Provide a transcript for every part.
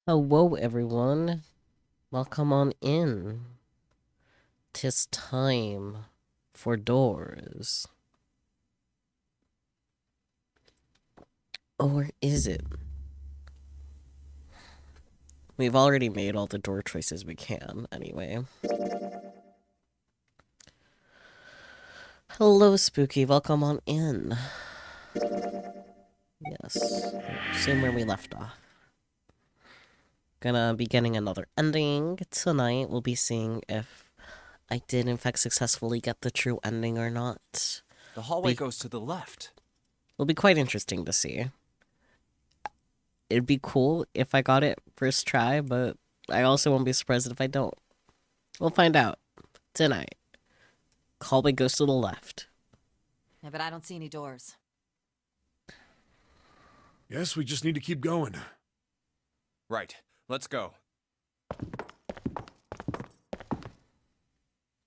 Hello, everyone. Welcome on in. 'Tis time for doors. Or is it? We've already made all the door choices we can, anyway. Hello, Spooky. Welcome on in. Yes. Same where we left off. Gonna be getting another ending tonight. We'll be seeing if I did, in fact, successfully get the true ending or not. The hallway goes to the left. It'll be quite interesting to see. It'd be cool if I got it first try, but I also won't be surprised if I don't. We'll find out tonight. Hallway goes to the left. Yeah, but I don't see any doors. Yes, we just need to keep going. Right. Let's go.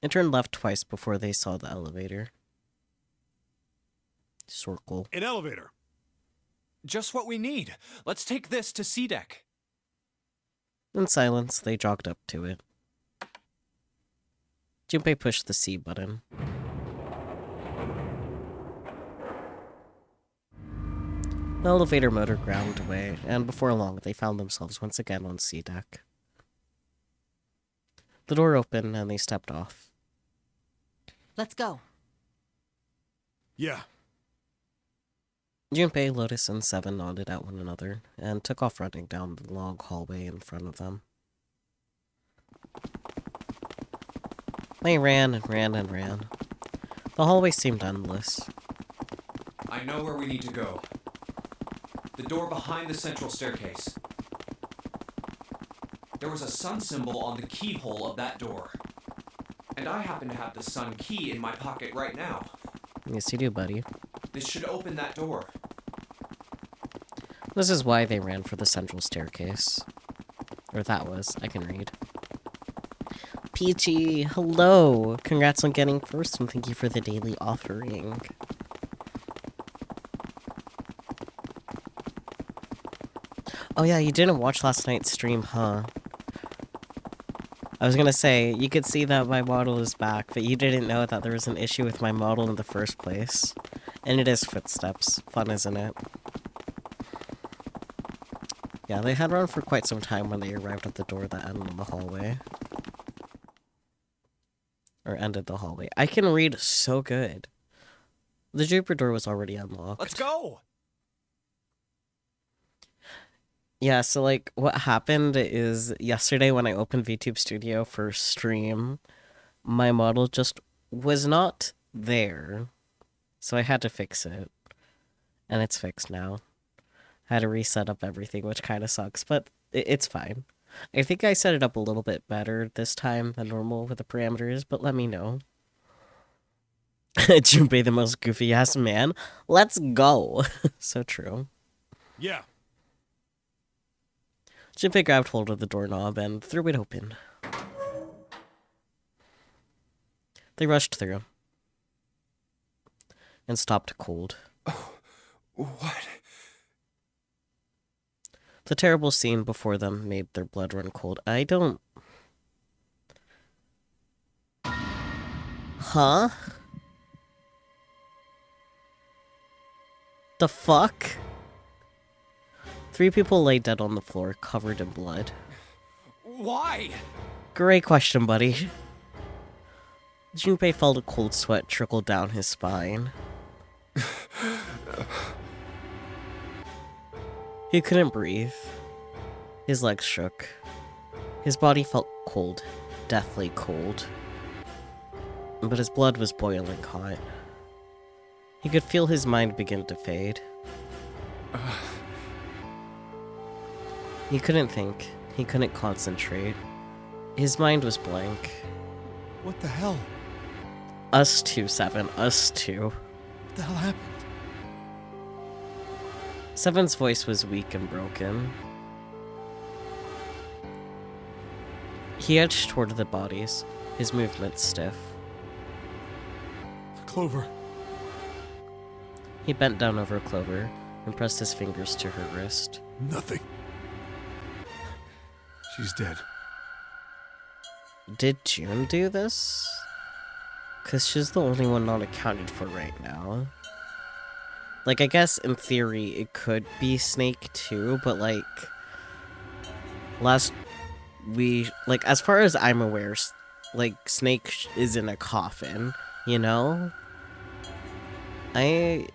It turned left twice before they saw the elevator. Circle. An elevator. Just what we need. Let's take this to C deck. In silence, they jogged up to it. Junpei pushed the C button. The elevator motor ground away, and before long, they found themselves once again on C deck. The door opened, and they stepped off. Let's go. Yeah. Junpei, Lotus, and Seven nodded at one another, and took off running down the long hallway in front of them. They ran and ran and ran. The hallway seemed endless. I know where we need to go. The door behind the central staircase. There was a sun symbol on the keyhole of that door. And I happen to have the sun key in my pocket right now. Yes, you do, buddy. This should open that door. This is why they ran for the central staircase. Or that was. I can read. Peachy, hello! Congrats on getting first, and thank you for the daily offering. Oh yeah, you didn't watch last night's stream, huh? I was gonna say, you could see that my model is back, but you didn't know that there was an issue with my model in the first place. And it is footsteps. Fun, isn't it? Yeah, they had run for quite some time when they arrived at the door that ended in the hallway. Or ended the hallway. I can read so good. The Jupiter door was already unlocked. Let's go! Yeah, so like what happened is yesterday when I opened VTube Studio for stream, my model just was not there. So I had to fix it. And it's fixed now. I had to reset up everything, which kind of sucks, but it's fine. I think I set it up a little bit better this time than normal with the parameters, but let me know. Junpei, the most goofy ass man. Let's go. So true. Yeah. Junpei grabbed hold of the doorknob and threw it open. They rushed through. And stopped cold. What? The terrible scene before them made their blood run cold. I don't... Huh? The fuck? 3 people lay dead on the floor, covered in blood. Why? Great question, buddy. Junpei felt a cold sweat trickle down his spine. He couldn't breathe. His legs shook. His body felt cold, deathly cold. But his blood was boiling hot. He could feel his mind begin to fade. He couldn't think. He couldn't concentrate. His mind was blank. What the hell? Us too, Seven. Us too. What the hell happened? Seven's voice was weak and broken. He edged toward the bodies, his movements stiff. Clover. He bent down over Clover and pressed his fingers to her wrist. Nothing. She's dead. Did June do this? Because she's the only one not accounted for right now. Like, I guess in theory it could be Snake too, but like, as far as I'm aware, like, Snake is in a coffin, you know? Unless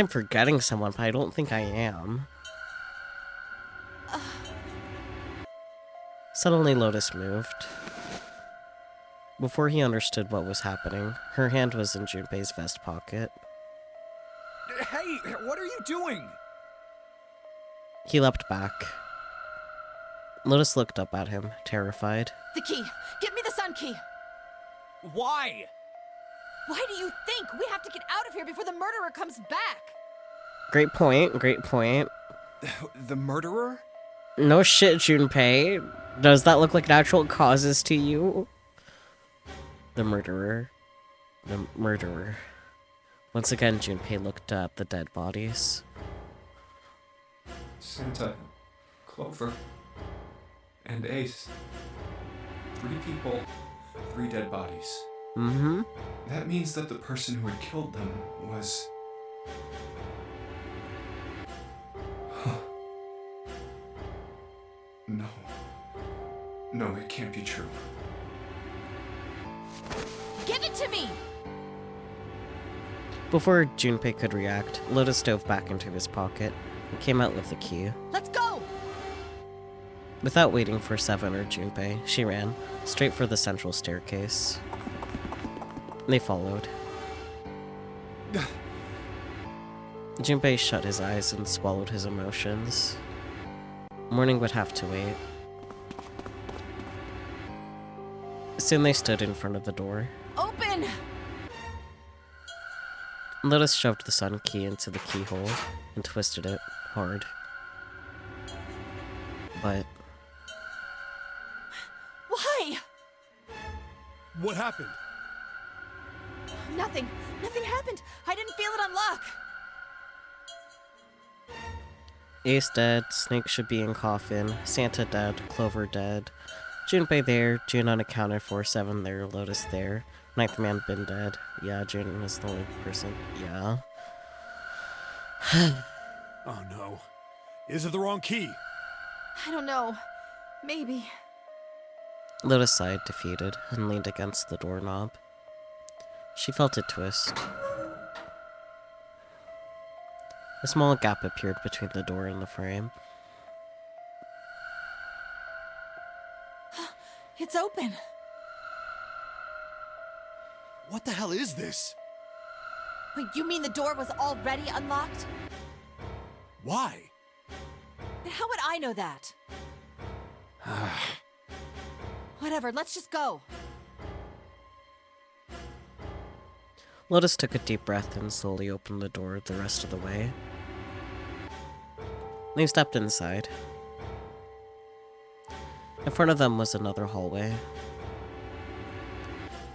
I'm forgetting someone, but I don't think I am. Suddenly Lotus moved. Before he understood what was happening, her hand was in Junpei's vest pocket. Hey, what are you doing? He leapt back. Lotus looked up at him, terrified. The key! Get me the sun key! Why? Why do you think we have to get out of here before the murderer comes back? Great point, great point. The murderer? No shit, Junpei. Does that look like natural causes to you? The murderer. The murderer. Once again, Junpei looked at the dead bodies. Santa, Clover, and Ace. 3 people, 3 dead bodies. Mm-hmm. That means that the person who had killed them was... No. No, it can't be true. Give it to me! Before Junpei could react, Lotus dove back into his pocket and came out with the key. Let's go! Without waiting for Seven or Junpei, she ran, straight for the central staircase. They followed. Junpei shut his eyes and swallowed his emotions. Morning would have to wait. Soon they stood in front of the door. Open! Lotus shoved the sun key into the keyhole and twisted it hard. But Why? What happened? Nothing. Nothing happened. I didn't feel it unlock. Ace dead, Snake should be in coffin, Santa dead, Clover dead, Junpei there, June unaccounted for, Seven there, Lotus there, Ninth man been dead. Yeah, June is the only person. Yeah. Oh no. Is it the wrong key? I don't know. Maybe. Lotus sighed, defeated, and leaned against the doorknob. She felt it twist. A small gap appeared between the door and the frame. It's open. What the hell is this? Wait, you mean the door was already unlocked? Why? And how would I know that? Whatever, let's just go. Lotus took a deep breath and slowly opened the door the rest of the way. They stepped inside. In front of them was another hallway.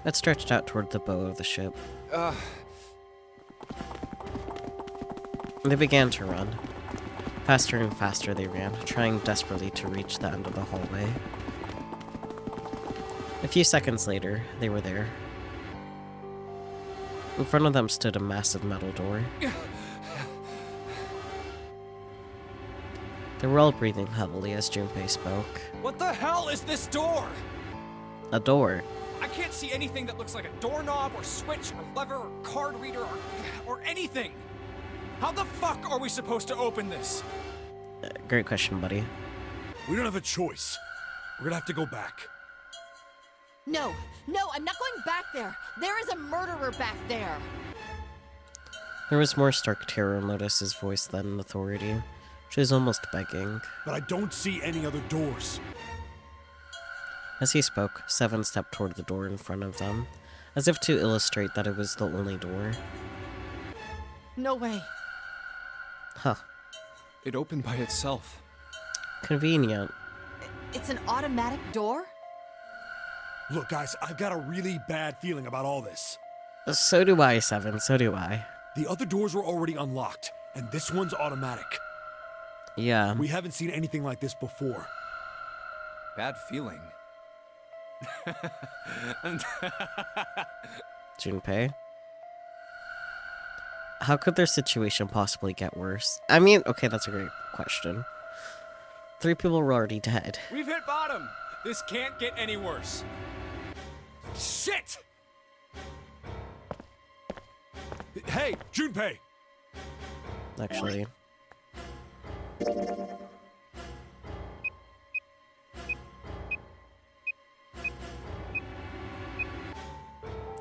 It stretched out toward the bow of the ship. They began to run. Faster and faster they ran, trying desperately to reach the end of the hallway. A few seconds later, they were there. In front of them stood a massive metal door. They were all breathing heavily as Junpei spoke. What the hell is this door? A door. I can't see anything that looks like a doorknob or switch or lever or card reader or anything. How the fuck are we supposed to open this? Great question, buddy. We don't have a choice. We're gonna have to go back. No, I'm not going back there. There is a murderer back there. There was more stark terror in Lotus's voice than authority. She was almost begging. But I don't see any other doors. As he spoke, Seven stepped toward the door in front of them, as if to illustrate that it was the only door. No way. Huh. It opened by itself. Convenient. It's an automatic door? Look, guys, I've got a really bad feeling about all this. So do I, Seven, so do I. The other doors were already unlocked, and this one's automatic. Yeah. We haven't seen anything like this before. Bad feeling. Junpei? How could their situation possibly get worse? I mean, okay, that's a great question. 3 people were already dead. We've hit bottom. This can't get any worse. Shit! Hey, Junpei! Actually.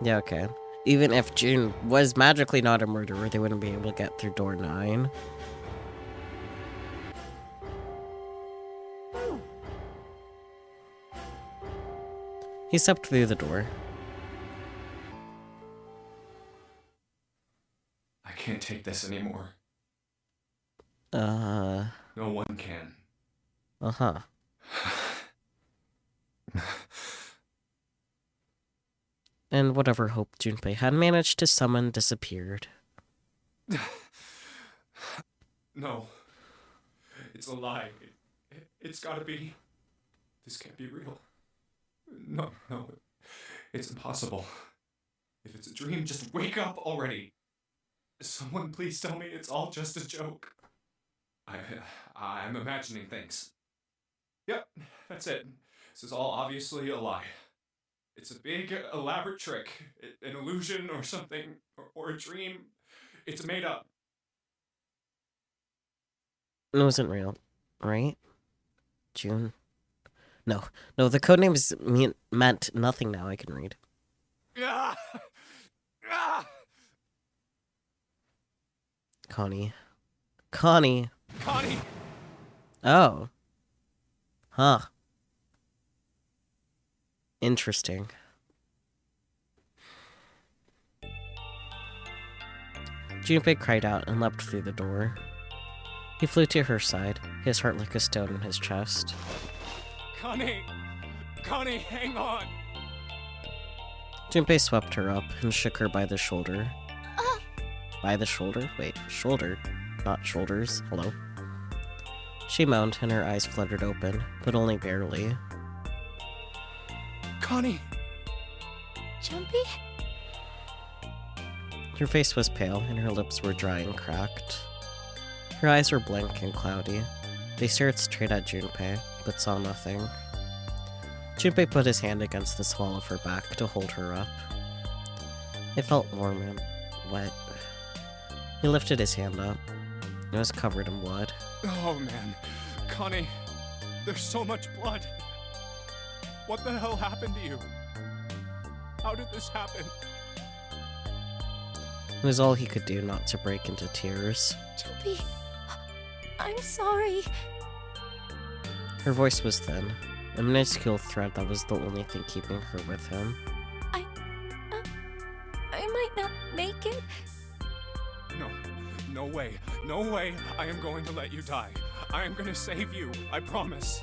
Yeah, okay. Even if June was magically not a murderer, they wouldn't be able to get through door 9. He stepped through the door. I can't take this anymore. Uh-huh. No one can. And whatever hope Junpei had managed to summon disappeared. No. It's a lie. It's gotta be. This can't be real. No. It's impossible. If it's a dream, just wake up already. Someone please tell me it's all just a joke. I'm imagining things. Yep, that's it. This is all obviously a lie. It's a big, elaborate trick. An illusion or something. Or a dream. It's made up. It wasn't real, right? June? No, the codenames meant nothing now, I can read. Ah! Ah! Connie. Connie! Oh. Huh. Interesting. Junpei cried out and leapt through the door. He flew to her side, his heart like a stone in his chest. Connie, hang on! Junpei swept her up and shook her by the shoulder. By the shoulder? Wait, shoulder, not shoulders. Hello? She moaned and her eyes fluttered open, but only barely. Connie! Jumpy? Her face was pale and her lips were dry and cracked. Her eyes were blank and cloudy. They stared straight at Junpei, but saw nothing. Junpei put his hand against the small of her back to hold her up. It felt warm and wet. He lifted his hand up. It was covered in blood. Oh man, Connie, there's so much blood. What the hell happened to you? How did this happen? It was all he could do not to break into tears. Jumpy, I'm sorry. Her voice was thin, a minuscule thread that was the only thing keeping her with him. I might not make it. No way, I am going to let you die. I am going to save you, I promise.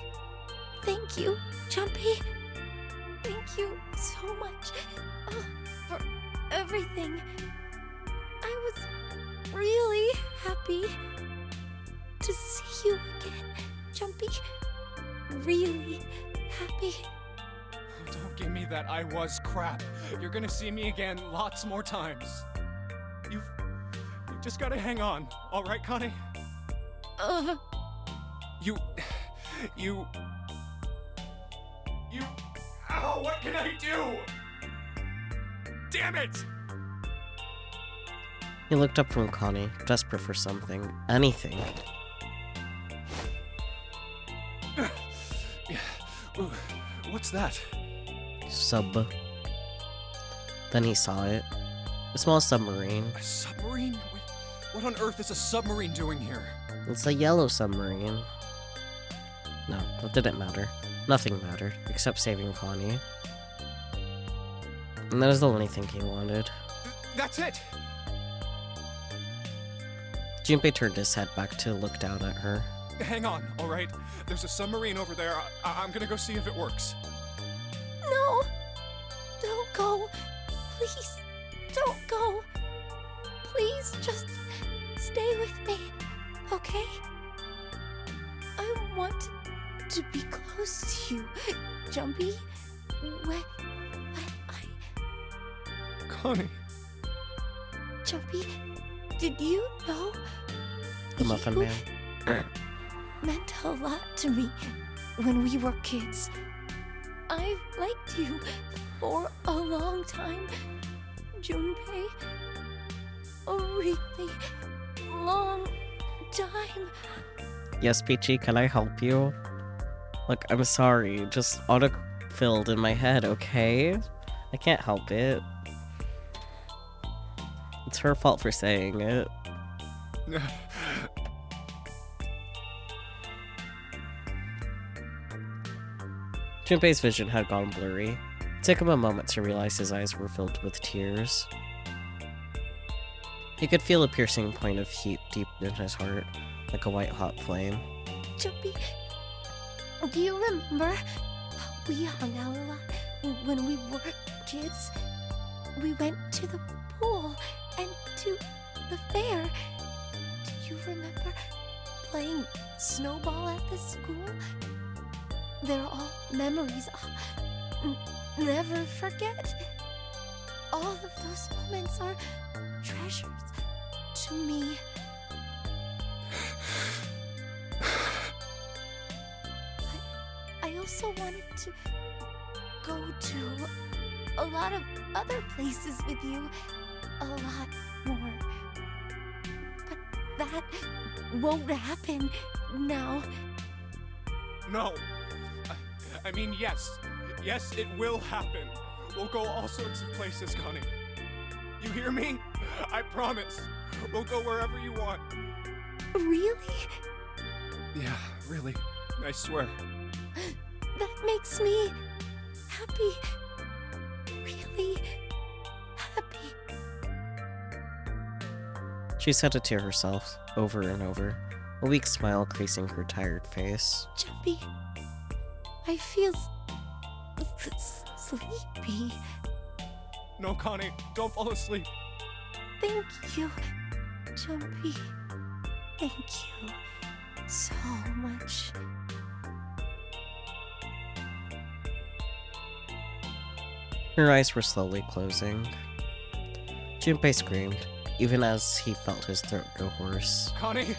Thank you, Jumpy. Thank you so much for everything. I was really happy to see you again, Jumpy. Really happy. Don't give me that I was crap. You're gonna see me again lots more times. You've just gotta hang on, alright, Connie? You... Ow, what can I do? Damn it! He looked up from Connie, desperate for something, anything. What's that? Sub. Then he saw it. A small submarine. A submarine? What on earth is a submarine doing here? It's a yellow submarine. No, that didn't matter. Nothing mattered, except saving Connie. And that was the only thing he wanted. That's it! Junpei turned his head back to look down at her. Hang on, alright? There's a submarine over there. I'm gonna go see if it works. No! Don't go. Please, don't go. Please, just stay with me, okay? want to be close to you, Jumpy. When Connie. Jumpy, did you know The Muffin you Man. meant a lot to me when we were kids? I've liked you for a long time, Junpei. A really long time. Yes, Peachy, can I help you? Look, I'm sorry, just auto-filled in my head, okay? I can't help it. It's her fault for saying it. Junpei's vision had gone blurry. It took him a moment to realize his eyes were filled with tears. He could feel a piercing point of heat deep in his heart, like a white-hot flame. Jumpy, do you remember how we hung out a lot when we were kids? We went to the pool and to the fair. Do you remember playing snowball at the school? They're all memories I'll never forget. All of those moments are treasures to me. I also wanted to go to a lot of other places with you. A lot more. But that won't happen now. No. I mean, yes. Yes, it will happen. We'll go all sorts of places, Connie. You hear me? I promise. We'll go wherever you want. Really? Yeah, really. I swear. That makes me happy. Really happy. She said it to herself, over and over, a weak smile creasing her tired face. Jumpy, I feel sleepy. No, Connie, don't fall asleep. Thank you, Jumpy. Thank you so much. Her eyes were slowly closing. Junpei screamed, even as he felt his throat go hoarse. Connie!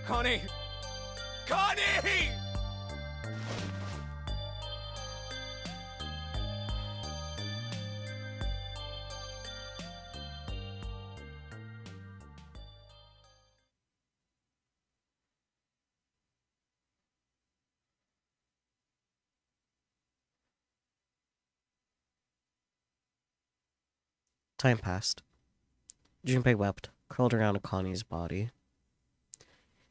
Connie! Connie! Time passed. Junpei wept, curled around Connie's body.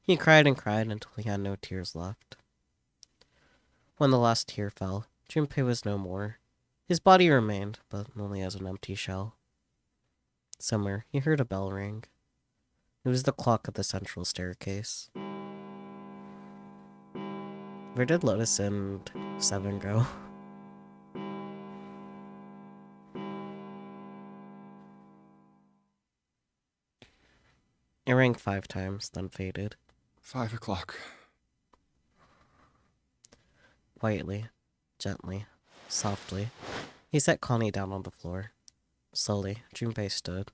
He cried and cried until he had no tears left. When the last tear fell, Junpei was no more. His body remained, but only as an empty shell. Somewhere, he heard a bell ring. It was the clock at the central staircase. Where did Lotus and Seven go? It rang 5 times, then faded. 5 o'clock. Quietly, gently, softly, he set Connie down on the floor. Slowly, Junpei stood.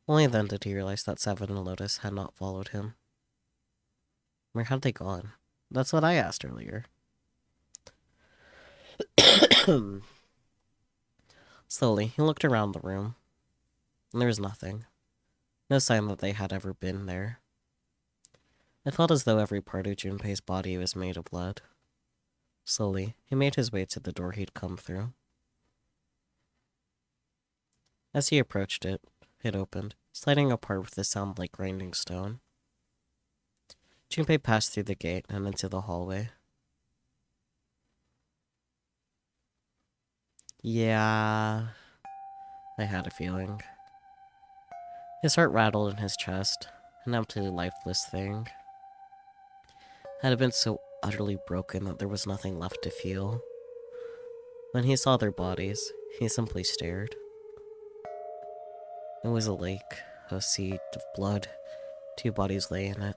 Only then did he realize that Seven and Lotus had not followed him. Where had they gone? That's what I asked earlier. Slowly, he looked around the room. There was nothing. No sign that they had ever been there. It felt as though every part of Junpei's body was made of lead. Slowly, he made his way to the door he'd come through. As he approached it, it opened, sliding apart with a sound like grinding stone. Junpei passed through the gate and into the hallway. Yeah, I had a feeling. His heart rattled in his chest, an empty, lifeless thing. Had it been so utterly broken that there was nothing left to feel? When he saw their bodies, he simply stared. It was a lake, a sea of blood. 2 bodies lay in it.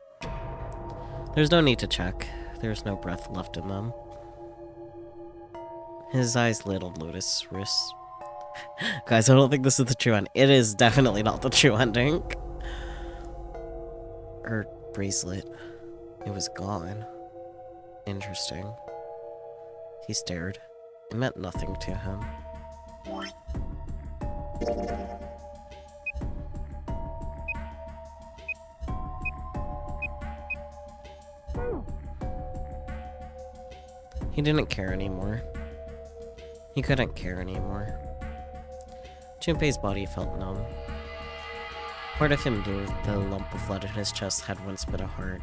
There's no need to check. There's no breath left in them. His eyes lit on Lotus' wrist. Guys, I don't think this is the true end. It is definitely not the true ending. Her bracelet. It was gone. Interesting. He stared. It meant nothing to him. He didn't care anymore. He couldn't care anymore. Junpei's body felt numb. Part of him knew the lump of lead in his chest had once been a heart.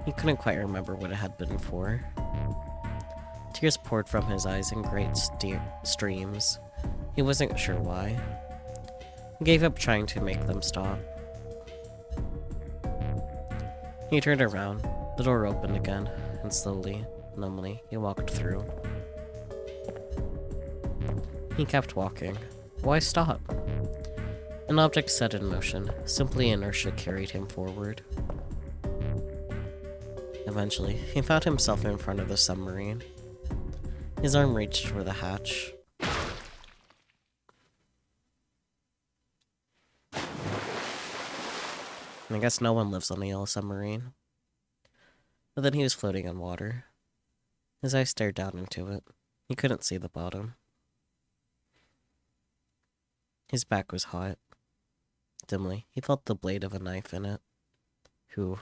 He couldn't quite remember what it had been for. Tears poured from his eyes in great streams. He wasn't sure why. He gave up trying to make them stop. He turned around. The door opened again, and slowly, numbly, he walked through. He kept walking. Why stop? An object set in motion. Simply inertia carried him forward. Eventually, he found himself in front of the submarine. His arm reached for the hatch. I guess no one lives on the yellow submarine. But then he was floating on water. His eyes stared down into it. He couldn't see the bottom. His back was hot. Dimly, he felt the blade of a knife in it. Who?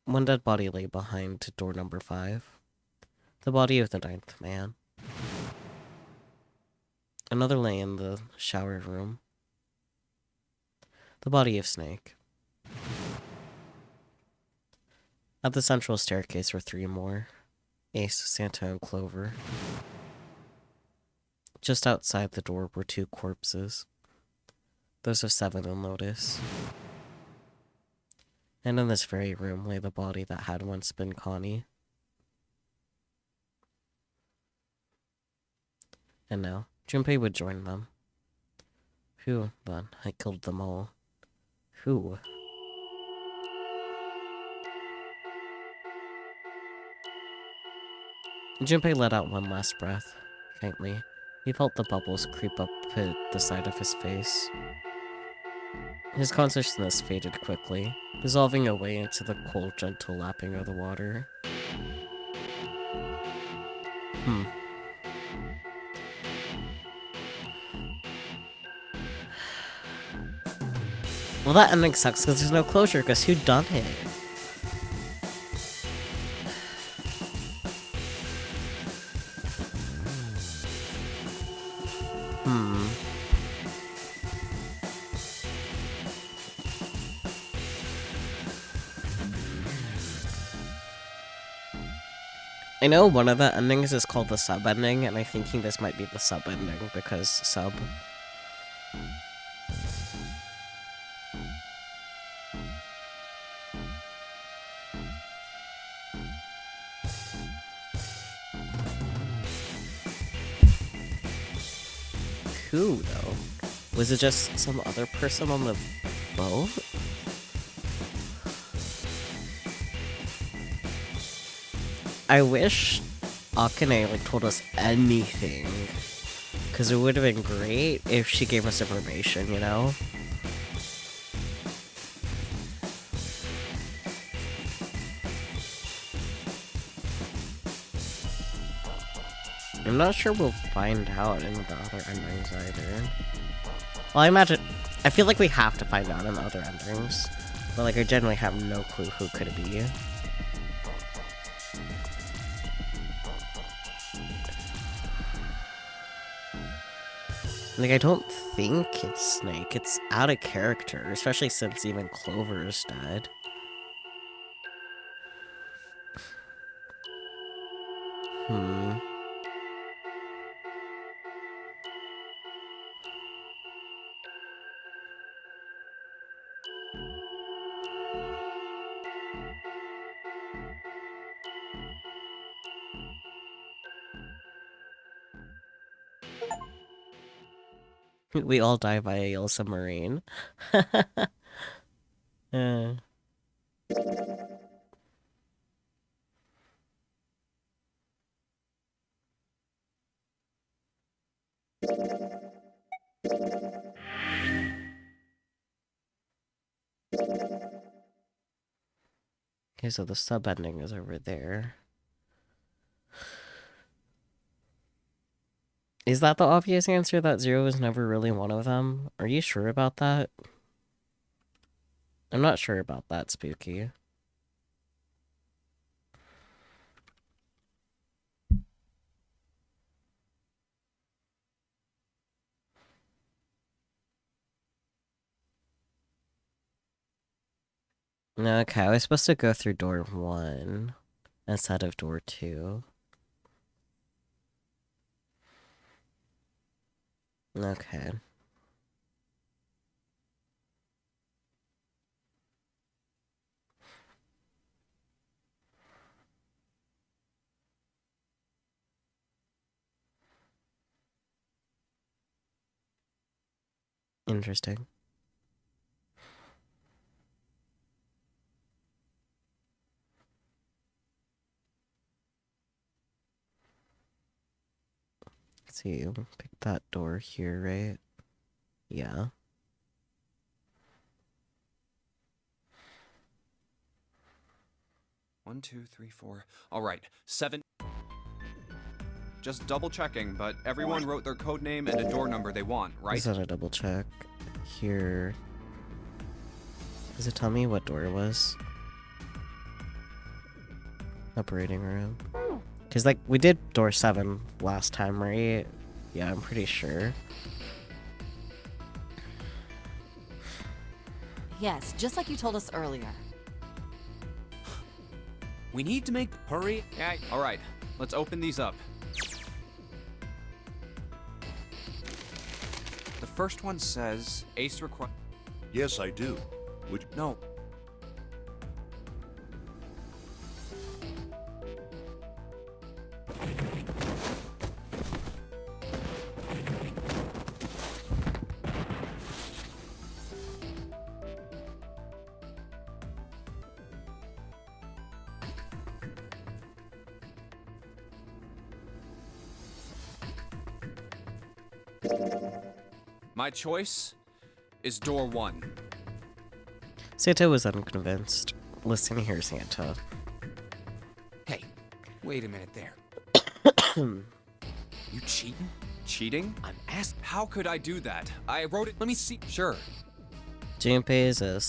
One dead body lay behind door number 5. The body of the 9th man. Another lay in the shower room. The body of Snake. At the central staircase were 3 more. Ace, Santa, and Clover. Just outside the door were 2 corpses. Those of 7 and Lotus. And in this very room lay the body that had once been Connie. And now, Junpei would join them. Who, then, had killed them all? Who? Junpei let out one last breath, faintly. He felt the bubbles creep up the side of his face. His consciousness faded quickly, dissolving away into the cold, gentle lapping of the water. Well, that ending sucks because there's no closure, because who done it? I know one of the endings is called the sub-ending, and I'm thinking this might be the sub-ending, because sub. Who, though? Was it just some other person on the boat? I wish Akane told us anything, because it would have been great if she gave us information, you know? I'm not sure we'll find out in the other endings either. Well, I feel like we have to find out in the other endings, but I generally have no clue who could it be. I don't think it's Snake. It's out of character, especially since even Clover is dead. We all die by a yellow submarine. Uh, okay, so the sub ending is over there. Is that the obvious answer that 0 is never really one of them? Are you sure about that? I'm not sure about that, Spooky. Okay, I was supposed to go through door 1 instead of door 2. Okay. Interesting. Let's see, pick that door here, right? Yeah. One, two, three, four. All right, 7. Just double checking, but everyone wrote their code name and a door number they want, right? Is that a double check? Here. Does it tell me what door it was? Operating room. Because, like, we did door 7 last time, right? Yeah, I'm pretty sure. Yes, just like you told us earlier. We need to make hurry. Yeah. All right, let's open these up. The first one says Ace require. Yes, I do. Would you... No. My choice is door 1. Santa was unconvinced. Listen here, Santa. Hey, wait a minute there. You cheating? Cheating? I'm asked. How could I do that? I wrote it. Let me see. Sure. Junpei is a,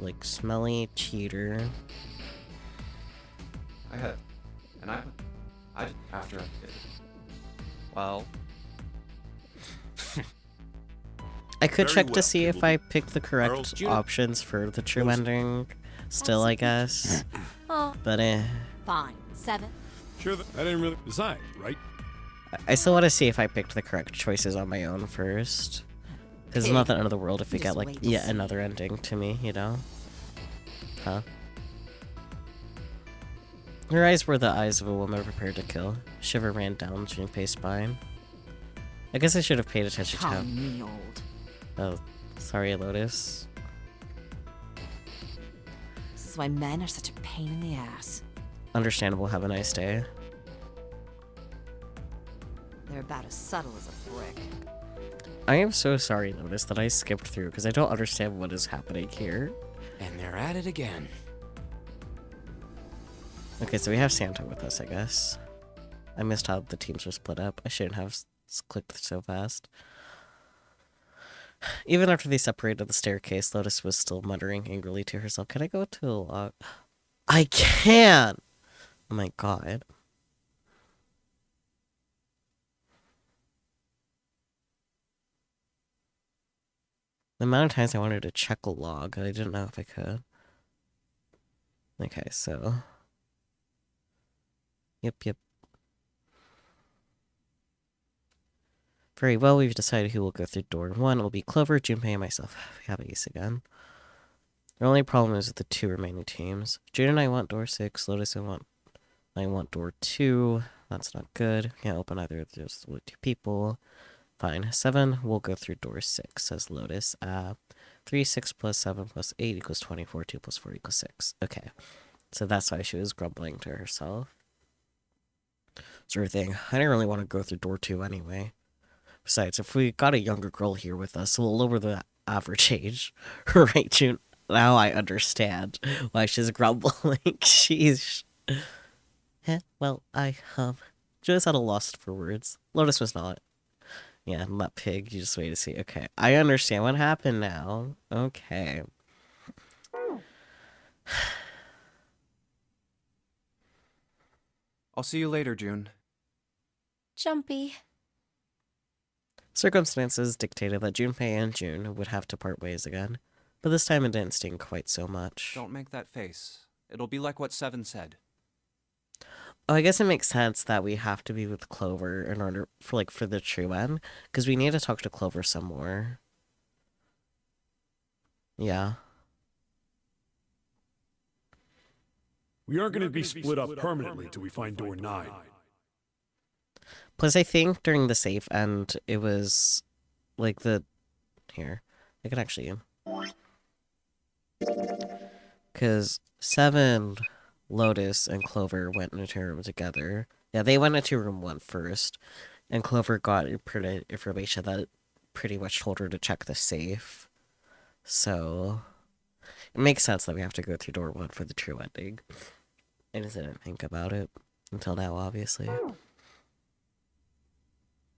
like, smelly cheater. I had, and I after. Well, I could Very check to well, see if it'll I be- picked the correct Charles, options for the true Rose. ending. Still, I guess. Oh, But fine. 7. Sure, I didn't really decide, right? I still want to see if I picked the correct choices on my own first. Because it's not the end of the world if we Just get, like, wait to yet see. another ending to me, you know? Huh? Her eyes were the eyes of a woman prepared to kill. Shiver ran down Junpei's spine. I guess I should have paid attention to Call him. me old. Oh, sorry, Lotus. This is why men are such a pain in the ass. Understandable, have a nice day. They're about as subtle as a brick. I am so sorry, Lotus, that I skipped through, because I don't understand what is happening here. and they're at it again. Okay, so we have Santa with us, I guess. I missed how the teams were split up. I shouldn't have clicked so fast. Even after they separated the staircase, Lotus was still muttering angrily to herself, "Can I go to a log?" I can! Oh my god. The amount of times I wanted to check a log, I didn't know if I could. Okay, so... Yep. Very well, we've decided who will go through door 1. It will be Clover, Junpei, and myself. We have Ace again. The only problem is with the 2 remaining teams. June and I want door 6. Lotus, I want door 2. That's not good. Can't open either of those with 2 people. Fine. 7, we'll go through door 6, says Lotus. 3, 6 plus 7 plus 8 equals 24. 2 plus 4 equals 6. Okay. So that's why she was grumbling to herself. Sort of thing. I didn't really want to go through door 2 anyway. Besides, if we got a younger girl here with us, we'll lower the average age. Right, June? Now I understand why she's grumbling. Sheesh. Well, Joe's at a loss for words. Lotus was not. Yeah, and that pig, you just wait to see. Okay, I understand what happened now. Okay. I'll see you later, June. Jumpy. Circumstances dictated that Junpei and June would have to part ways again, but this time it didn't sting quite so much. Don't make that face. It'll be like what Seven said. Oh, I guess it makes sense that we have to be with Clover in order for the true end, because we need to talk to Clover some more. Yeah. We aren't going to be split up permanently till we find door 9. Plus, I think during the safe end, it was like here, I can actually. Because 7, Lotus, and Clover went into a room together. Yeah, they went into room 1 first, and Clover got information that pretty much told her to check the safe. So, it makes sense that we have to go through door 1 for the true ending. I just didn't think about it until now, obviously.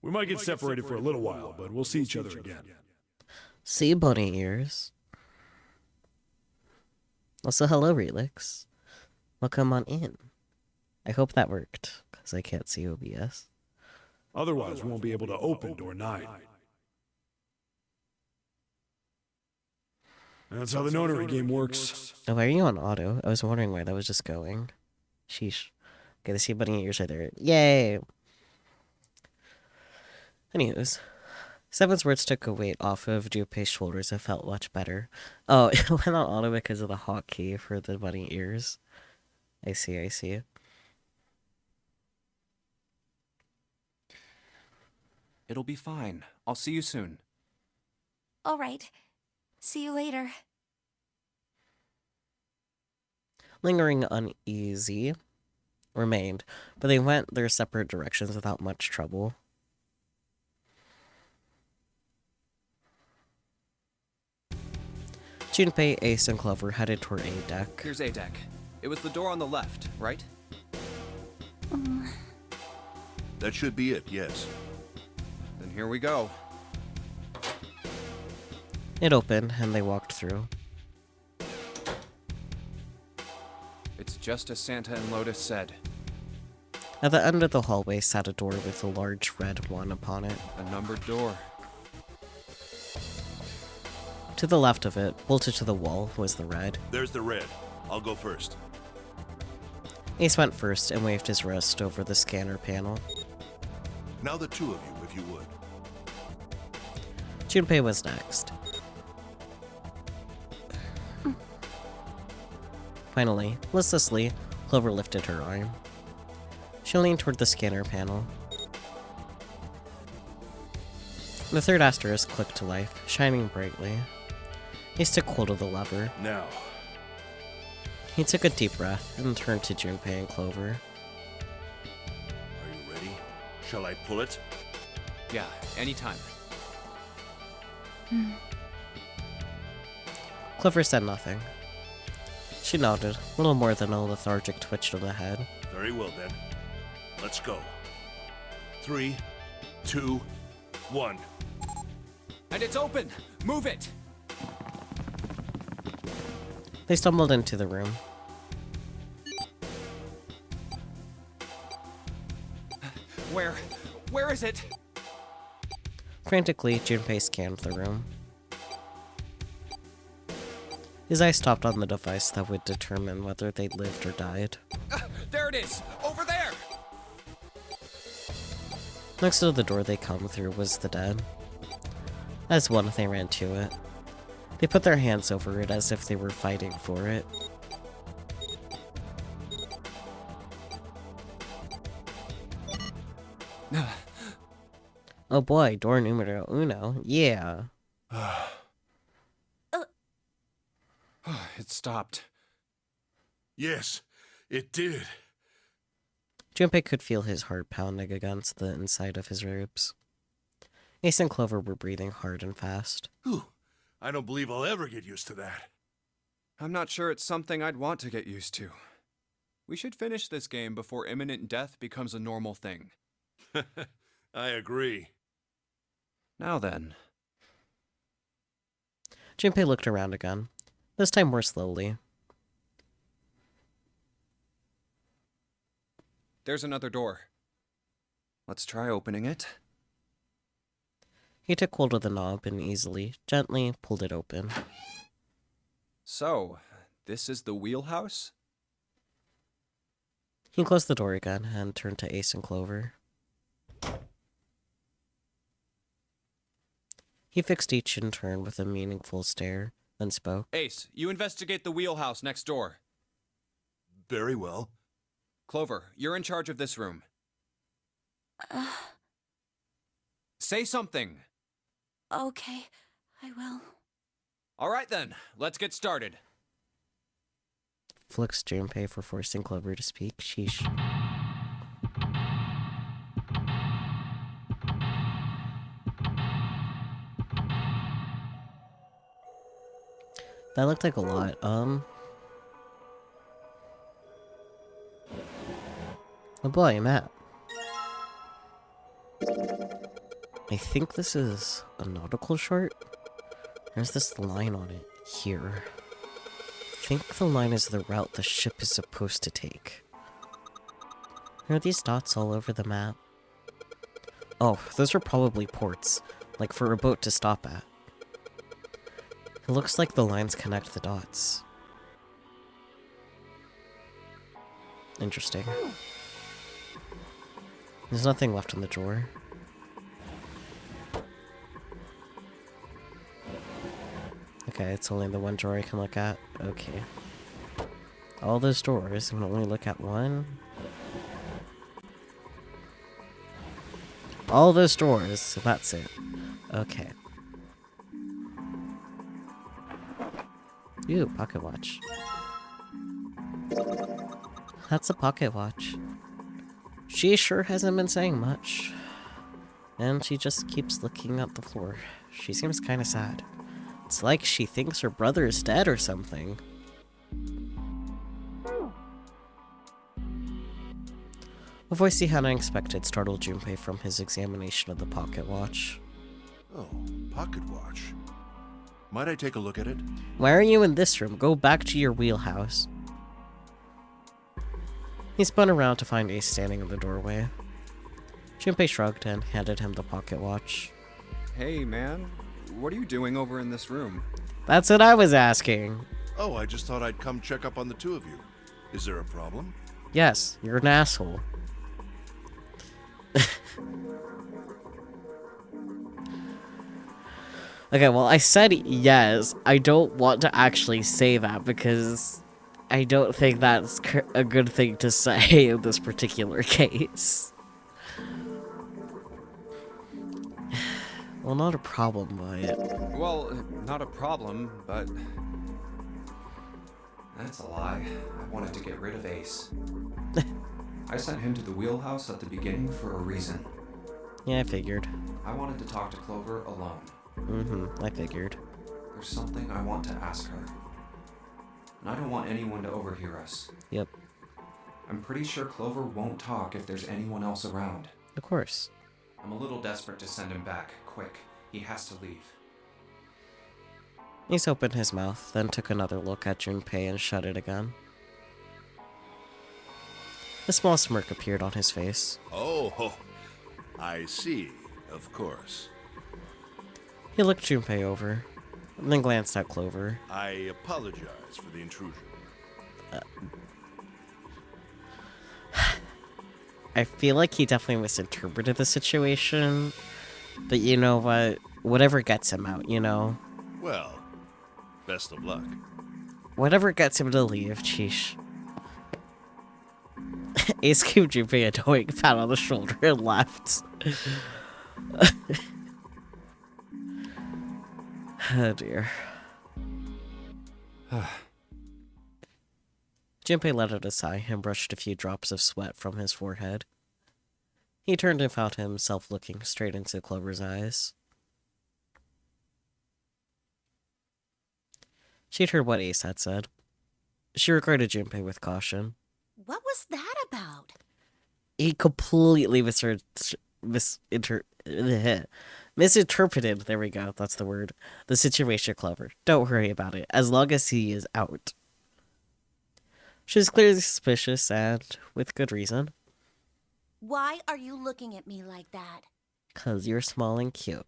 We might get separated for a little while, but we'll see each other again. See you, bunny ears. Also, hello, Relix. Welcome on in. I hope that worked, because I can't see OBS. Otherwise, we won't be able to open door 9. And that's how the notary game works. Oh, why are you on auto? I was wondering why that was just going. Sheesh. Okay, the sea bunny ears are there. Yay! Anyways, Seven's words took a weight off of Junpei's shoulders and felt much better. Oh, it went on auto because of the hotkey for the bunny ears. I see, I see. It'll be fine. I'll see you soon. All right. See you later. Lingering uneasy remained, but they went their separate directions without much trouble. Junpei, Ace, and Clover headed toward A deck. Here's A deck. It was the door on the left, right? That should be it, yes. Then here we go. It opened, and they walked through. It's just as Santa and Lotus said. At the end of the hallway sat a door with a large red one upon it. A numbered door. To the left of it, bolted to the wall, was the red. There's the red. I'll go first. Ace went first and waved his wrist over the scanner panel. Now the two of you, if you would. Junpei was next. Finally, listlessly, Clover lifted her arm. She leaned toward the scanner panel. The third asterisk clicked to life, shining brightly. Ace took hold of the lever. Now. He took a deep breath and turned to Junpei and Clover. Are you ready? Shall I pull it? Yeah, anytime. Clover said nothing. She nodded, little more than a lethargic twitch of the head. Very well then. Let's go. 3, 2, 1. And it's open! Move it! They stumbled into the room. Where is it? Frantically, Junpei scanned the room. His eye stopped on the device that would determine whether they lived or died. There it is! Over there! Next to the door they come through was the dead. As one, they ran to it. They put their hands over it as if they were fighting for it. Oh boy, door numero uno. Yeah. it stopped. Yes, it did. Junpei could feel his heart pounding against the inside of his ribs. Ace and Clover were breathing hard and fast. Whew. I don't believe I'll ever get used to that. I'm not sure it's something I'd want to get used to. We should finish this game before imminent death becomes a normal thing. I agree. Now then. Junpei looked around again, this time more slowly. There's another door. Let's try opening it. He took hold of the knob and easily, gently pulled it open. So, this is the wheelhouse? He closed the door again and turned to Ace and Clover. He fixed each in turn with a meaningful stare, then spoke. Ace, you investigate the wheelhouse next door. Very well. Clover, you're in charge of this room. Say something. Okay, I will. All right then, let's get started. Flicks Junpei for forcing Clover to speak. Sheesh. That looked like a lot. Oh boy, Matt. I think this is a nautical short. There's this line on it here. I think the line is the route the ship is supposed to take. Are these dots all over the map? Oh, those are probably ports, like for a boat to stop at. It looks like the lines connect the dots. Interesting. There's nothing left in the drawer. Okay, it's only the one drawer I can look at. Okay. All those doors, I can only look at one. All those doors, that's it. Okay. Ooh, pocket watch. That's a pocket watch. She sure hasn't been saying much. And she just keeps looking at the floor. She seems kinda sad. It's like she thinks her brother is dead or something. A voice he hadn't expected startled Junpei from his examination of the pocket watch. Oh, pocket watch. Might I take a look at it? Why are you in this room? Go back to your wheelhouse. He spun around to find Ace standing in the doorway. Junpei shrugged and handed him the pocket watch. Hey, man. What are you doing over in this room? That's what I was asking. Oh, I just thought I'd come check up on the two of you. Is there a problem? Yes, you're an asshole. Okay, well, I said yes. I don't want to actually say that because I don't think that's a good thing to say in this particular case. Well, not a problem, but... Well, not a problem, but... That's a lie. I wanted to get rid of Ace. I sent him to the wheelhouse at the beginning for a reason. Yeah, I figured. I wanted to talk to Clover alone. I figured. There's something I want to ask her. And I don't want anyone to overhear us. Yep. I'm pretty sure Clover won't talk if there's anyone else around. Of course. I'm a little desperate to send him back. Quick. He has to leave. Ace opened his mouth, then took another look at Junpei and shut it again. A small smirk appeared on his face. Oh, I see. Of course. He looked Junpei over, and then glanced at Clover. I apologize for the intrusion. I feel like he definitely misinterpreted the situation, but you know what? Whatever gets him out, you know? Well, best of luck. Whatever gets him to leave, sheesh. Ace gave Junpei a knowing pat on the shoulder and left. Oh dear. Junpei let out a sigh and brushed a few drops of sweat from his forehead. He turned and found himself looking straight into Clover's eyes. She'd heard what Ace had said. She regarded Junpei with caution. What was that about? He completely misinterpreted, there we go, that's the word, the situation, Clover. Don't worry about it, as long as he is out. She was clearly suspicious, and with good reason. Why are you looking at me like that? 'Cause you're small and cute.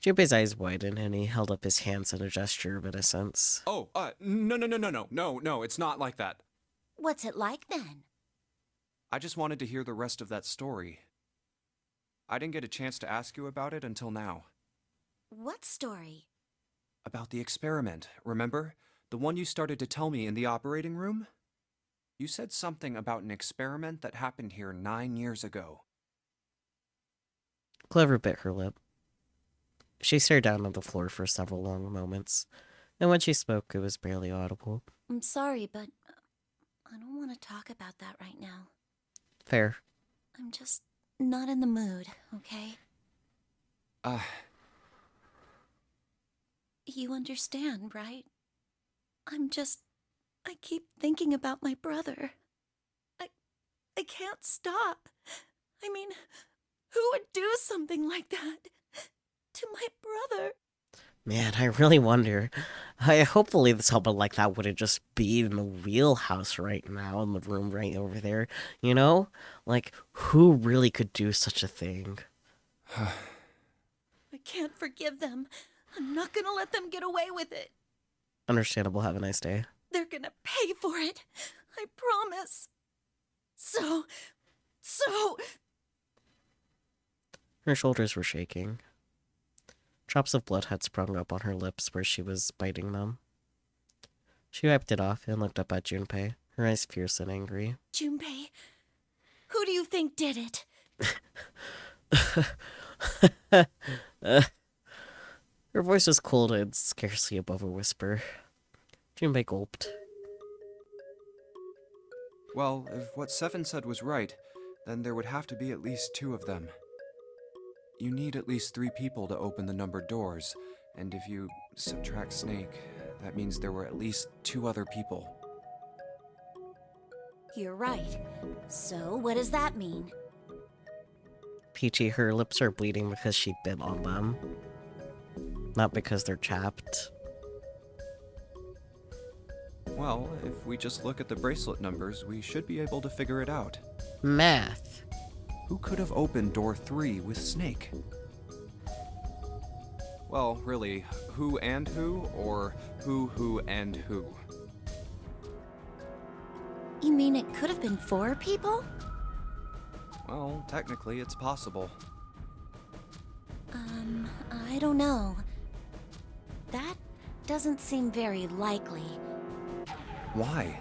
Junpei's eyes widened, and he held up his hands in a gesture of innocence. Oh, no, it's not like that. What's it like then? I just wanted to hear the rest of that story. I didn't get a chance to ask you about it until now. What story? About the experiment, remember? The one you started to tell me in the operating room? You said something about an experiment that happened here 9 years ago. Clover bit her lip. She stared down on the floor for several long moments, and when she spoke, it was barely audible. I'm sorry, but I don't want to talk about that right now. Fair. I'm just not in the mood, okay? You understand, right? I keep thinking about my brother. I can't stop. I mean, who would do something like that to my brother? Man, I really wonder. Hopefully someone like that wouldn't just be in the wheelhouse right now, in the room right over there, you know? Like, who really could do such a thing? I can't forgive them. I'm not gonna let them get away with it. Understandable, have a nice day. They're gonna pay for it. I promise. So... Her shoulders were shaking. Drops of blood had sprung up on her lips where she was biting them. She wiped it off and looked up at Junpei, her eyes fierce and angry. Junpei, who do you think did it? Her voice was cold and scarcely above a whisper. Junpei gulped. Well, if what Seven said was right, then there would have to be at least 2 of them. You need at least 3 people to open the numbered doors, and if you subtract Snake, that means there were at least 2 other people. You're right. So, what does that mean? Peachy, her lips are bleeding because she bit on them. Not because they're chapped. Well, if we just look at the bracelet numbers, we should be able to figure it out. Math. Who could have opened door 3 with Snake? Well, really, who and who, or who and who? You mean it could have been 4 people? Well, technically, it's possible. I don't know. That doesn't seem very likely. Why?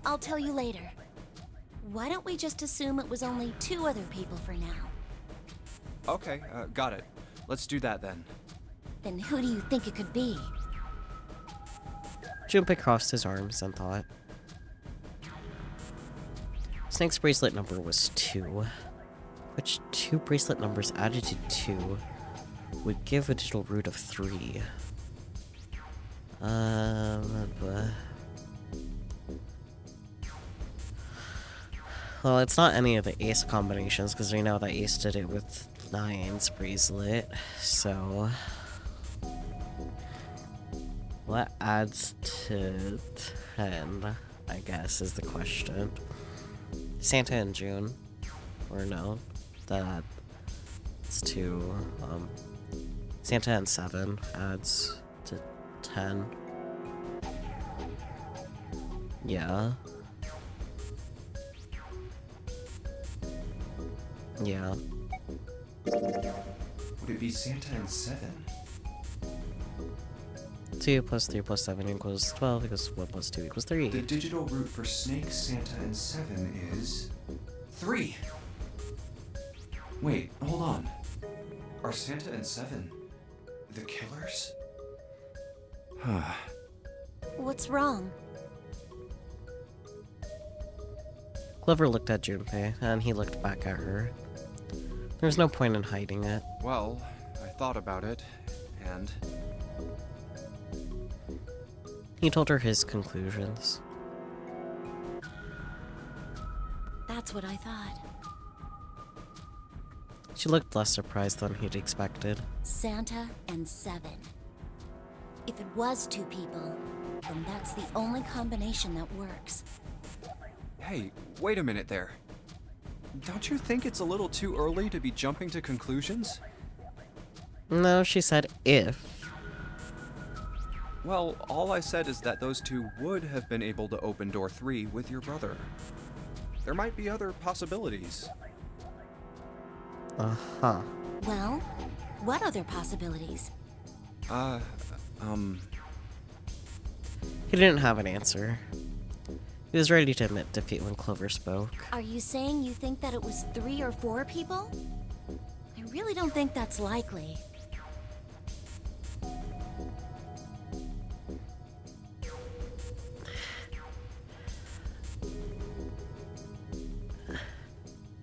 I'll tell you later. Why don't we just assume it was only 2 other people for now? Okay, got it. Let's do that then. Then who do you think it could be? Junpei crossed his arms and thought. Snake's bracelet number was 2. Which 2 bracelet numbers added to 2 would give a digital root of 3. Well, it's not any of the Ace combinations, because we know that Ace did it with 9's bracelet, so... What adds to 10, I guess, is the question. Santa and June. Or no, that's 2. Santa and 7 adds to 10. Yeah. Yeah. Would it be Santa and 7? 2 plus 3 plus 7 equals 12 because 1 plus 2 equals 3. The digital root for Snake, Santa, and 7 is 3. Wait, hold on. Are Santa and 7 the killers? What's wrong? Clover looked at Junpei, and he looked back at her. There's no point in hiding it. Well, I thought about it, and... He told her his conclusions. That's what I thought. She looked less surprised than he'd expected. Santa and 7. If it was 2 people, then that's the only combination that works. Hey, wait a minute there. Don't you think it's a little too early to be jumping to conclusions? No, she said if. Well, all I said is that those 2 would have been able to open door 3 with your brother. There might be other possibilities. Uh-huh. Well, what other possibilities? He didn't have an answer. He was ready to admit defeat when Clover spoke. Are you saying you think that it was 3 or 4 people? I really don't think that's likely.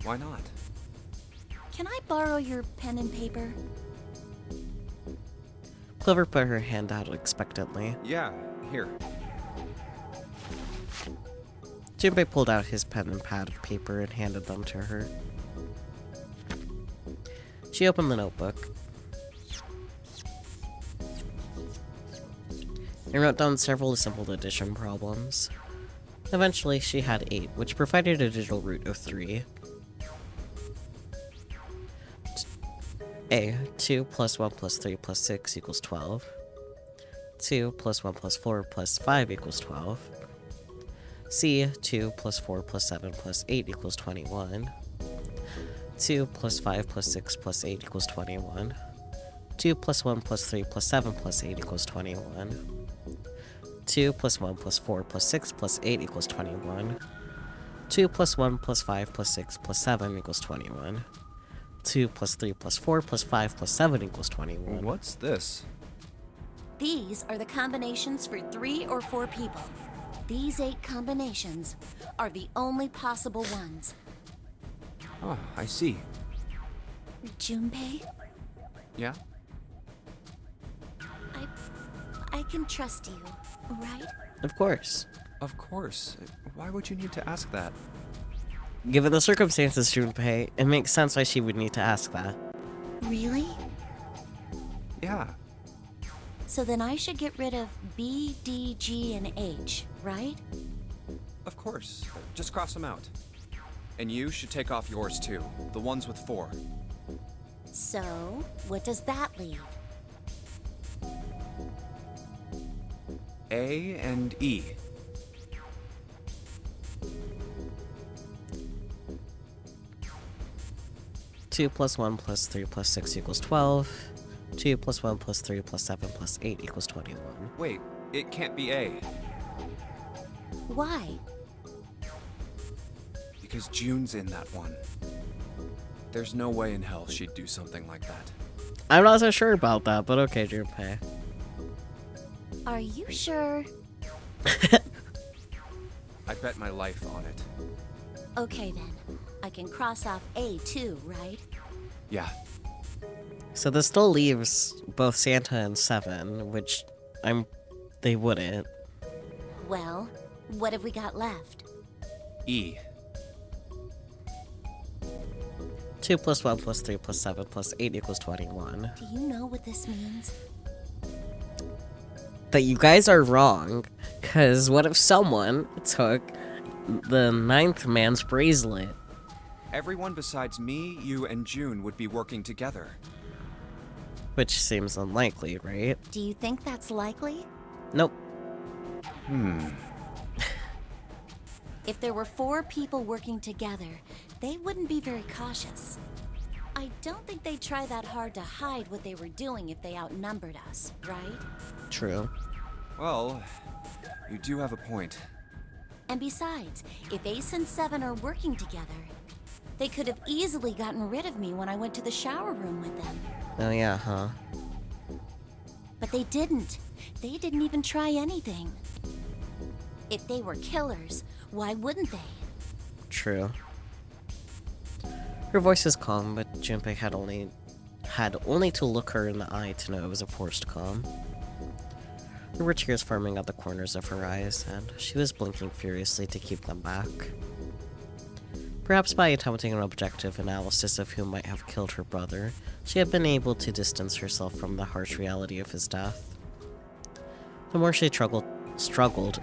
Why not? Can I borrow your pen and paper? Clover put her hand out expectantly. Yeah, here. Junpei pulled out his pen and pad of paper and handed them to her. She opened the notebook and wrote down several simple addition problems. Eventually, she had 8, which provided a digital root of 3. A. 2 plus 1 plus 3 plus 6 equals 12. 2 plus 1 plus 4 plus 5 equals 12. C. 2 plus 4 plus 7 plus 8 equals 21. 2 plus 5 plus 6 plus 8 equals 21. 2 plus 1 plus 3 plus 7 plus 8 equals 21. 2 plus 1 plus 4 plus 6 plus 8 equals 21. 2 plus 1 plus 5 plus 6 plus 7 equals 21. 2 plus 3 plus 4 plus 5 plus 7 equals 21. What's this? These are the combinations for 3 or 4 people. These 8 combinations are the only possible ones. Oh, I see. Junpei, Yeah? I can trust you, right? Of course. Of course. Why would you need to ask that? Given the circumstances, Junpei, it makes sense why she would need to ask that. Really? Yeah. So then I should get rid of B, D, G, and H, right? Of course. Just cross them out. And you should take off yours too. The ones with 4. So, what does that leave? A and E. Two plus 1 plus 3 plus 6 equals 12. 2 plus 1 plus 3 plus 7 plus 8 equals 21. Wait, it can't be A. Why? Because June's in that one. There's no way in hell she'd do something like that. I'm not so sure about that, but okay, Junpei. Are you sure? I bet my life on it. Okay then. I can cross off A too, right? Yeah. So this still leaves both Santa and 7, which they wouldn't. Well, what have we got left? E. 2 plus 1 plus 3 plus 7 plus 8 equals 21. Do you know what this means? That you guys are wrong, because what if someone took the 9th man's bracelet? Everyone besides me, you, and June would be working together. Which seems unlikely, right? Do you think that's likely? Nope. If there were 4 people working together, they wouldn't be very cautious. I don't think they'd try that hard to hide what they were doing if they outnumbered us, right? True. Well, you do have a point. And besides, if Ace and 7 are working together, they could have easily gotten rid of me when I went to the shower room with them. Oh yeah, huh? But they didn't. They didn't even try anything. If they were killers, why wouldn't they? true. Her voice is calm, but Junpei had only to look her in the eye to know it was a forced calm. There were tears forming at the corners of her eyes, and she was blinking furiously to keep them back. Perhaps by attempting an objective analysis of who might have killed her brother, she had been able to distance herself from the harsh reality of his death. The more she struggled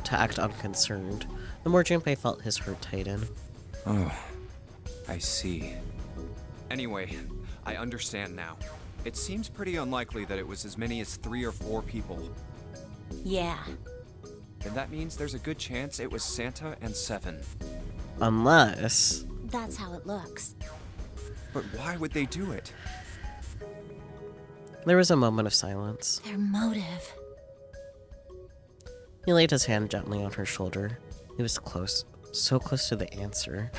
to act unconcerned, the more Junpei felt his hurt tighten. Oh, I see. Anyway, I understand now. It seems pretty unlikely that it was as many as 3 or 4 people. Yeah. And that means there's a good chance it was Santa and Seven. Unless... That's how it looks. But why would they do it? There was a moment of silence. Their motive. He laid his hand gently on her shoulder. He was close, so close to the answer.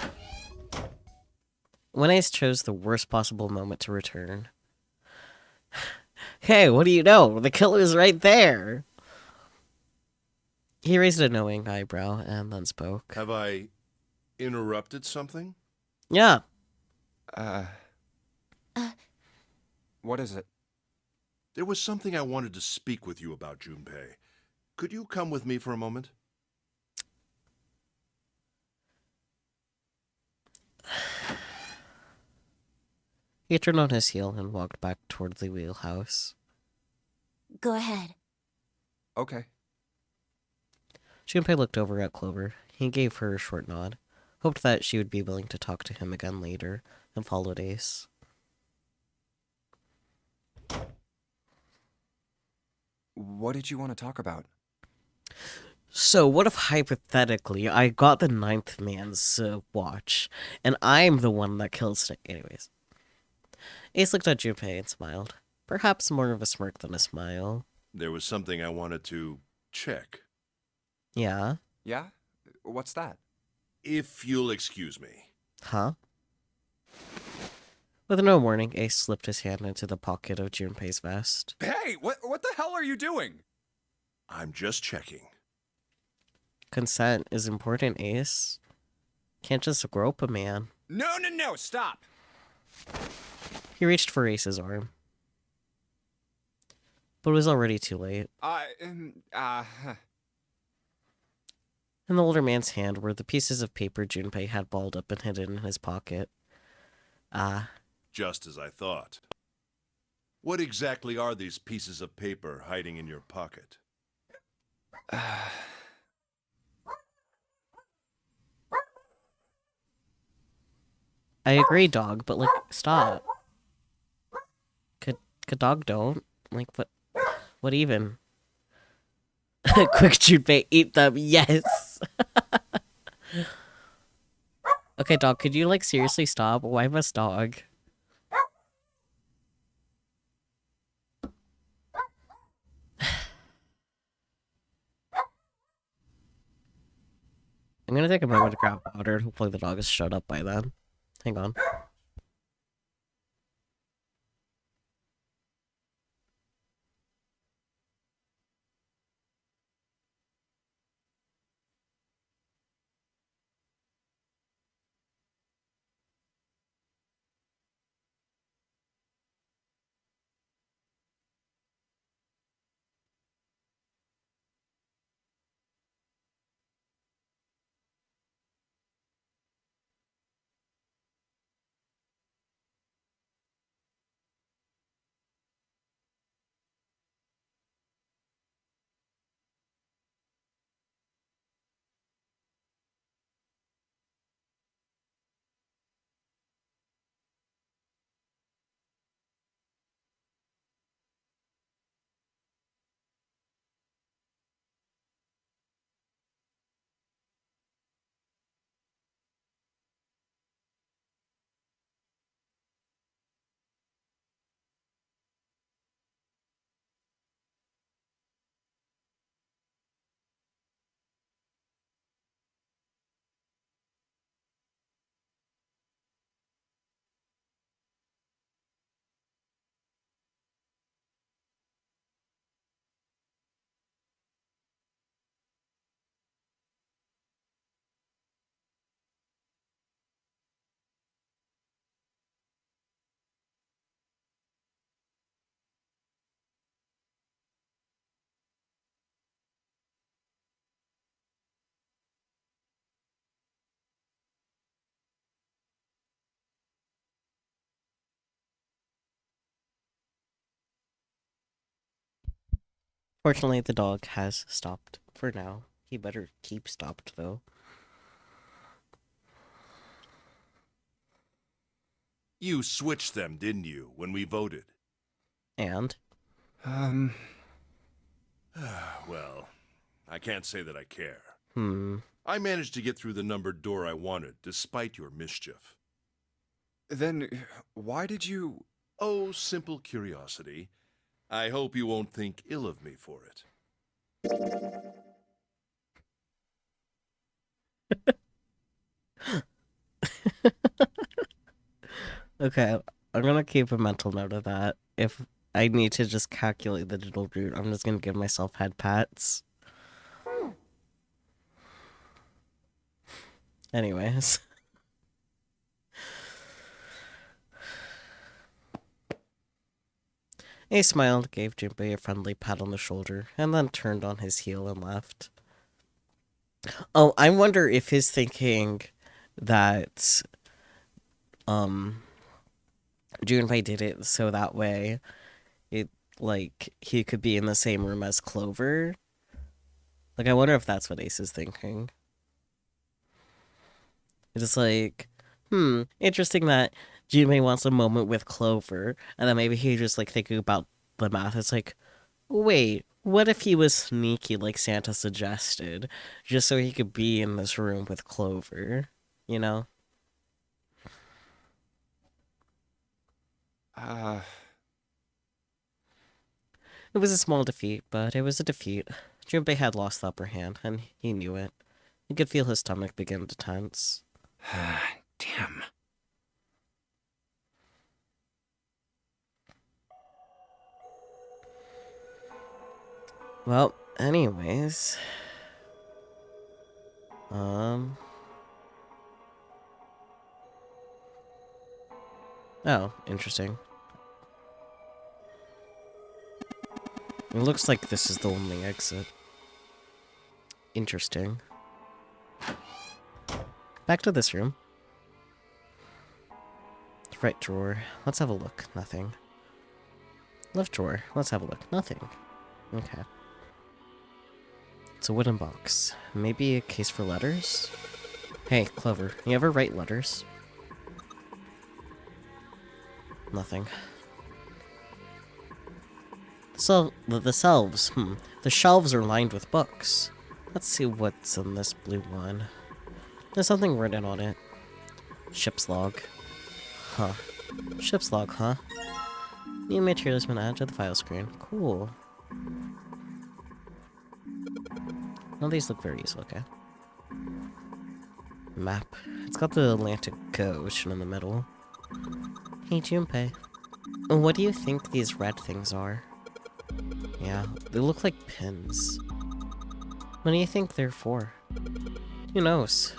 When Ace chose the worst possible moment to return. Hey, what do you know? The killer's right there! He raised a knowing eyebrow and then spoke. Have I interrupted something? Yeah. What is it? There was something I wanted to speak with you about, Junpei. Could you come with me for a moment? He turned on his heel and walked back toward the wheelhouse. Go ahead. Okay. Junpei looked over at Clover. He gave her a short nod, hoped that she would be willing to talk to him again later, and followed Ace. What did you want to talk about? So, what if hypothetically I got the ninth man's watch, and I'm the one that kills Snake? Anyways. Ace looked at Junpei and smiled. Perhaps more of a smirk than a smile. There was something I wanted to check. Yeah? Yeah? What's that? If you'll excuse me. Huh? With no warning, Ace slipped his hand into the pocket of Junpei's vest. Hey, what the hell are you doing? I'm just checking. Consent is important, Ace. Can't just grope a man. No, stop! He reached for Ace's arm. But it was already too late. In the older man's hand were the pieces of paper Junpei had balled up and hidden in his pocket. Just as I thought. What exactly are these pieces of paper hiding in your pocket? I agree, dog, but, like, stop. Could dog don't? Like, what even? Quick, Junpei, eat them, yes! Okay, dog, could you, like, seriously stop? Why must dog? I'm gonna take a moment to grab water. Hopefully the dog is shut up by then. Hang on. Fortunately, the dog has stopped for now. He better keep stopped, though. You switched them, didn't you, when we voted? And? Well, I can't say that I care. Hmm. I managed to get through the numbered door I wanted, despite your mischief. Then, why did you... Oh, simple curiosity. I hope you won't think ill of me for it. Okay, I'm gonna keep a mental note of that. If I need to just calculate the digital root, I'm just gonna give myself head pats. Anyways. He smiled, gave Junpei a friendly pat on the shoulder, and then turned on his heel and left. Oh, I wonder if he's thinking that Junpei did it so that way it like he could be in the same room as Clover. Like I wonder if that's what Ace is thinking. It's like, interesting that Junpei wants a moment with Clover, and then maybe he just like thinking about the math. It's like, wait, what if he was sneaky like Santa suggested, just so he could be in this room with Clover, you know? It was a small defeat, but it was a defeat. Junpei had lost the upper hand, and he knew it. He could feel his stomach begin to tense. Damn. Well, anyways. Oh, interesting. It looks like this is the only exit. Interesting. Back to this room. Right drawer. Let's have a look. Nothing. Left drawer. Let's have a look. Nothing. Okay. It's a wooden box. Maybe a case for letters? Hey, Clover, you ever write letters? Nothing. So, the shelves. The shelves are lined with books. Let's see what's in this blue one. There's something written on it. Ship's log. Huh. Ship's log, huh? New material has been added to the file screen. Cool. Well, these look very easy, okay. Map. It's got the Atlantic Ocean in the middle. Hey, Junpei. What do you think these red things are? Yeah, they look like pins. What do you think they're for? Who knows?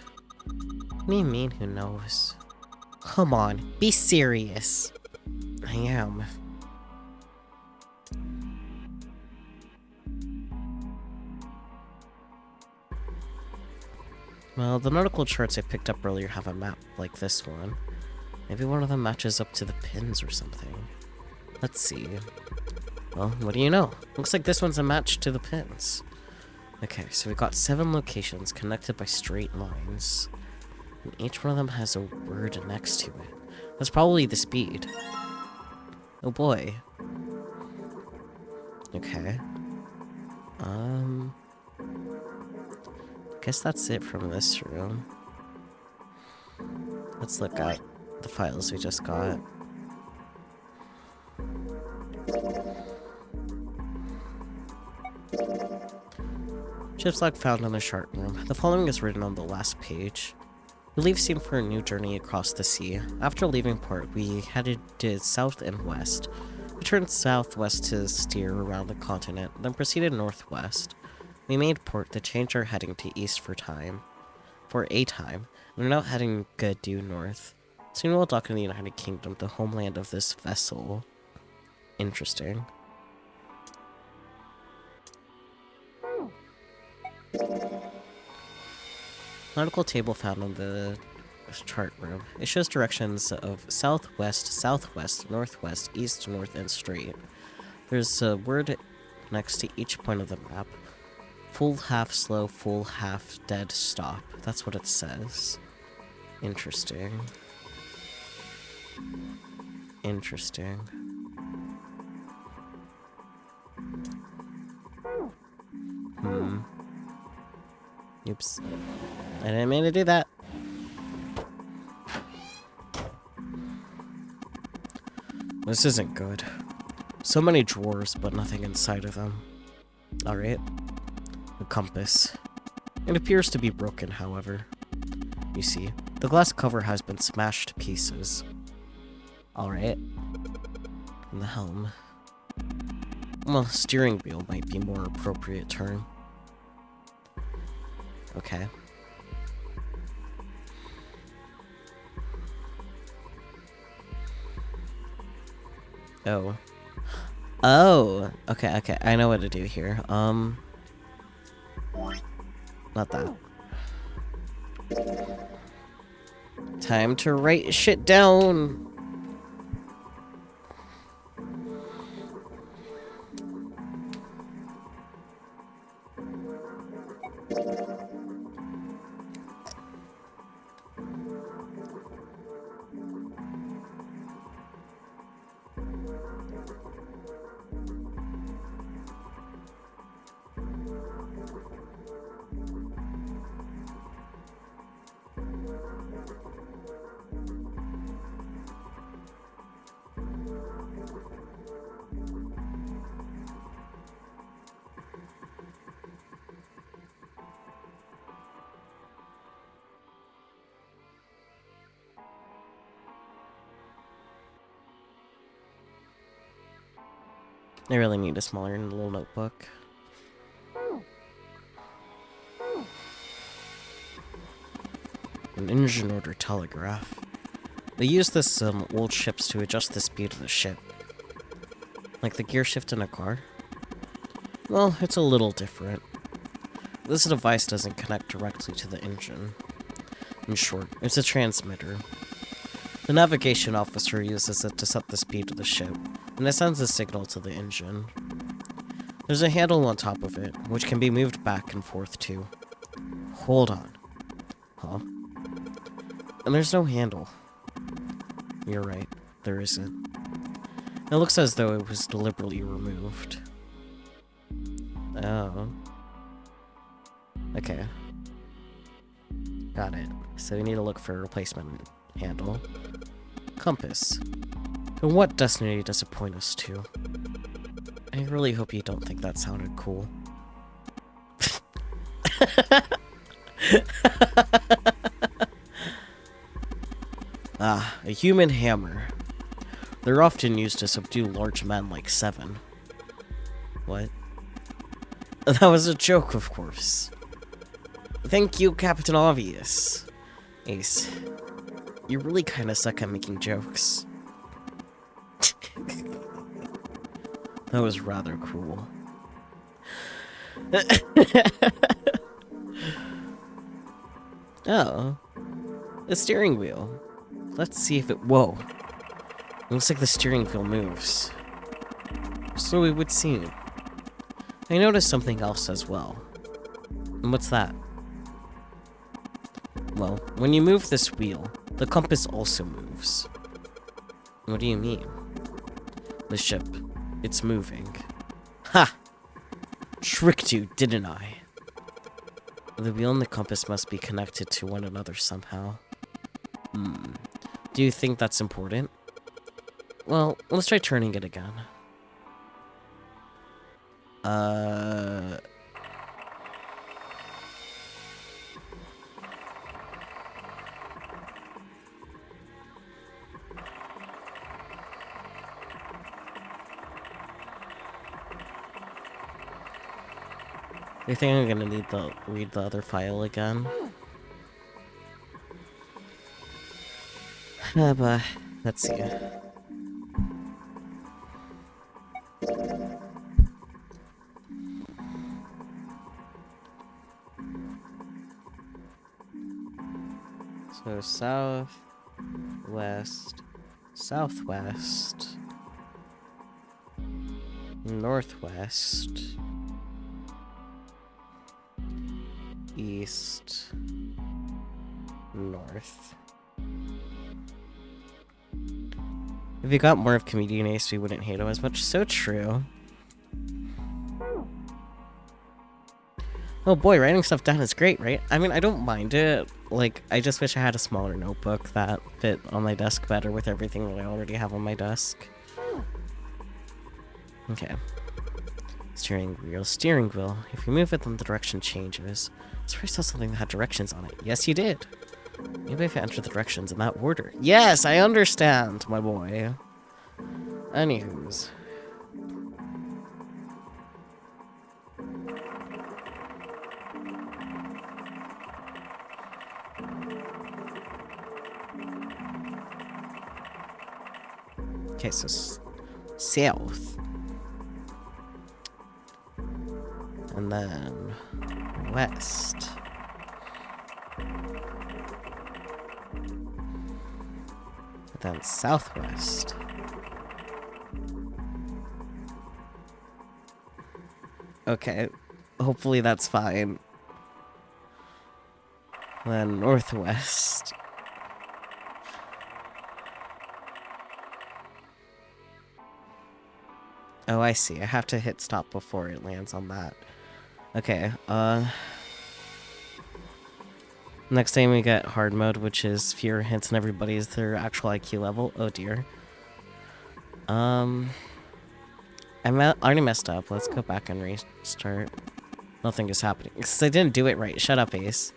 What do you mean, who knows? Come on, be serious. I am. Well, the nautical charts I picked up earlier have a map like this one. Maybe one of them matches up to the pins or something. Let's see. Well, what do you know? Looks like this one's a match to the pins. Okay, so we got 7 locations connected by straight lines. And each one of them has a word next to it. That's probably the speed. Oh boy. Okay. Guess that's it from this room. Let's look at the files we just got. Ship's log found in the chart room. The following is written on the last page. We leave soon for a new journey across the sea. After leaving port, we headed to south and west. We turned southwest to steer around the continent, then proceeded northwest. We made port to change our heading to east for a time. We're now heading good due north. Soon we'll dock in the United Kingdom, the homeland of this vessel. Interesting. Nautical table found in the chart room. It shows directions of southwest, southwest, northwest, east, north, and straight. There's a word next to each point of the map. Full, half slow, full, half dead, stop. That's what it says. Interesting. Interesting. Oops. I didn't mean to do that. This isn't good. So many drawers, but nothing inside of them. Alright. The compass. It appears to be broken, however. You see, the glass cover has been smashed to pieces. Alright. And the helm. Well, steering wheel might be a more appropriate term. Okay. Oh. Oh! Okay, okay, I know what to do here. Not that. Time to write shit down! I really need a smaller little notebook. An engine order telegraph. They use this old ships to adjust the speed of the ship. Like the gear shift in a car. Well, it's a little different. This device doesn't connect directly to the engine. In short, it's a transmitter. The navigation officer uses it to set the speed of the ship, and it sends a signal to the engine. There's a handle on top of it, which can be moved back and forth too. Hold on. Huh? And there's no handle. You're right, there isn't. It looks as though it was deliberately removed. Oh. Okay. Got it. So we need to look for a replacement handle. Compass. And what destiny does it point us to? I really hope you don't think that sounded cool. Ah, a human hammer. They're often used to subdue large men like Seven. What? That was a joke, of course. Thank you, Captain Obvious. Ace, you really kinda suck at making jokes. That was rather cruel. Oh. The steering wheel. Let's see if it... Whoa. Looks like the steering wheel moves. So it would seem. I noticed something else as well. And what's that? Well, when you move this wheel, the compass also moves. What do you mean? The ship. It's moving. Ha! Tricked you, didn't I? The wheel and the compass must be connected to one another somehow. Do you think that's important? Well, let's try turning it again. I think I'm gonna need to read the other file again. But let's see. So south, west, southwest. northwest, east, north. If we got more of Comedian Ace, we wouldn't hate him as much. So true. Oh boy, writing stuff down is great, right? I mean, I don't mind it. Like, I just wish I had a smaller notebook that fit on my desk better with everything that I already have on my desk. Okay. Steering wheel. If you move it, then the direction changes. I swear I saw something that had directions on it. Yes, you did. Maybe if I enter the directions in that order. Yes, I understand, my boy. Anywho's. Okay, so south. And then west. And then southwest. Okay, hopefully that's fine. Then northwest. Oh, I see. I have to hit stop before it lands on that. Okay, next time we get hard mode, which is fewer hints and everybody's their actual IQ level. Oh dear. I already messed up. Let's go back and restart. Nothing is happening. Because I didn't do it right. Shut up, Ace.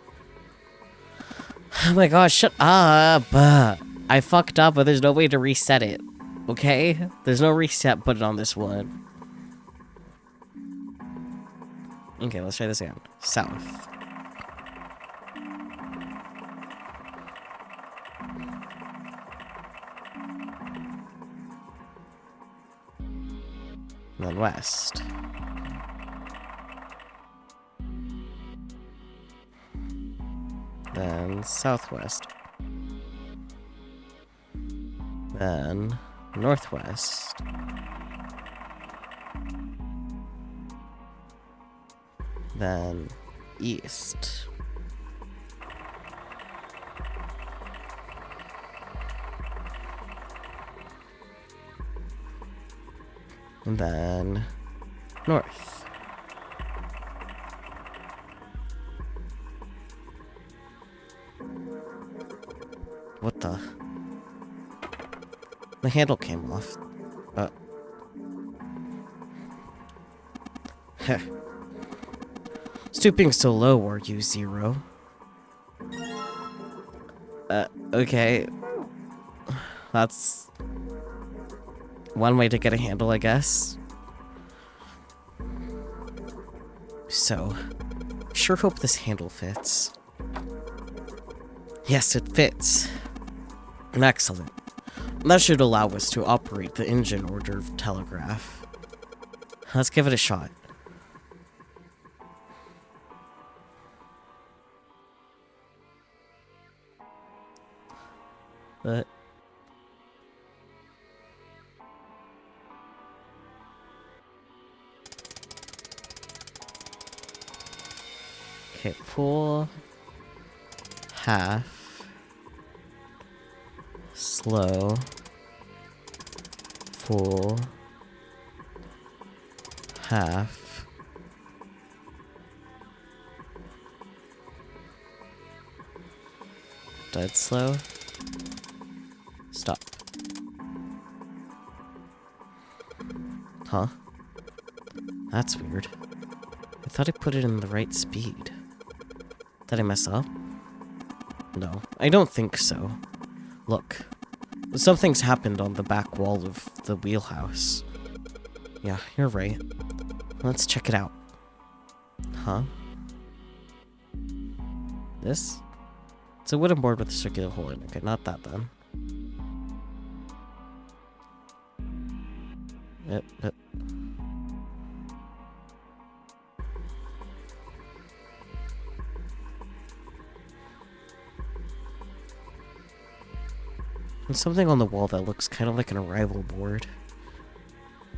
Oh my gosh, shut up! I fucked up, but there's no way to reset it. Okay? There's no reset button on this one. Okay, let's try this again. South. And then west. Then southwest. Then northwest. Then east. And then north. What the? The handle came off. Heh. Stooping so low, are you, Zero? Okay. That's one way to get a handle, I guess. So, sure hope this handle fits. Yes, it fits. Excellent. That should allow us to operate the engine order telegraph. Let's give it a shot. But okay, pull half, slow, full, half, dead slow, stop. Huh? That's weird. I thought I put it in the right speed. Did I mess up? No, I don't think so. Look, something's happened on the back wall of the wheelhouse. Yeah, you're right. Let's check it out. Huh? This? It's a wooden board with a circular hole in it. Okay, not that then. Yep. There's something on the wall that looks kind of like an arrival board.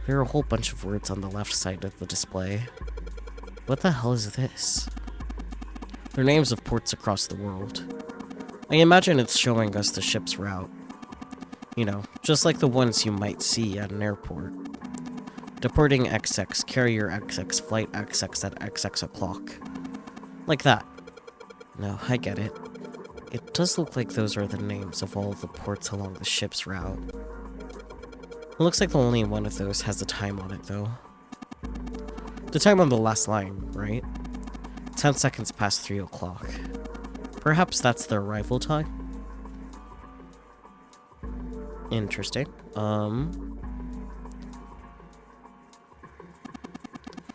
There are a whole bunch of words on the left side of the display. What the hell is this? They're names of ports across the world. I imagine it's showing us the ship's route. You know, just like the ones you might see at an airport. Deporting XX, carrier XX, flight XX at XX o'clock. Like that. No, I get it. It does look like those are the names of all the ports along the ship's route. It looks like the only one of those has a time on it, though. The time on the last line, right? 10 seconds past 3 o'clock. Perhaps that's the arrival time? Interesting.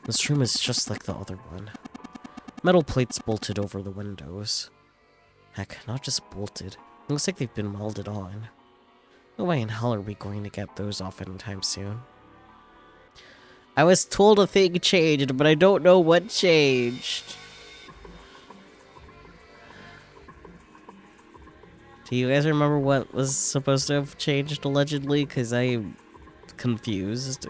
This room is just like the other one. Metal plates bolted over the windows. Heck, not just bolted. Looks like they've been welded on. No way in hell are we going to get those off anytime soon. I was told a thing changed, but I don't know what changed. Do you guys remember what was supposed to have changed allegedly? Because I'm confused.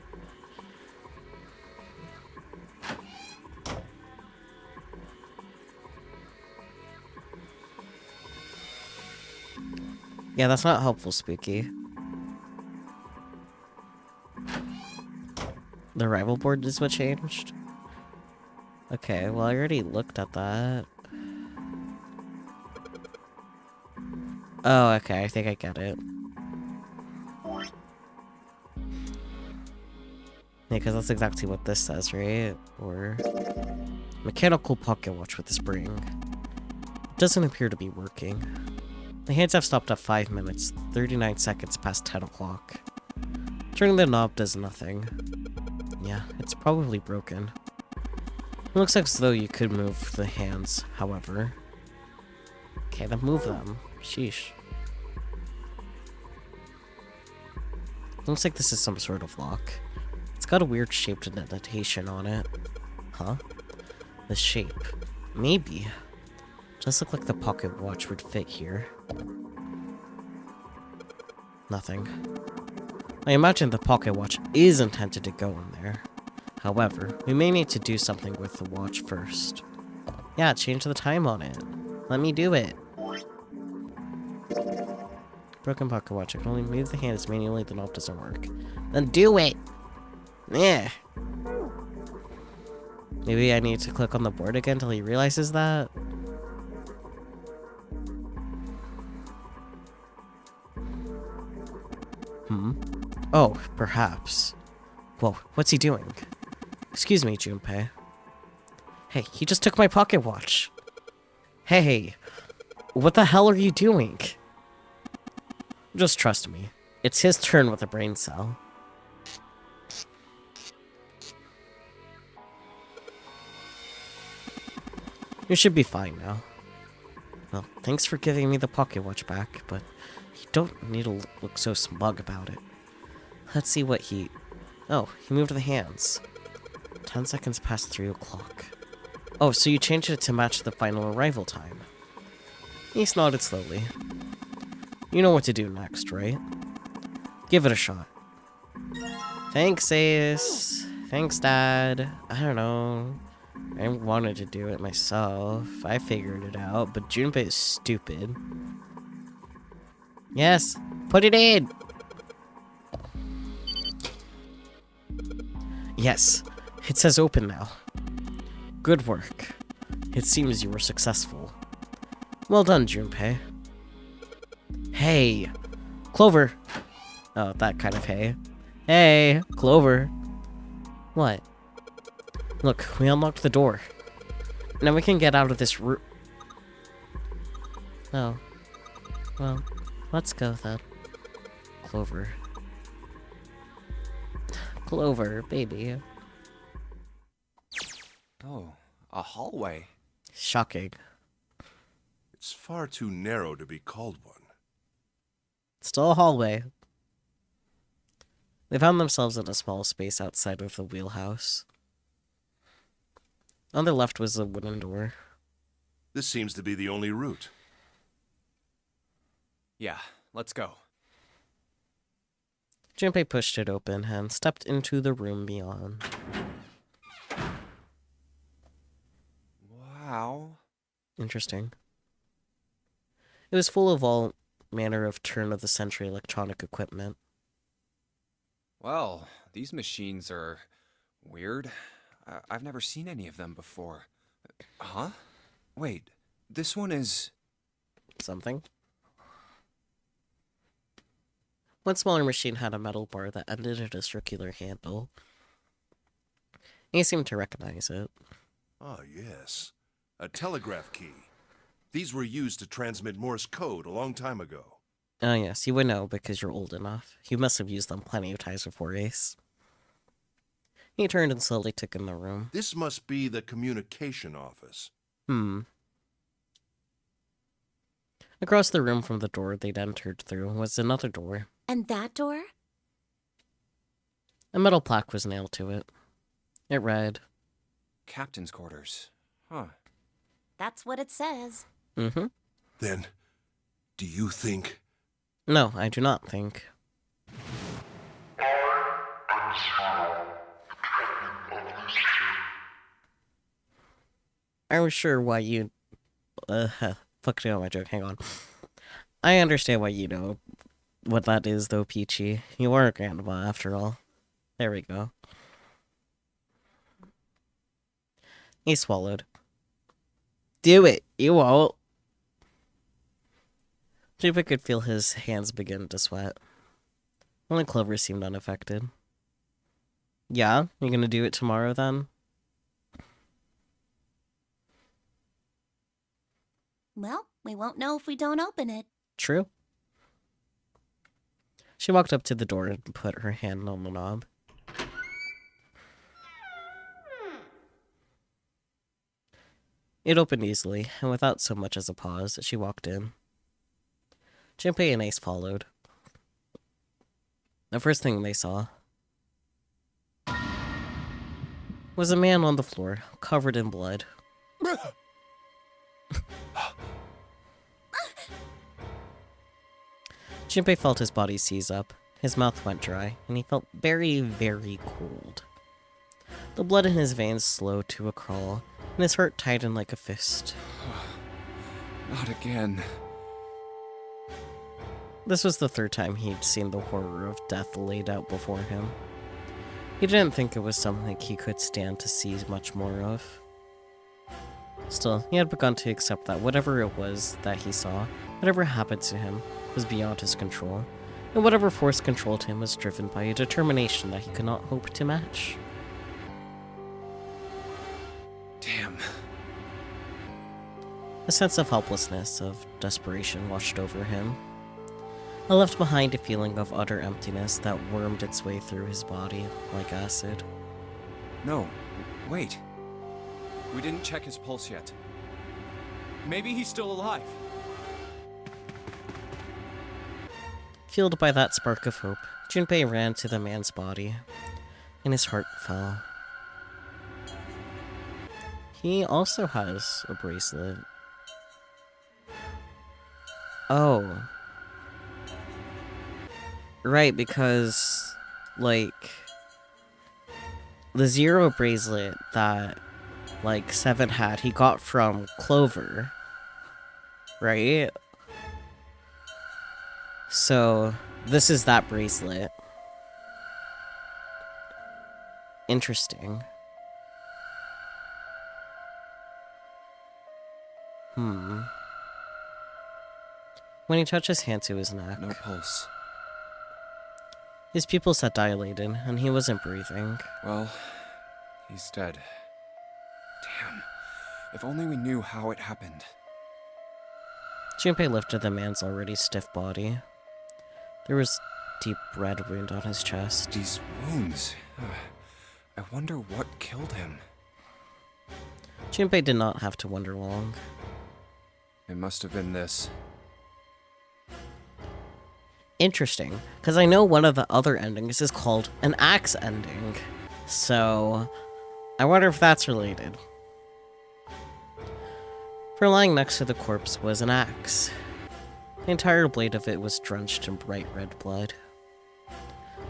Yeah, that's not helpful, Spooky. The arrival board is what changed? Okay, well, I already looked at that. Oh, okay, I think I get it. Yeah, because that's exactly what this says, right? Or... mechanical pocket watch with a spring. It doesn't appear to be working. The hands have stopped at 5 minutes, 39 seconds past 10 o'clock. Turning the knob does nothing. Yeah, it's probably broken. It looks like as though you could move the hands, however. Okay, then move them. Sheesh. Looks like this is some sort of lock. It's got a weird shaped indentation on it. Huh? The shape. Maybe. Does look like the pocket watch would fit here. Nothing. I imagine the pocket watch is intended to go in there. However, we may need to do something with the watch first. Yeah, change the time on it. Let me do it. Broken pocket watch. I can only move the hands manually, the knob doesn't work. Then do it! Yeah. Maybe I need to click on the board again until he realizes that? Oh, perhaps. Whoa, what's he doing? Excuse me, Junpei. Hey, he just took my pocket watch. Hey, what the hell are you doing? Just trust me. It's his turn with a brain cell. You should be fine now. Well, thanks for giving me the pocket watch back, but you don't need to look so smug about it. Let's see what he... Oh, he moved the hands. 10 seconds past 3 o'clock. Oh, so you changed it to match the final arrival time. He nodded slowly. You know what to do next, right? Give it a shot. Thanks, Ace. Thanks, Dad. I don't know. I wanted to do it myself. I figured it out, but Junpei is stupid. Yes, put it in! Yes, it says open now. Good work. It seems you were successful. Well done, Junpei. Hey! Clover! Oh, that kind of hey. Hey! Clover! What? Look, we unlocked the door. Now we can get out of this room. Oh. Well, let's go then. Clover. Clover, baby. Oh, a hallway. Shocking. It's far too narrow to be called one. It's still a hallway. They found themselves in a small space outside of the wheelhouse. On the left was a wooden door. This seems to be the only route. Yeah, let's go. Junpei pushed it open and stepped into the room beyond. Wow. Interesting. It was full of all manner of turn-of-the-century electronic equipment. Well, these machines are weird. I've never seen any of them before. Huh? Wait, this one is... Something. One smaller machine had a metal bar that ended in a circular handle. He seemed to recognize it. Ah, yes. A telegraph key. These were used to transmit Morse code a long time ago. Oh yes, you would know because you're old enough. You must have used them plenty of times before, Ace. He turned and slowly took in the room. This must be the communication office. Across the room from the door they'd entered through was another door. And that door? A metal plaque was nailed to it. It read, Captain's quarters. Huh. That's what it says. Mm-hmm. Then, do you think... No, I do not think. I was sure why you... fuck me on my joke, hang on. I understand why you know what that is, though, Peachy. You are a grandma, after all. There we go. He swallowed. Do it! You won't! Juba could feel his hands begin to sweat. Only Clover seemed unaffected. Yeah? You're gonna do it tomorrow, then? Well, we won't know if we don't open it. True. She walked up to the door and put her hand on the knob. It opened easily, and without so much as a pause, she walked in. Junpei and Ace followed. The first thing they saw was a man on the floor, covered in blood. Junpei felt his body seize up, his mouth went dry, and he felt very, very cold. The blood in his veins slowed to a crawl, and his heart tightened like a fist. Not again. This was the third time he'd seen the horror of death laid out before him. He didn't think it was something he could stand to see much more of. Still, he had begun to accept that whatever it was that he saw, whatever happened to him, was beyond his control, and whatever force controlled him was driven by a determination that he could not hope to match. Damn. A sense of helplessness, of desperation washed over him. It left behind a feeling of utter emptiness that wormed its way through his body like acid. No, wait. We didn't check his pulse yet. Maybe he's still alive. Fueled by that spark of hope, Junpei ran to the man's body, and his heart fell. He also has a bracelet. Oh. Right, because, like, the Zero bracelet that, like, Seven had, he got from Clover. Right? So, this is that bracelet. Interesting. When he touched his hand to his neck, No pulse. his pupils had dilated, and he wasn't breathing. Well, he's dead. Damn. If only we knew how it happened. Junpei lifted the man's already stiff body. There was a deep red wound on his chest. These wounds. I wonder what killed him. Junpei did not have to wonder long. It must have been this. Interesting, because I know one of the other endings is called an axe ending. So, I wonder if that's related. For lying next to the corpse was an axe. The entire blade of it was drenched in bright red blood.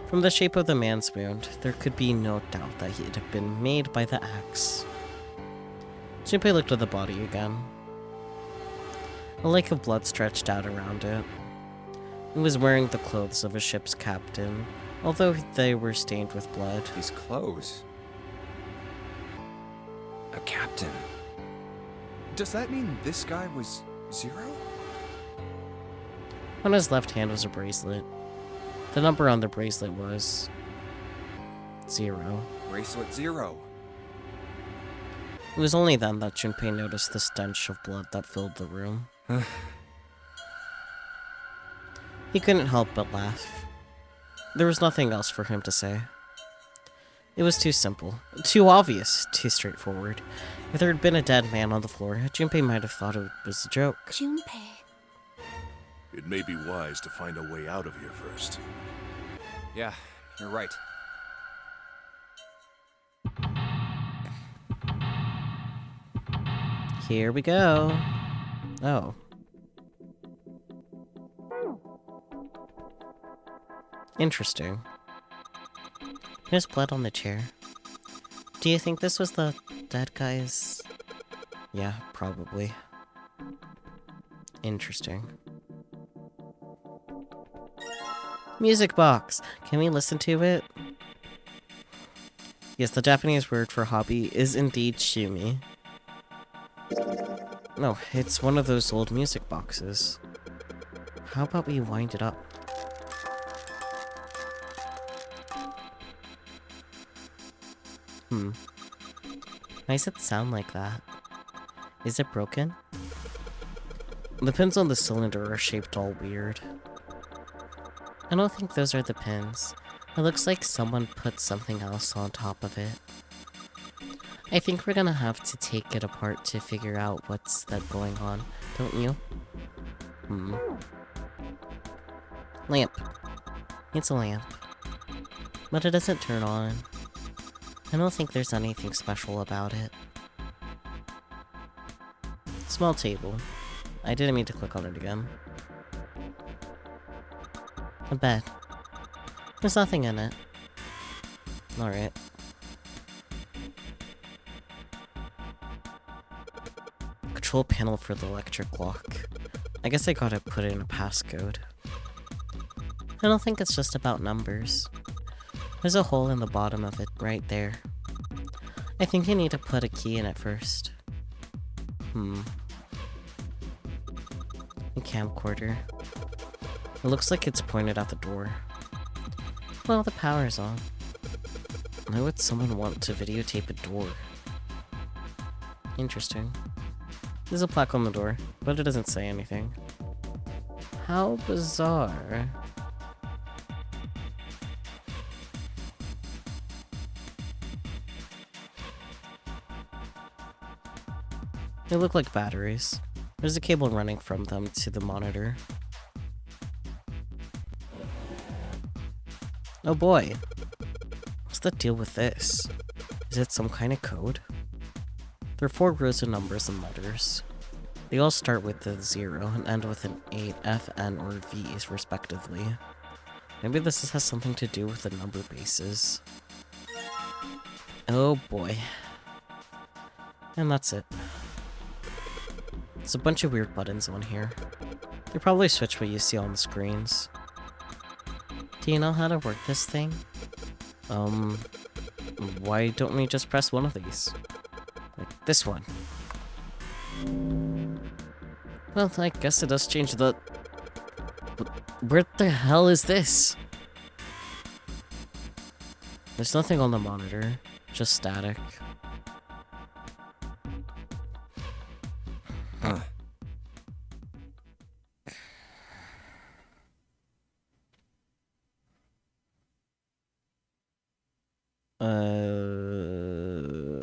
From the shape of the man's wound, there could be no doubt that it had been made by the axe. Junpei looked at the body again. A lake of blood stretched out around it. It was wearing the clothes of a ship's captain, although they were stained with blood. These clothes. A captain. Does that mean this guy was Zero? On his left hand was a bracelet. The number on the bracelet was 0. Bracelet 0. It was only then that Junpei noticed the stench of blood that filled the room. He couldn't help but laugh. There was nothing else for him to say. It was too simple, too obvious, too straightforward. If there had been a dead man on the floor, Junpei might have thought it was a joke. Junpei. It may be wise to find a way out of here first. Yeah, you're right. Here we go. Oh. Interesting. There's blood on the chair. Do you think this was the dead guy's? Yeah, probably. Interesting. Music box! Can we listen to it? Yes, the Japanese word for hobby is indeed shumi. No, it's one of those old music boxes. How about we wind it up? Why does it sound like that? Is it broken? The pins on the cylinder are shaped all weird. I don't think those are the pins. It looks like someone put something else on top of it. I think we're gonna have to take it apart to figure out what's that going on, don't you? Lamp. It's a lamp. But it doesn't turn on. I don't think there's anything special about it. Small table. I didn't mean to click on it again. A bed. There's nothing in it. Alright. Control panel for the electric lock. I guess I gotta put in a passcode. I don't think it's just about numbers. There's a hole in the bottom of it, right there. I think you need to put a key in it first. A camcorder. It looks like it's pointed at the door. Well, the power's on. Why would someone want to videotape a door? Interesting. There's a plaque on the door, but it doesn't say anything. How bizarre. They look like batteries. There's a cable running from them to the monitor. Oh boy. What's the deal with this? Is it some kind of code? There are 4 rows of numbers and letters. They all start with the 0 and end with an 8, F, N, or V, respectively. Maybe this has something to do with the number bases. Oh boy. And that's it. There's a bunch of weird buttons on here. They probably switch what you see on the screens. Do you know how to work this thing? Why don't we just press one of these? Like this one. Well, I guess it does change the... Where the hell is this? There's nothing on the monitor, just static. Huh.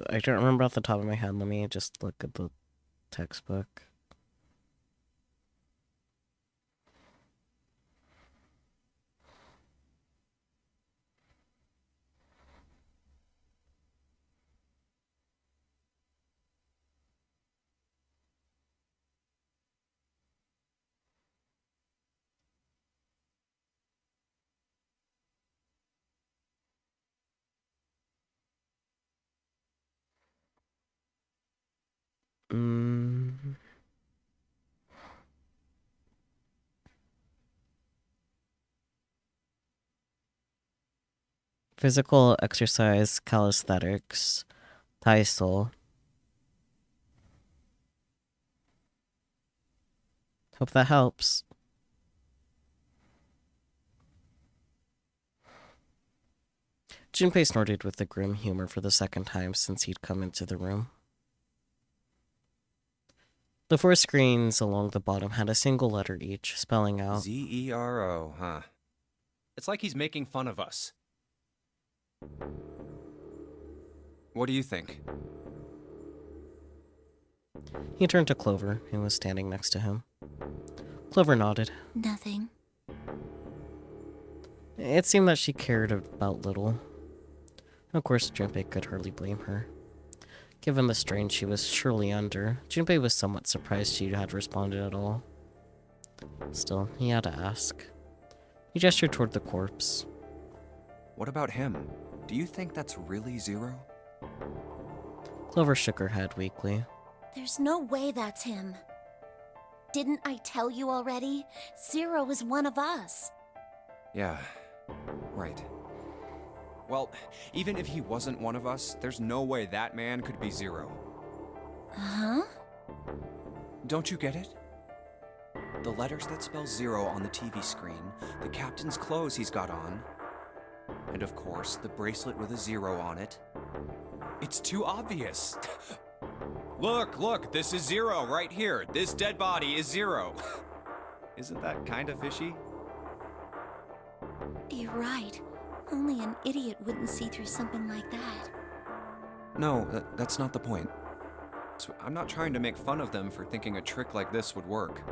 I don't remember off the top of my head. Let me just look at the textbook. Mm. Physical exercise, calisthenics, Taisol. Hope that helps. Junpei snorted with the grim humor for the second time since he'd come into the room. The four screens along the bottom had a single letter each, spelling out Z-E-R-O, huh? It's like he's making fun of us. What do you think? He turned to Clover, who was standing next to him. Clover nodded. Nothing. It seemed that she cared about little. Of course, Junpei could hardly blame her. Given the strain she was surely under, Junpei was somewhat surprised she had responded at all. Still, he had to ask. He gestured toward the corpse. What about him? Do you think that's really Zero? Clover shook her head weakly. There's no way that's him. Didn't I tell you already? Zero is one of us. Yeah, right. Well, even if he wasn't one of us, there's no way that man could be Zero. Huh? Don't you get it? The letters that spell Zero on the TV screen, the captain's clothes he's got on, and of course, the bracelet with a 0 on it. It's too obvious. Look, this is Zero right here. This dead body is Zero. Isn't that kind of fishy? You're right. Only an idiot wouldn't see through something like that. No, that's not the point. So I'm not trying to make fun of them for thinking a trick like this would work.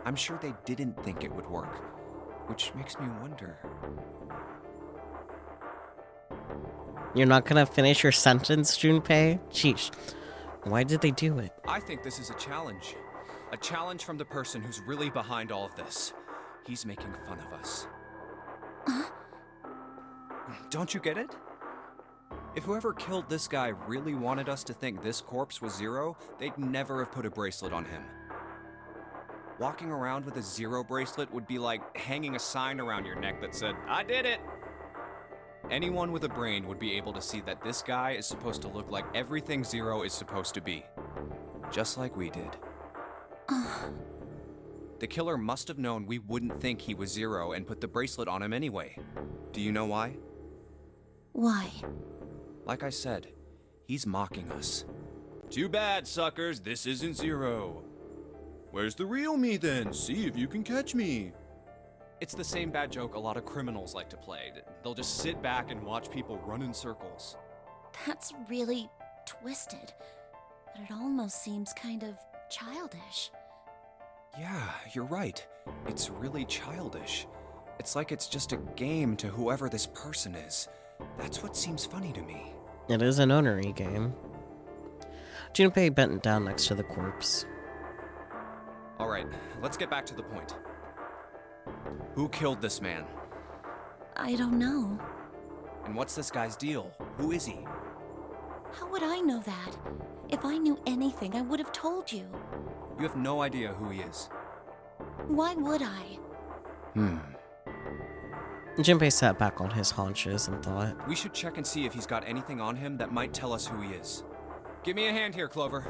I'm sure they didn't think it would work, which makes me wonder. You're not gonna finish your sentence, Junpei? Sheesh. Why did they do it? I think this is a challenge. A challenge from the person who's really behind all of this. He's making fun of us. Don't you get it? If whoever killed this guy really wanted us to think this corpse was Zero, they'd never have put a bracelet on him. Walking around with a 0 bracelet would be like hanging a sign around your neck that said, "I did it!" Anyone with a brain would be able to see that this guy is supposed to look like everything Zero is supposed to be. Just like we did. The killer must have known we wouldn't think he was Zero and put the bracelet on him anyway. Do you know why? Why? Like I said, he's mocking us. Too bad, suckers, this isn't Zero. Where's the real me then? See if you can catch me. It's the same bad joke a lot of criminals like to play. They'll just sit back and watch people run in circles. That's really twisted. But it almost seems kind of childish. Yeah, you're right. It's really childish. It's like it's just a game to whoever this person is. That's what seems funny to me. It is an onery game. Junpei bent down next to the corpse. Alright, let's get back to the point. Who killed this man? I don't know. And what's this guy's deal? Who is he? How would I know that? If I knew anything, I would have told you. You have no idea who he is. Why would I? Junpei sat back on his haunches and thought. We should check and see if he's got anything on him that might tell us who he is. Give me a hand here, Clover.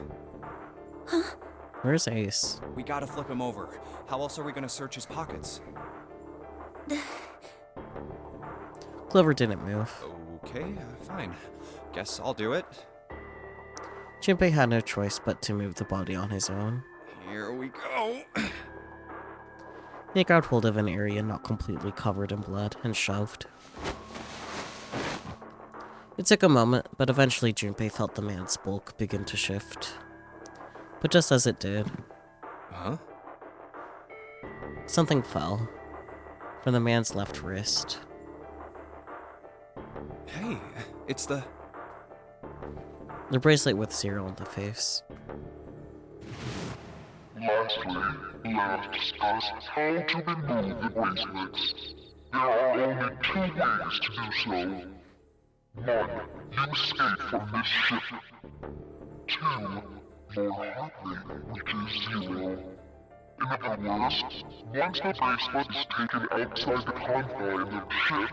Huh? Where's Ace? We gotta flip him over. How else are we gonna search his pockets? Clover didn't move. Okay, fine. Guess I'll do it. Junpei had no choice but to move the body on his own. Here we go. He grabbed hold of an area not completely covered in blood and shoved. It took a moment, but eventually Junpei felt the man's bulk begin to shift. But just as it did, Huh? something fell from the man's left wrist. Hey, it's the bracelet with 0 on the face. Lastly, let us discuss how to remove the bracelets. There are only 2 ways to do so. 1. You escape from this ship. 2 more heart rate, which is 0. In other words, once the bracelet is taken outside the confine of the ship,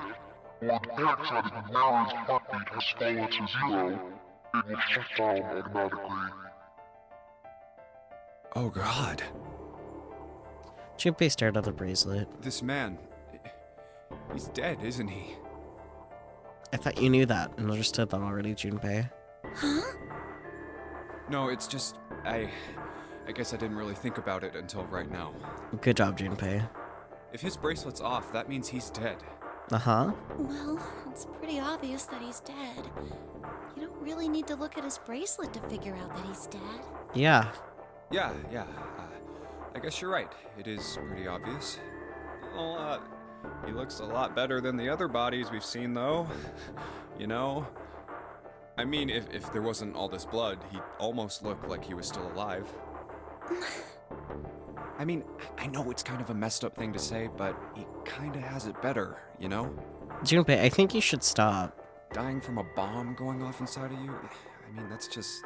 or detects that the wearer's heartbeat has fallen to 0, it will shut down automatically. Oh god. Junpei stared at the bracelet. This man, he's dead, isn't he? I thought you knew that and understood that already, Junpei. Huh? No, it's just, I guess I didn't really think about it until right now. Good job, Junpei. If his bracelet's off, that means he's dead. Uh-huh. Well, it's pretty obvious that he's dead. You don't really need to look at his bracelet to figure out that he's dead. Yeah. Yeah. I guess you're right. It is pretty obvious. Well, he looks a lot better than the other bodies we've seen, though. You know? I mean, if there wasn't all this blood, he'd almost look like he was still alive. I mean, I know it's kind of a messed up thing to say, but he kinda has it better, you know? Junpei, I think you should stop. Dying from a bomb going off inside of you? I mean, that's just...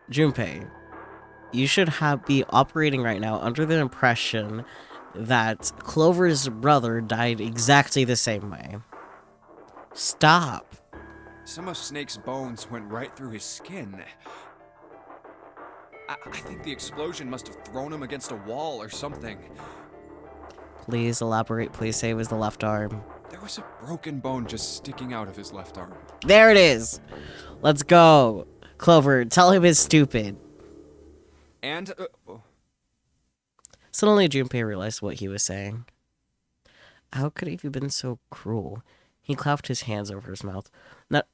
Junpei, you should be operating right now under the impression that Clover's brother died exactly the same way. Stop. Some of Snake's bones went right through his skin. I think the explosion must have thrown him against a wall or something. Please elaborate. Please say it was the left arm. There was a broken bone just sticking out of his left arm. There it is. Let's go. Clover, tell him it's stupid. And, Suddenly, Junpei realized what he was saying. How could he have been so cruel? He clapped his hands over his mouth.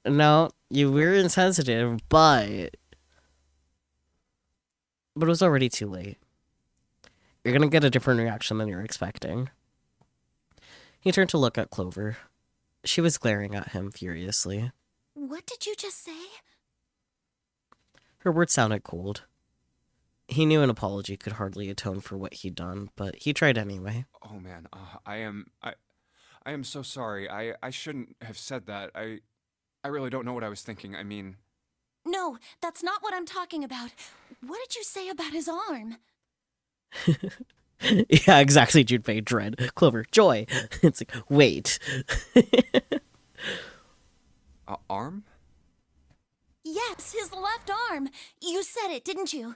No, you were insensitive, but it was already too late. You're gonna get a different reaction than you're expecting. He turned to look at Clover. She was glaring at him furiously. What did you just say? Her words sounded cold. He knew an apology could hardly atone for what he'd done, but he tried anyway. oh man, I am so sorry. I shouldn't have said that. I really don't know what I was thinking. I mean... No, that's not what I'm talking about. What did you say about his arm? Yeah, exactly, Junpei. Dread. Clover. Joy. It's like, wait. Arm? Yes, his left arm. You said it, didn't you?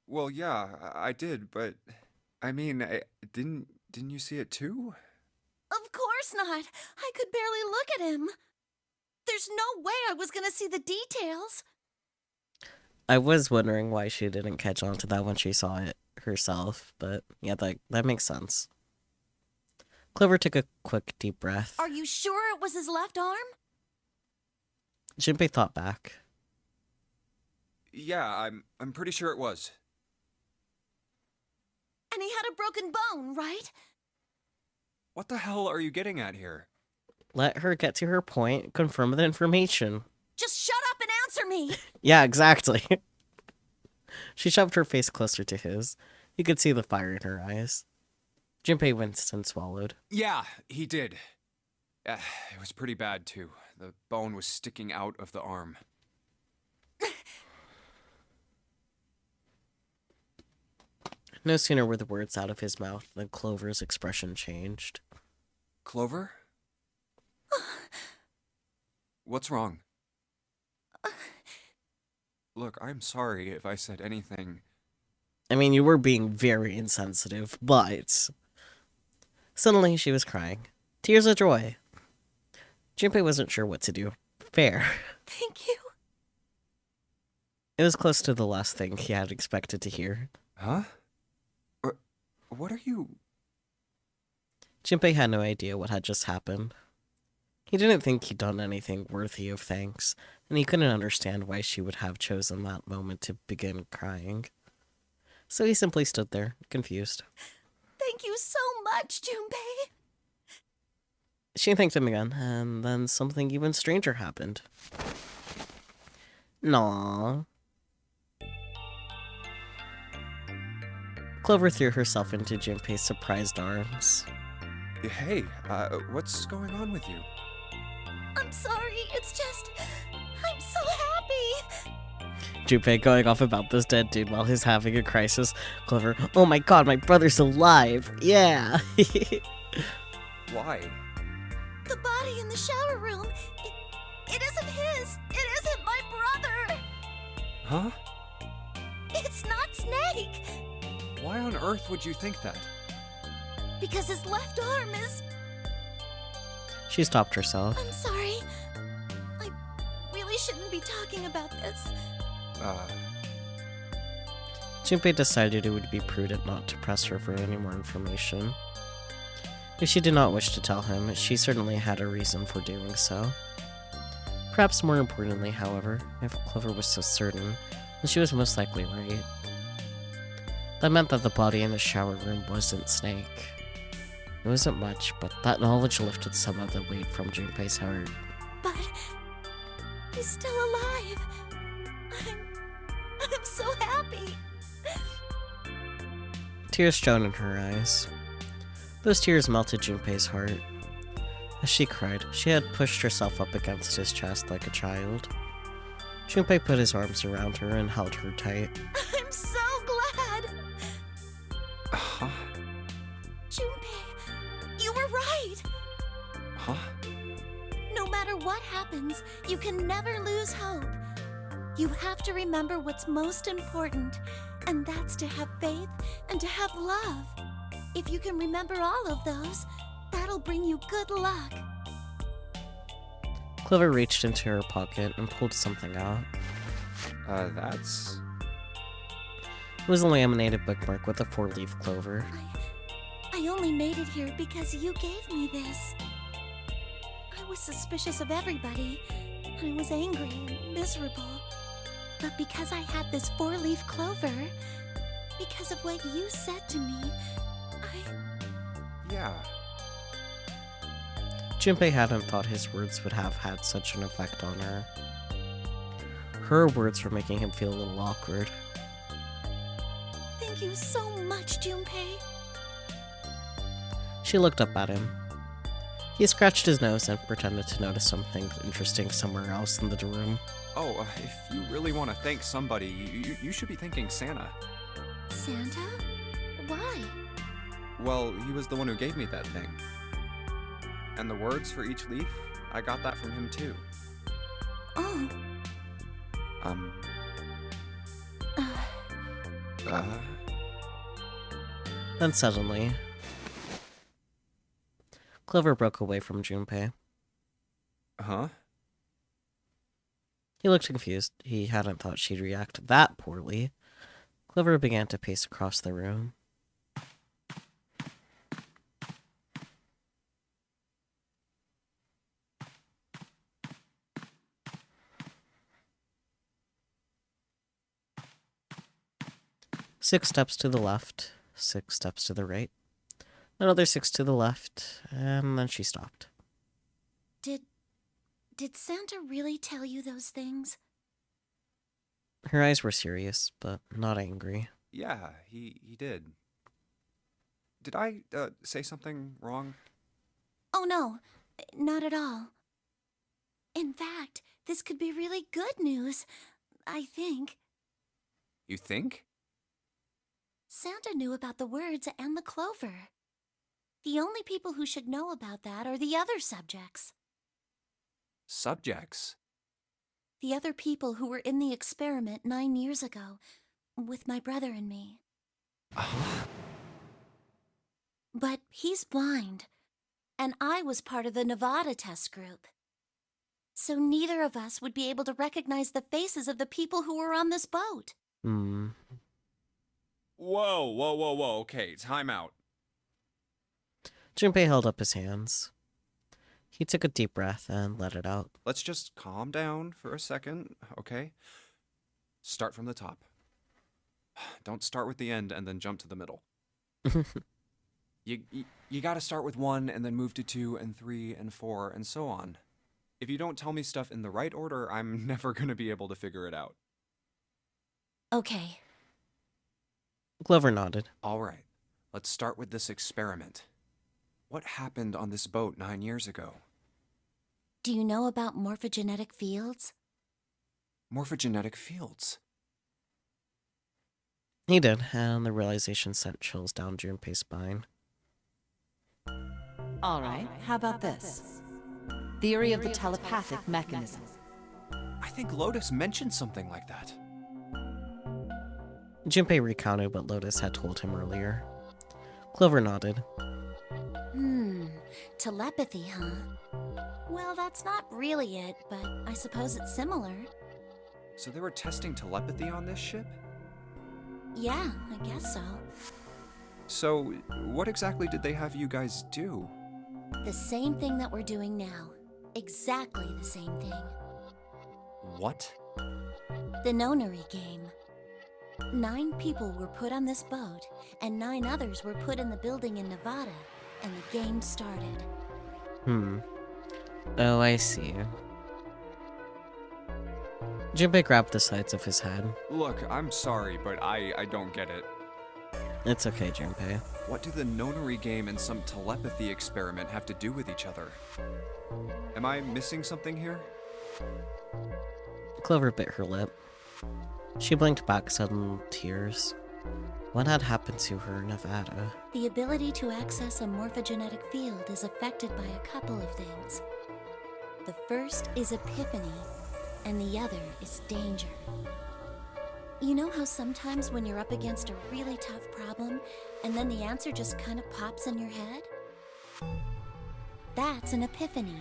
Well, yeah, I did, but... I mean, didn't you see it too? Of course not. I could barely look at him. There's no way I was gonna see the details. I was wondering why she didn't catch on to that when she saw it herself, but yeah, that makes sense. Clover took a quick, deep breath. Are you sure it was his left arm? Junpei thought back. Yeah, I'm pretty sure it was. And he had a broken bone, right? What the hell are you getting at here? Let her get to her point, confirm the information. Just shut up and answer me! Yeah, exactly. She shoved her face closer to his. You could see the fire in her eyes. Junpei winced and swallowed. Yeah, he did. It was pretty bad, too. The bone was sticking out of the arm. No sooner were the words out of his mouth than Clover's expression changed. Clover? What's wrong? Look, I'm sorry if I said anything. I mean, you were being very insensitive, but... Suddenly, she was crying. Tears of joy. Junpei wasn't sure what to do. Fair. Thank you. It was close to the last thing he had expected to hear. Huh? What are you... Junpei had no idea what had just happened. He didn't think he'd done anything worthy of thanks, and he couldn't understand why she would have chosen that moment to begin crying. So he simply stood there, confused. Thank you so much, Junpei. She thanked him again, and then something even stranger happened. Naww. Clover threw herself into Junpei's surprised arms. Hey, what's going on with you? I'm sorry, it's just... I'm so happy. Junpei going off about this dead dude while he's having a crisis. Clover, oh my god, my brother's alive! Yeah! Why? The body in the shower room. It isn't his. It isn't my brother. Huh? It's not Snake. Why on earth would you think that? Because his left arm is... She stopped herself. I'm sorry. I really shouldn't be talking about this. Junpei decided it would be prudent not to press her for any more information. If she did not wish to tell him, she certainly had a reason for doing so. Perhaps more importantly, however, if Clover was so certain, then she was most likely right. That meant that the body in the shower room wasn't Snake. It wasn't much, but that knowledge lifted some of the weight from Junpei's heart. But he's still alive. I'm so happy. Tears shone in her eyes. Those tears melted Junpei's heart. As she cried, she had pushed herself up against his chest like a child. Junpei put his arms around her and held her tight. I'm so glad. Huh? Junpei, you were right. Huh? No matter what happens, you can never lose hope. You have to remember what's most important, and that's to have faith and to have love. If you can remember all of those, that'll bring you good luck. Clover reached into her pocket and pulled something out. That's... It was a laminated bookmark with a 4-leaf clover. I only made it here because you gave me this. I was suspicious of everybody. I was angry and miserable. But because I had this 4-leaf clover, because of what you said to me, Yeah. Junpei hadn't thought his words would have had such an effect on her. Her words were making him feel a little awkward. Thank you so much, Junpei. She looked up at him. He scratched his nose and pretended to notice something interesting somewhere else in the room. Oh, if you really want to thank somebody, you should be thanking Santa. Santa? Why? Well, he was the one who gave me that thing. And the words for each leaf, I got that from him too. Oh. Then suddenly, Clover broke away from Junpei. Huh? He looked confused. He hadn't thought she'd react that poorly. Clover began to pace across the room. Six steps to the left, 6 steps to the right, another 6 to the left, and then she stopped. Did Santa really tell you those things? Her eyes were serious, but not angry. Yeah, he did. Did I, say something wrong? Oh no, not at all. In fact, this could be really good news, I think. You think? Santa knew about the words and the clover. The only people who should know about that are the other subjects. Subjects? The other people who were in the experiment 9 years ago, with my brother and me. But he's blind, and I was part of the Nevada test group. So neither of us would be able to recognize the faces of the people who were on this boat. Whoa, okay, time out. Junpei held up his hands. He took a deep breath and let it out. Let's just calm down for a second, okay? Start from the top. Don't start with the end and then jump to the middle. You gotta start with 1 and then move to 2 and 3 and 4 and so on. If you don't tell me stuff in the right order, I'm never gonna be able to figure it out. Okay. Clover nodded. All right, let's start with this experiment. What happened on this boat 9 years ago? Do you know about morphogenetic fields? Morphogenetic fields. He did, and the realization sent chills down Junpei's spine. All right, how about this? Theory of the telepathic mechanism. I think Lotus mentioned something like that. Junpei recounted what Lotus had told him earlier. Clover nodded. Telepathy, huh? Well, that's not really it, but I suppose it's similar. So they were testing telepathy on this ship? Yeah, I guess so. So, what exactly did they have you guys do? The same thing that we're doing now. Exactly the same thing. What? The nonary game. 9 people were put on this boat, and 9 others were put in the building in Nevada, and the game started. Oh, I see. Junpei grabbed the sides of his head. Look, I'm sorry, but I don't get it. It's okay, Junpei. What do the nonary game and some telepathy experiment have to do with each other? Am I missing something here? Clover bit her lip. She blinked back, sudden tears. What had happened to her in Nevada? The ability to access a morphogenetic field is affected by a couple of things. The first is epiphany, and the other is danger. You know how sometimes when you're up against a really tough problem, and then the answer just kind of pops in your head? That's an epiphany.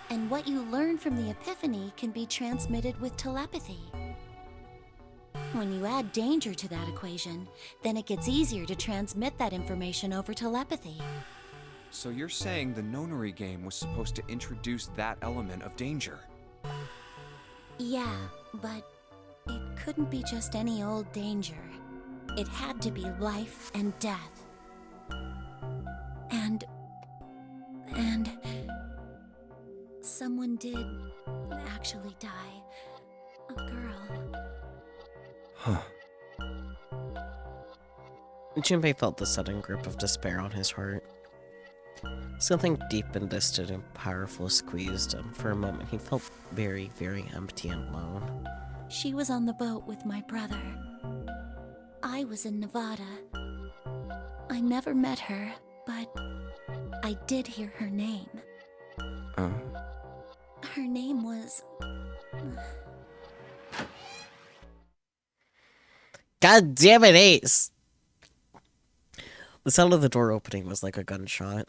And what you learn from the epiphany can be transmitted with telepathy. When you add danger to that equation, then it gets easier to transmit that information over telepathy. So you're saying the nonary game was supposed to introduce that element of danger? Yeah, but it couldn't be just any old danger. It had to be life and death. And someone did actually die. A girl. Huh. Junpei felt the sudden grip of despair on his heart. Something deep and distant and powerful squeezed him. For a moment, he felt very, very empty and alone. She was on the boat with my brother. I was in Nevada. I never met her, but I did hear her name. Her name was... God damn it, Ace! The sound of the door opening was like a gunshot.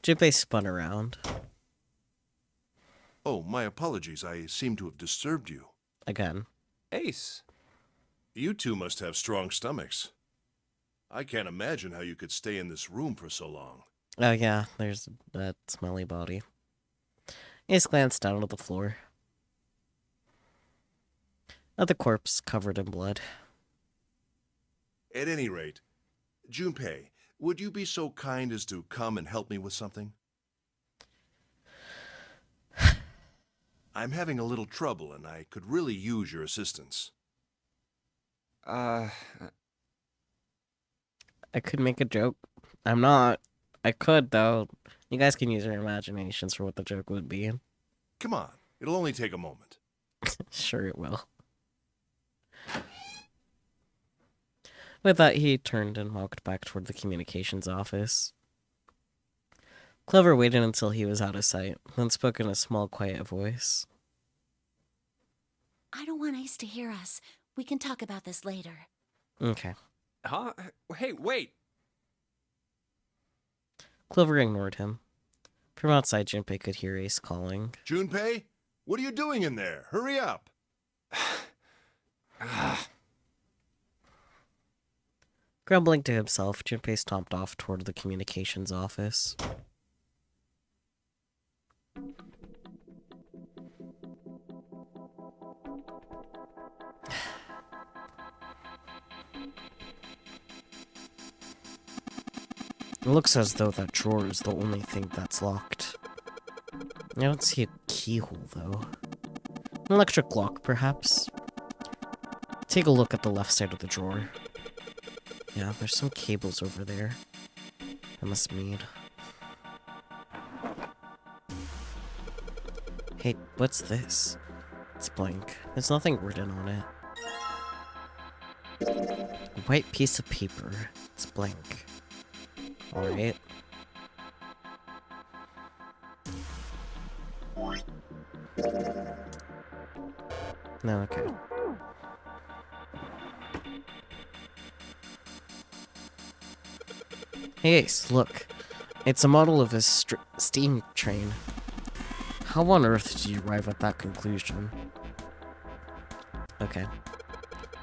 Junpei spun around. Oh, my apologies. I seem to have disturbed you. Again. Ace. You two must have strong stomachs. I can't imagine how you could stay in this room for so long. Oh yeah, there's that smelly body. Ace glanced down at the floor. At the corpse covered in blood. At any rate, Junpei, would you be so kind as to come and help me with something? I'm having a little trouble, and I could really use your assistance. I could make a joke. I'm not. I could, though. You guys can use your imaginations for what the joke would be. Come on, it'll only take a moment. Sure it will. With that, he turned and walked back toward the communications office. Clover waited until he was out of sight, then spoke in a small, quiet voice. I don't want Ace to hear us. We can talk about this later. Okay. Huh? Hey, wait! Clover ignored him. From outside, Junpei could hear Ace calling. Junpei, what are you doing in there? Hurry up! Grumbling to himself, Junpei stomped off toward the communications office. It looks as though that drawer is the only thing that's locked. I don't see a keyhole, though. An electric lock, perhaps? Take a look at the left side of the drawer. Yeah, there's some cables over there. I must mean. Hey, what's this? It's blank. There's nothing written on it. A white piece of paper. It's blank. Alright. No, okay. Hey Ace, look. It's a model of a steam train. How on earth did you arrive at that conclusion? Okay.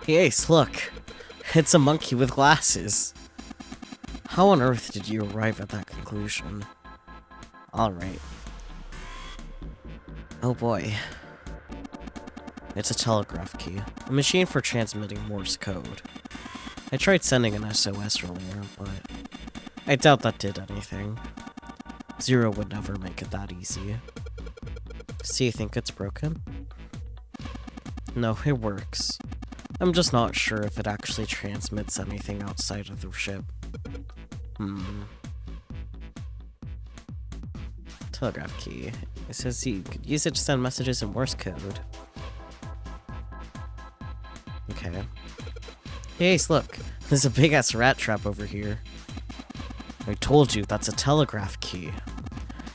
Hey Ace, look. It's a monkey with glasses. How on earth did you arrive at that conclusion? Alright. Oh boy. It's a telegraph key. A machine for transmitting Morse code. I tried sending an SOS earlier, but I doubt that did anything. Zero would never make it that easy. So you think it's broken? No, it works. I'm just not sure if it actually transmits anything outside of the ship. Telegraph key. It says you could use it to send messages in Morse code. Okay. Hey Ace, look. There's a big-ass rat trap over here. I told you, that's a telegraph key.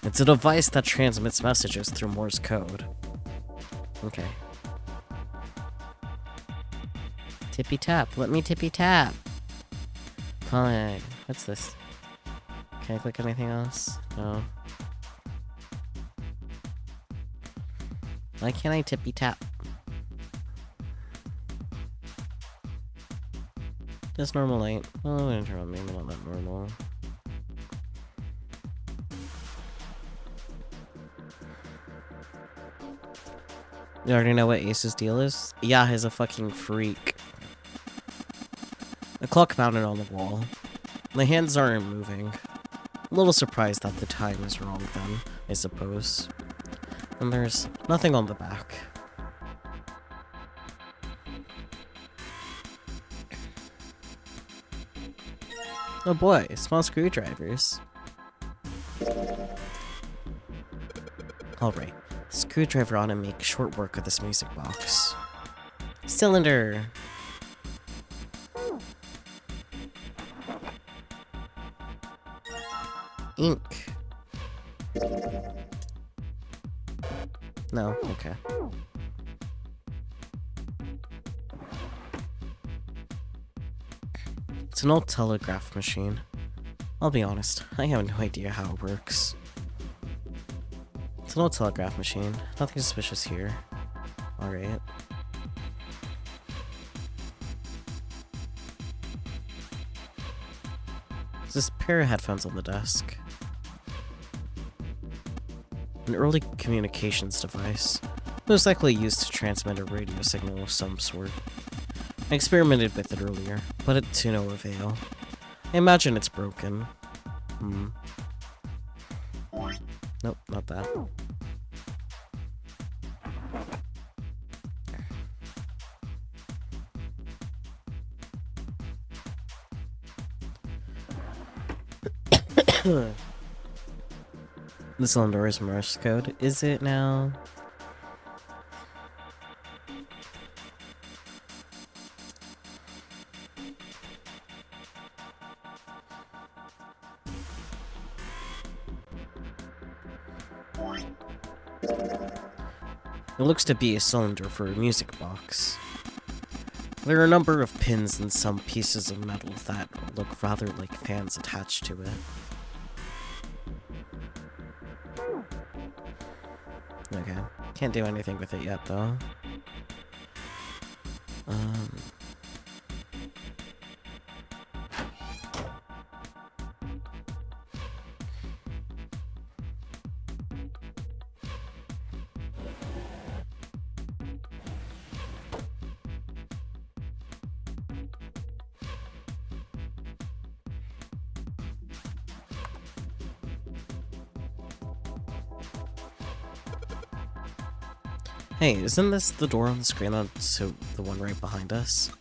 It's a device that transmits messages through Morse code. Okay. Tippy tap. Let me tippy tap. Fine. What's this? Can I click anything else? No. Why can't I tippy tap? Just normal light. Oh, I'm gonna turn on maybe not that normal. You already know what Ace's deal is? Yeah, he's a fucking freak. A clock mounted on the wall. The hands aren't moving. A little surprised that the time is wrong then, I suppose. And there's nothing on the back. Oh boy, small screwdrivers. Alright, screwdriver ought to make short work of this music box. Cylinder! Ink. No, okay. It's an old telegraph machine. I'll be honest, I have no idea how it works. It's an old telegraph machine. Nothing suspicious here. Alright. There's this pair of headphones on the desk. An early communications device, most likely used to transmit a radio signal of some sort. I experimented with it earlier, but to no avail. I imagine it's broken. Nope, not that. The cylinder is Morse code. Is it now? It looks to be a cylinder for a music box. There are a number of pins and some pieces of metal that look rather like fans attached to it. Okay, can't do anything with it yet though. Hey, isn't this the door on the screen so the one right behind us?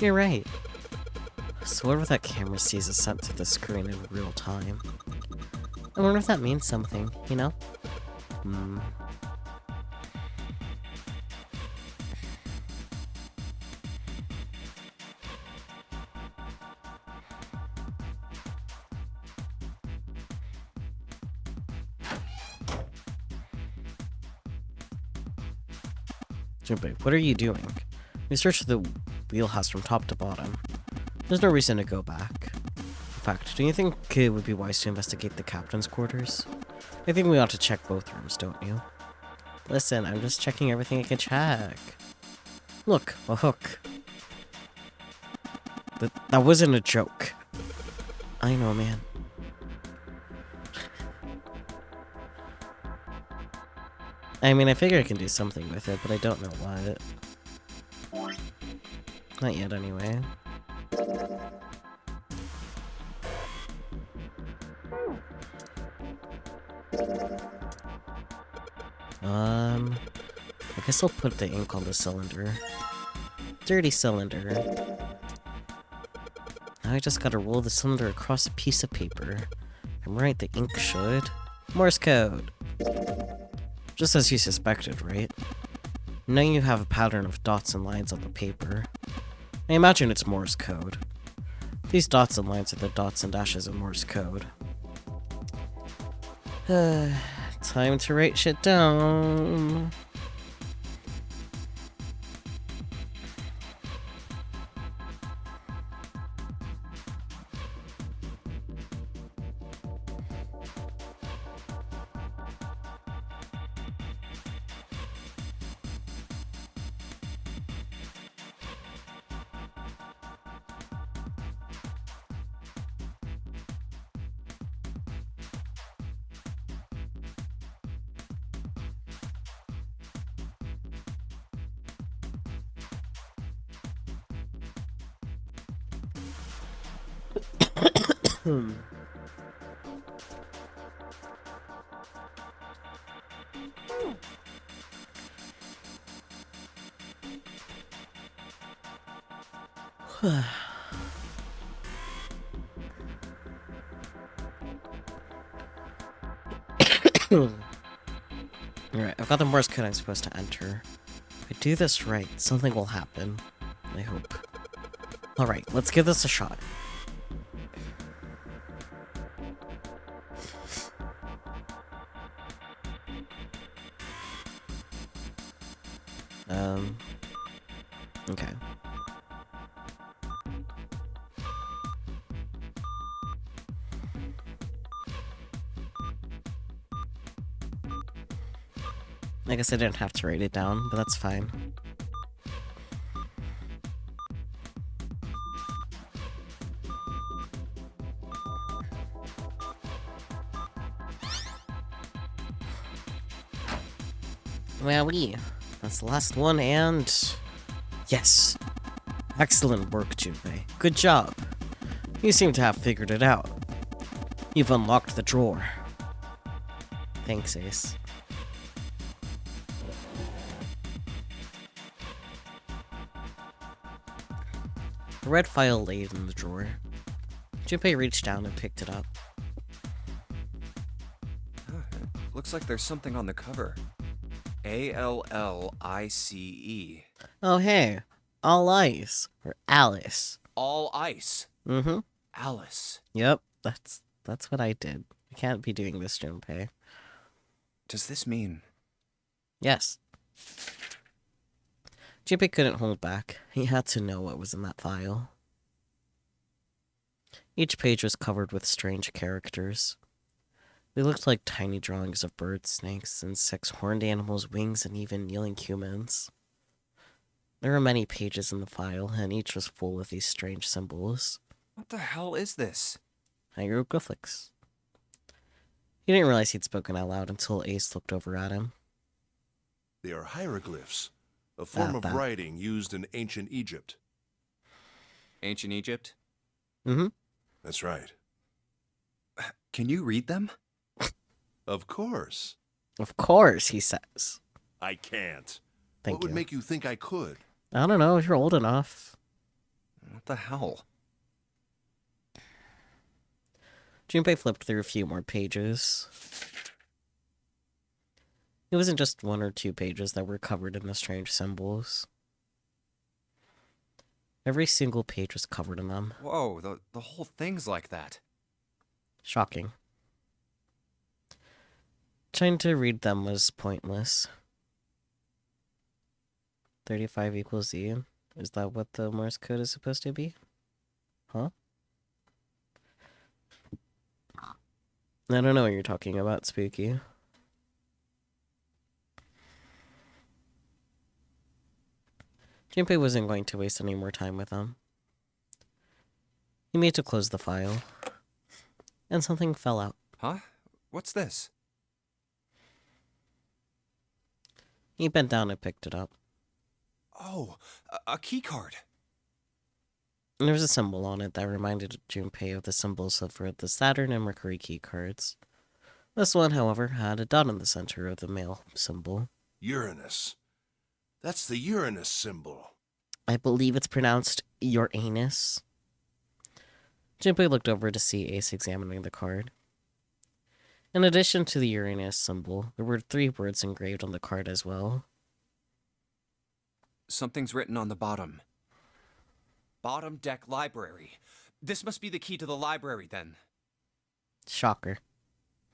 You're right. So whatever that camera sees is sent to the screen in real time. I wonder if that means something, you know? Junpei, what are you doing? We searched the wheelhouse from top to bottom. There's no reason to go back. In fact, do you think it would be wise to investigate the captain's quarters? I think we ought to check both rooms, don't you? Listen, I'm just checking everything I can check. Look, a hook. That wasn't a joke. I know, man. I mean, I figure I can do something with it, but I don't know what. Not yet, anyway. I guess I'll put the ink on the cylinder. Dirty cylinder. Now I just gotta roll the cylinder across a piece of paper. I'm right, the ink should. Morse code. Just as you suspected, right? Now you have a pattern of dots and lines on the paper. I imagine it's Morse code. These dots and lines are the dots and dashes of Morse code. Time to write shit down. Alright, I've got the Morse code I'm supposed to enter. If I do this right, something will happen. I hope. Alright, let's give this a shot. Okay. I guess I didn't have to write it down, but that's fine. Wowee. That's the last one, and... yes! Excellent work, Junpei. Good job. You seem to have figured it out. You've unlocked the drawer. Thanks, Ace. The red file laid in the drawer. Junpei reached down and picked it up. Looks like there's something on the cover. ALLICE. Oh, hey. All ice. Or Alice. All ice. Mm-hmm. Alice. Yep, that's what I did. I can't be doing this, Junpei. Does this mean... Yes. Junpei couldn't hold back. He had to know what was in that file. Each page was covered with strange characters. They looked like tiny drawings of birds, snakes, insects, horned animals, wings, and even kneeling humans. There were many pages in the file, and each was full of these strange symbols. What the hell is this? Hieroglyphics. He didn't realize he'd spoken out loud until Ace looked over at him. They are hieroglyphs, a form of writing used in ancient Egypt. Ancient Egypt? Mm-hmm. That's right. Can you read them? Of course. Of course, he says. I can't. Thank What would you. make you think I could? I don't know if you're old enough. What the hell? Junpei flipped through a few more pages. It wasn't just one or two pages that were covered in the strange symbols. Every single page was covered in them. Whoa, the whole thing's like that. Shocking. Trying to read them was pointless. 35 equals Z. Is that what the Morse code is supposed to be? Huh? I don't know what you're talking about, Spooky. Junpei wasn't going to waste any more time with him. He made to close the file, and something fell out. Huh? What's this? He bent down and picked it up. Oh, a key card. There was a symbol on it that reminded Junpei of the symbols for the Saturn and Mercury key cards. This one, however, had a dot in the center of the male symbol. Uranus. That's the Uranus symbol. I believe it's pronounced Uranus. Junpei looked over to see Ace examining the card. In addition to the Uranus symbol, there were 3 words engraved on the card as well. Something's written on the bottom. Bottom deck library. This must be the key to the library, then. Shocker.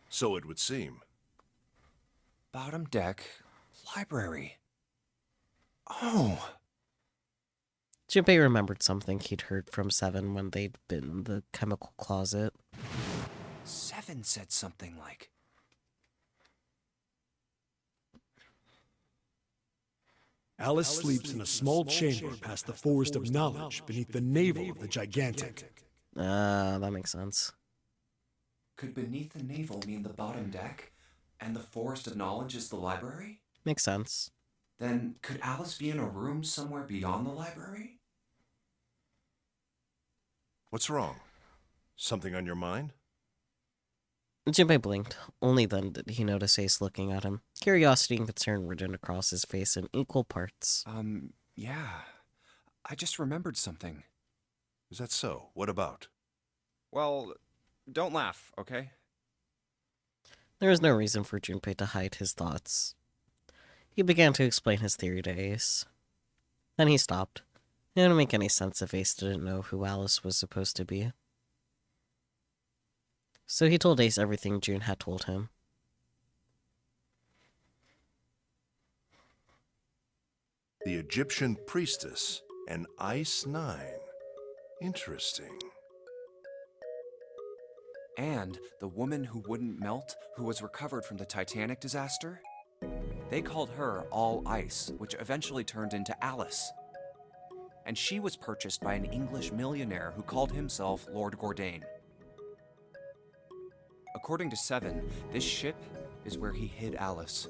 So it would seem. Bottom deck library. Oh. Junpei remembered something he'd heard from Seven when they'd been in the chemical closet. Seven said something like... Alice sleeps in a small chamber past the Forest of Knowledge beneath the navel of the Gigantic. That makes sense. Could beneath the navel mean the bottom deck, and the Forest of Knowledge is the library? Makes sense. Then could Alice be in a room somewhere beyond the library? What's wrong? Something on your mind? Junpei blinked. Only then did he notice Ace looking at him. Curiosity and concern written across his face in equal parts. Yeah. I just remembered something. Is that so? What about? Well, don't laugh, okay? There was no reason for Junpei to hide his thoughts. He began to explain his theory to Ace. Then he stopped. It didn't make any sense if Ace didn't know who Alice was supposed to be. So he told Ace everything June had told him. The Egyptian priestess and Ice 9. Interesting. And the woman who wouldn't melt, who was recovered from the Titanic disaster? They called her All Ice, which eventually turned into Alice. And she was purchased by an English millionaire who called himself Lord Gordain. According to Seven, this ship is where he hid Alice.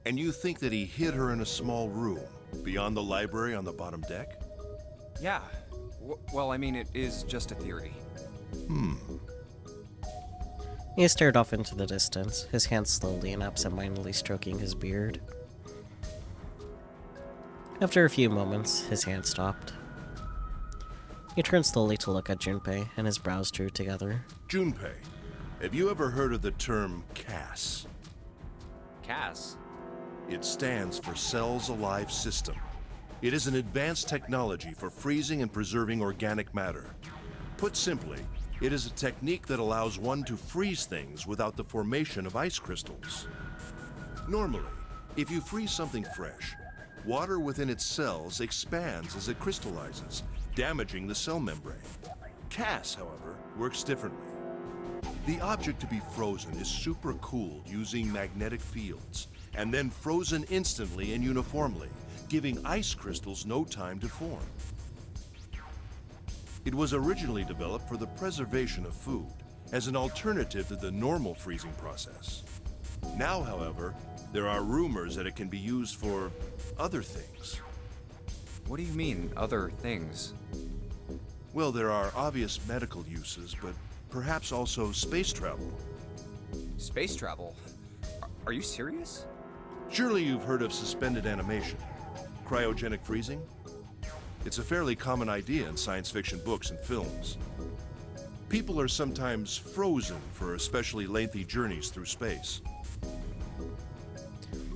And you think that he hid her in a small room, beyond the library on the bottom deck? Yeah. Well, I mean, it is just a theory. He stared off into the distance, his hand slowly and absentmindedly stroking his beard. After a few moments, his hand stopped. He turned slowly to look at Junpei, and his brows drew together. Junpei, have you ever heard of the term CAS? Cass? It stands for Cells Alive System. It is an advanced technology for freezing and preserving organic matter. Put simply, it is a technique that allows one to freeze things without the formation of ice crystals. Normally, if you freeze something fresh, water within its cells expands as it crystallizes, damaging the cell membrane. CAS, however, works differently. The object to be frozen is supercooled using magnetic fields, and then frozen instantly and uniformly, giving ice crystals no time to form. It was originally developed for the preservation of food, as an alternative to the normal freezing process. Now, however, there are rumors that it can be used for other things. What do you mean, other things? Well, there are obvious medical uses, but perhaps also space travel. Space travel? Are you serious? Surely you've heard of suspended animation, cryogenic freezing? It's a fairly common idea in science fiction books and films. People are sometimes frozen for especially lengthy journeys through space.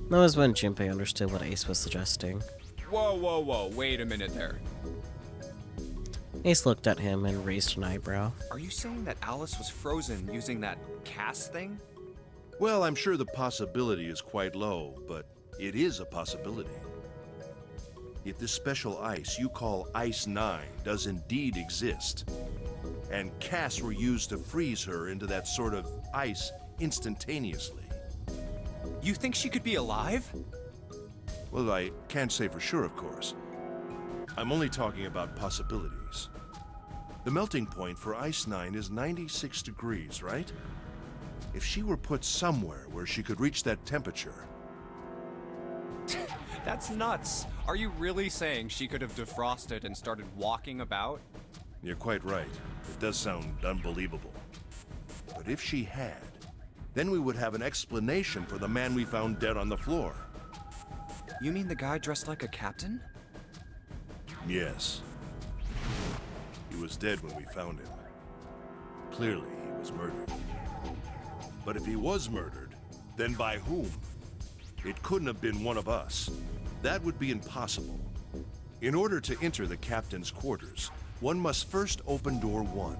That was when Junpei understood what Ace was suggesting. Whoa, wait a minute there. Ace looked at him and raised an eyebrow. Are you saying that Alice was frozen using that CAS thing? Well, I'm sure the possibility is quite low, but It is a possibility. If this special ice you call Ice 9 does indeed exist, and casts were used to freeze her into that sort of ice instantaneously. You think she could be alive? Well, I can't say for sure, of course. I'm only talking about possibilities. The melting point for Ice 9 is 96 degrees, right? If she were put somewhere where she could reach that temperature... That's nuts. Are you really saying she could have defrosted and started walking about? You're quite right. It does sound unbelievable. But if she had, then we would have an explanation for the man we found dead on the floor. You mean the guy dressed like a captain? Yes. He was dead when we found him. Clearly, he was murdered. But if he was murdered, then by whom? It couldn't have been one of us. That would be impossible. In order to enter the captain's quarters, one must first open door 1.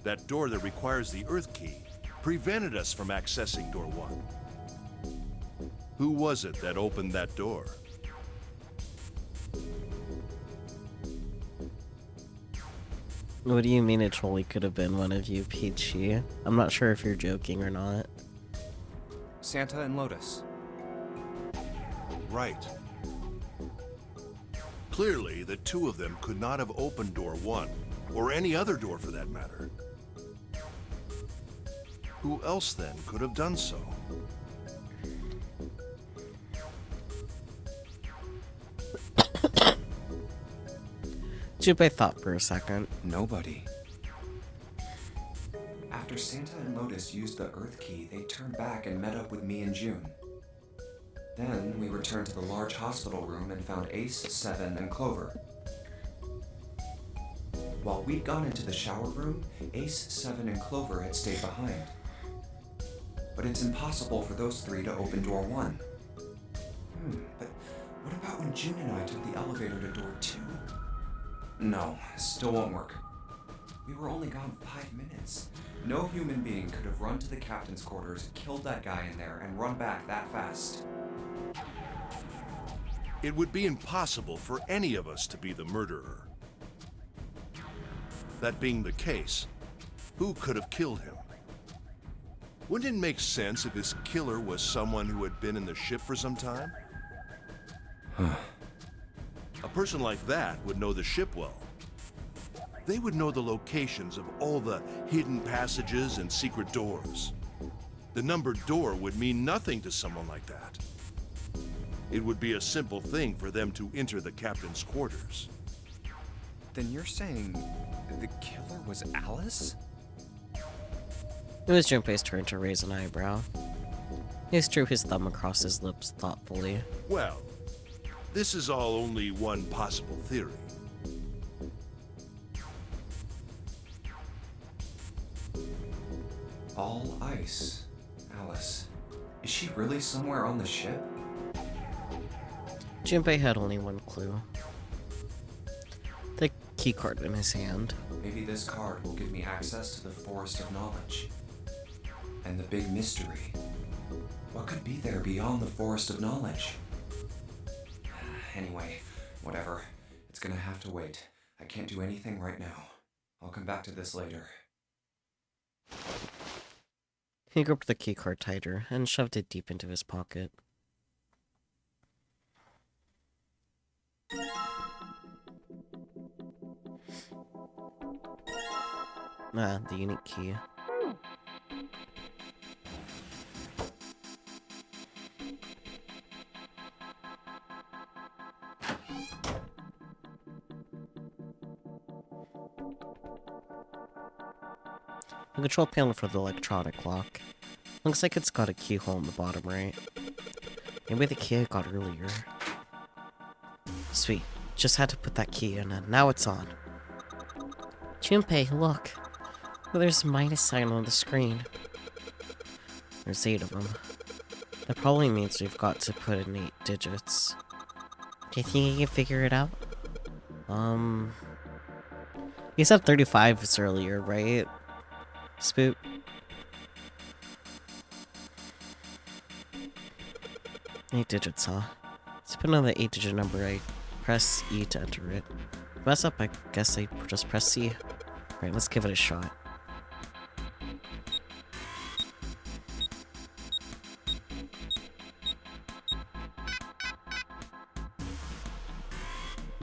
That door that requires the Earth key prevented us from accessing door 1. Who was it that opened that door? What do you mean it totally could have been one of you, Peachy? I'm not sure if you're joking or not. Santa and Lotus. Right. Clearly, the two of them could not have opened door 1, or any other door for that matter. Who else then could have done so? Junpei thought for a second. Nobody. After Santa and Lotus used the Earth key, they turned back and met up with me and June. Then we returned to the large hospital room and found Ace, Seven, and Clover. While we'd gone into the shower room, Ace, Seven, and Clover had stayed behind. But it's impossible for those 3 to open door 1. But what about when June and I took the elevator to door 2? No, still won't work. We were only gone 5 minutes. No human being could have run to the captain's quarters, killed that guy in there, and run back that fast. It would be impossible for any of us to be the murderer. That being the case, who could have killed him? Wouldn't it make sense if his killer was someone who had been in the ship for some time? A person like that would know the ship well. They would know the locations of all the hidden passages and secret doors. The numbered door would mean nothing to someone like that. It would be a simple thing for them to enter the captain's quarters. Then you're saying the killer was Alice? It was Junpei's turn to raise an eyebrow. He drew his thumb across his lips thoughtfully. Well, this is all only one possible theory. All ice. Alice. Is she really somewhere on the ship? Junpei had only one clue. The keycard in his hand. Maybe this card will give me access to the Forest of Knowledge. And the big mystery. What could be there beyond the Forest of Knowledge? Anyway, whatever. It's gonna have to wait. I can't do anything right now. I'll come back to this later. He gripped the keycard tighter and shoved it deep into his pocket. The unique key. The control panel for the electronic lock. Looks like it's got a keyhole in the bottom right. Maybe the key I got earlier. Sweet. Just had to put that key in and now it's on. Junpei, look. There's a minus sign on the screen. There's 8 of them. That probably means we've got to put in 8 digits. Do you think you can figure it out? You said 35s earlier, right? Spook. 8 digits, huh? Let's put another 8-digit number. I press E to enter it. Mess up, I guess I just press C. Alright, let's give it a shot.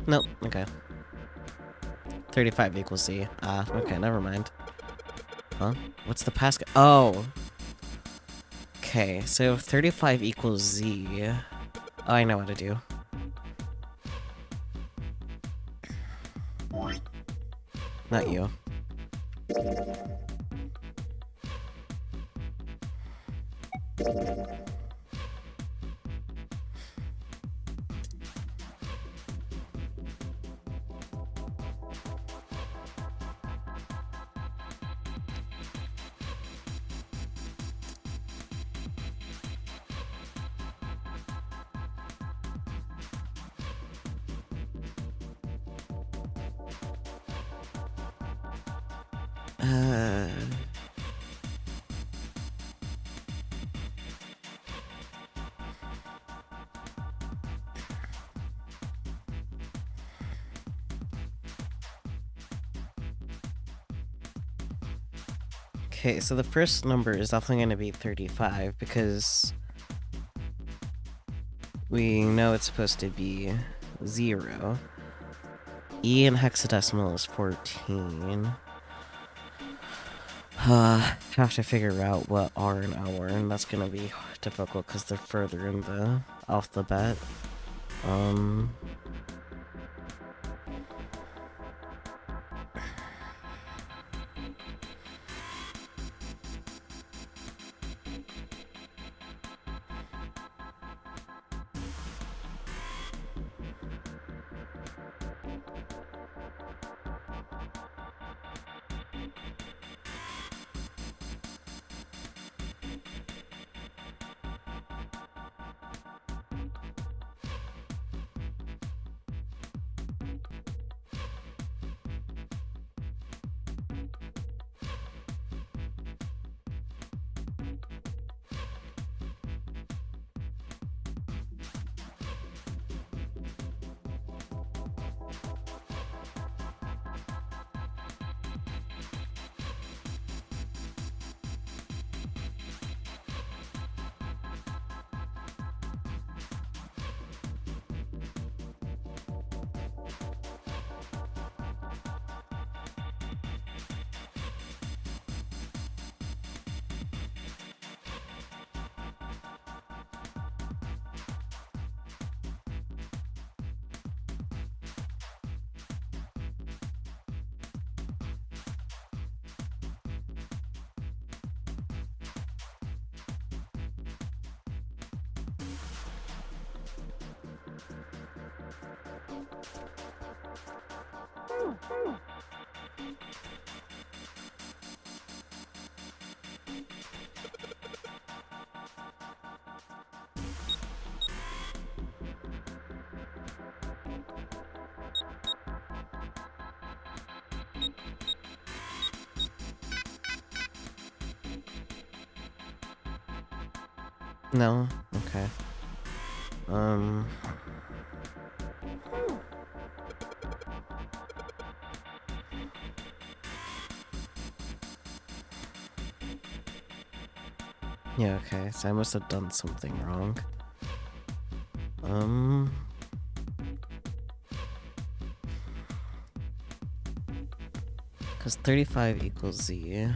Nope, okay. 35 equals Z. Okay, never mind. Huh? What's the pass? Oh! Okay, so 35 equals Z. Oh, I know what to do. Not you. Okay, so the first number is definitely going to be 35 because we know it's supposed to be 0. E in hexadecimal is 14. Have to figure out what R and L are, and that's gonna be difficult because they're further in the alphabet. No? Okay. Yeah, okay, so I must have done something wrong. Because 35 equals Z.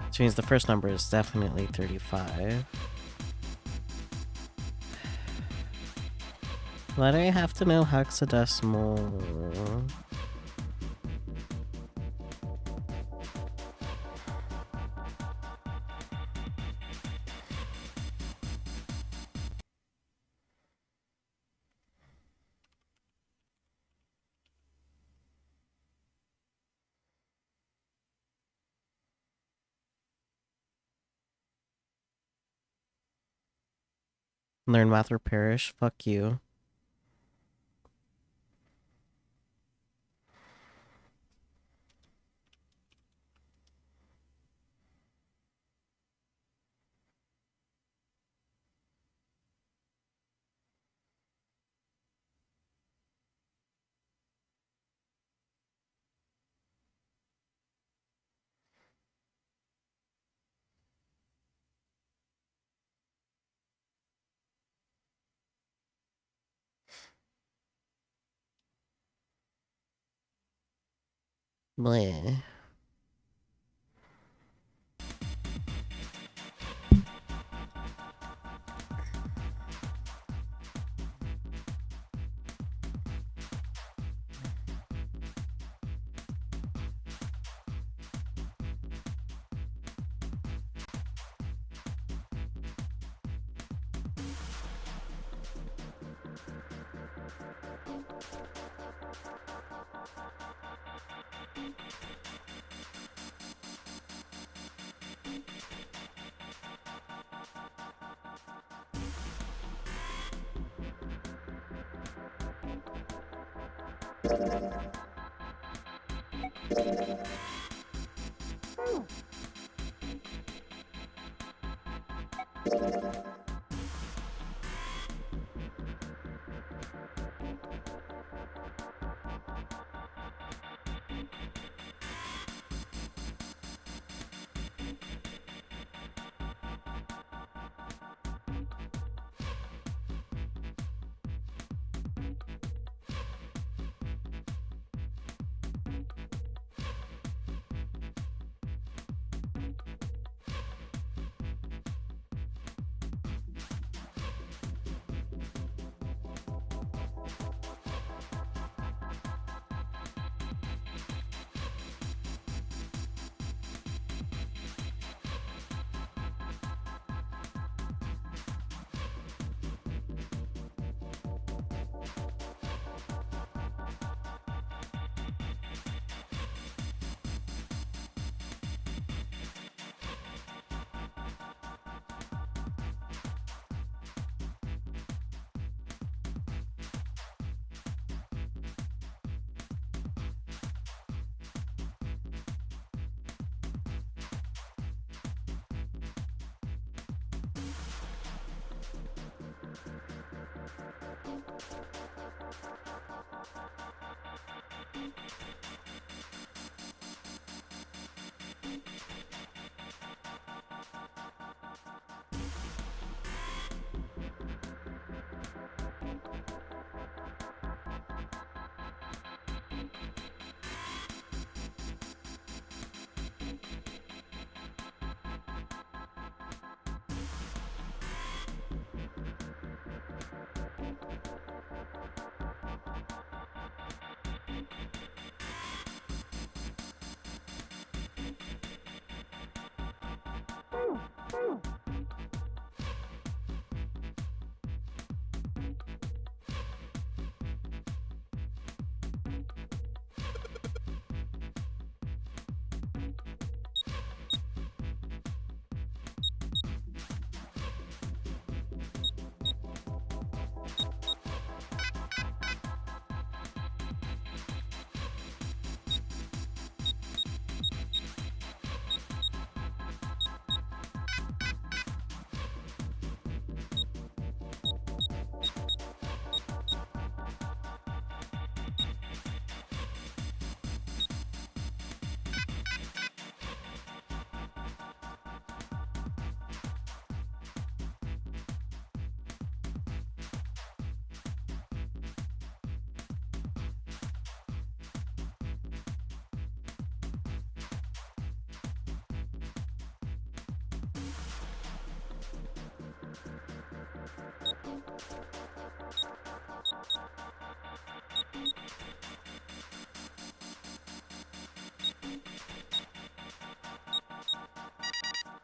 Which means the first number is definitely 35. Why do I have to know hexadecimal? Learn math or perish? Fuck you. Bleh.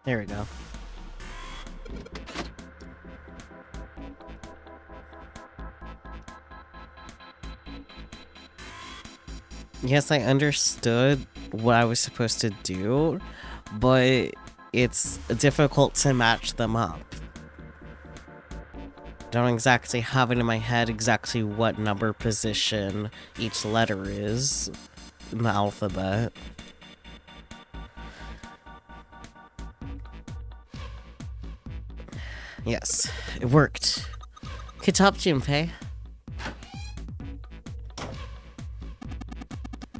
There we go. Yes, I understood what I was supposed to do, but it's difficult to match them up. Don't exactly have it in my head exactly what number position each letter is in the alphabet. Yes, it worked. Good job, Junpei.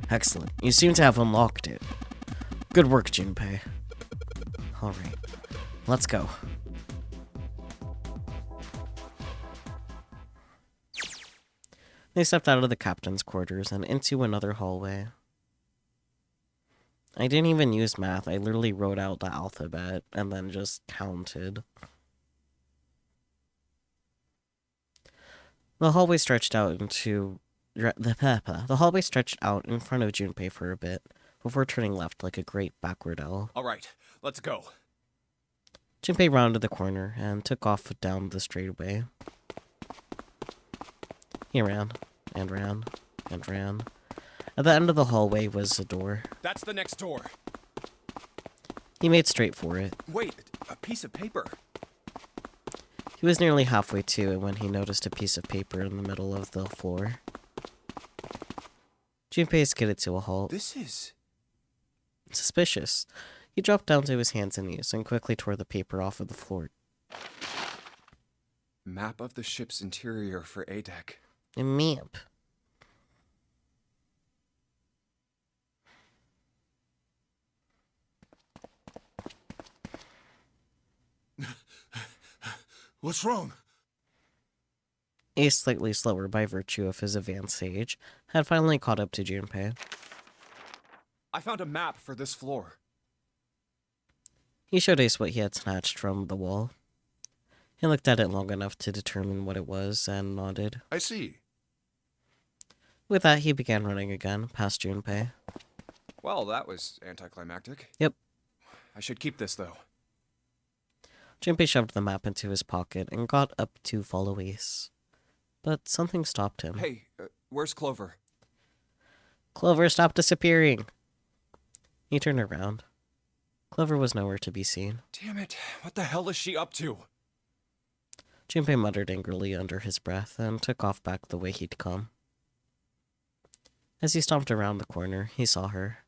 Excellent. You seem to have unlocked it. Good work, Junpei. Alright, let's go. They stepped out of the captain's quarters and into another hallway. I didn't even use math. I literally wrote out the alphabet and then just counted. The hallway stretched out the hallway stretched out in front of Junpei for a bit, before turning left like a great backward L. All right, let's go. Junpei rounded the corner and took off down the straightaway. He ran, and ran, and ran. At the end of the hallway was a door. That's the next door. He made straight for it. Wait, a piece of paper. He was nearly halfway to it when he noticed a piece of paper in the middle of the floor. Junpei skidded to a halt. This is... Suspicious. He dropped down to his hands and knees and quickly tore the paper off of the floor. Map of the ship's interior for A-Deck. A map. What's wrong? Ace, slightly slower by virtue of his advanced age, had finally caught up to Junpei. I found a map for this floor. He showed Ace what he had snatched from the wall. He looked at it long enough to determine what it was and nodded. I see. With that, he began running again, past Junpei. Well, that was anticlimactic. Yep. I should keep this, though. Junpei shoved the map into his pocket and got up to follow Ace. But something stopped him. Hey, where's Clover? Clover, stop disappearing! He turned around. Clover was nowhere to be seen. Damn it, what the hell is she up to? Junpei muttered angrily under his breath and took off back the way he'd come. As he stomped around the corner, he saw her.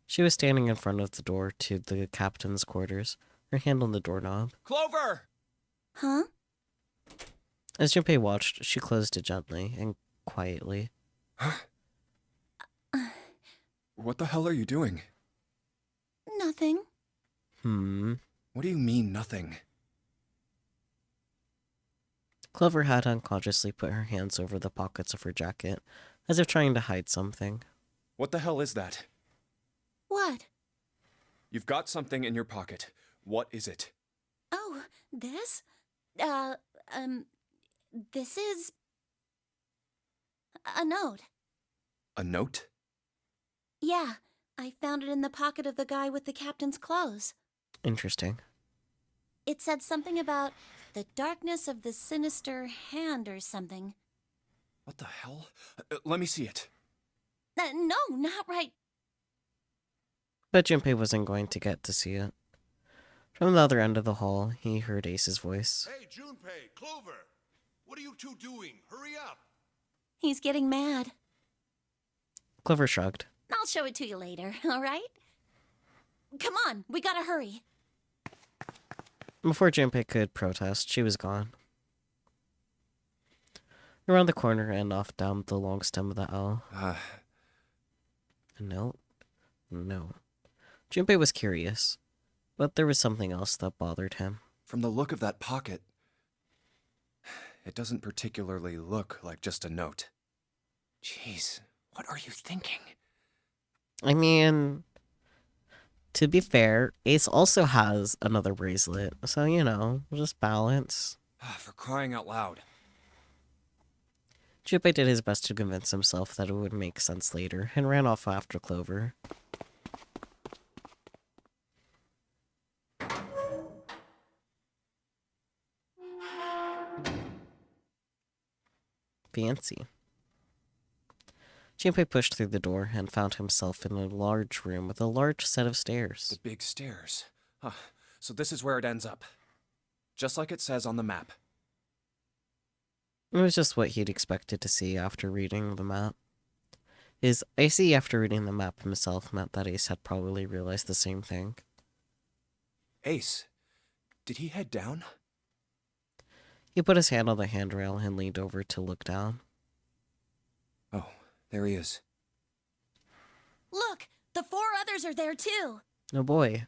She was standing in front of the door to the captain's quarters, her hand on the doorknob. Clover! Huh? As Junpei watched, she closed it gently and quietly. What the hell are you doing? Nothing. What do you mean, nothing? Clover had unconsciously put her hands over the pockets of her jacket, as if trying to hide something. What the hell is that? What? You've got something in your pocket. What is it? Oh, this? This is... a note. A note? Yeah, I found it in the pocket of the guy with the captain's clothes. Interesting. It said something about the darkness of the sinister hand or something. What the hell? Let me see it. No, not right. But Junpei wasn't going to get to see it. From the other end of the hall, he heard Ace's voice. Hey, Junpei, Clover! What are you two doing? Hurry up! He's getting mad. Clover shrugged. I'll show it to you later, all right? Come on, we gotta hurry. Before Junpei could protest, she was gone. Around the corner and off down the long stem of the L. No. Junpei was curious, but there was something else that bothered him. From the look of that pocket, it doesn't particularly look like just a note. Jeez, what are you thinking? I mean, to be fair, Ace also has another bracelet, so, you know, just balance. For crying out loud. Junpei did his best to convince himself that it would make sense later, and ran off after Clover. Fancy. Junpei pushed through the door and found himself in a large room with a large set of stairs. The big stairs. So this is where it ends up. Just like it says on the map. It was just what he'd expected to see after reading the map. His icy after reading the map himself meant that Ace had probably realized the same thing. Ace, did he head down? He put his hand on the handrail and leaned over to look down. Oh, there he is. Look, the 4 others are there too. Oh boy.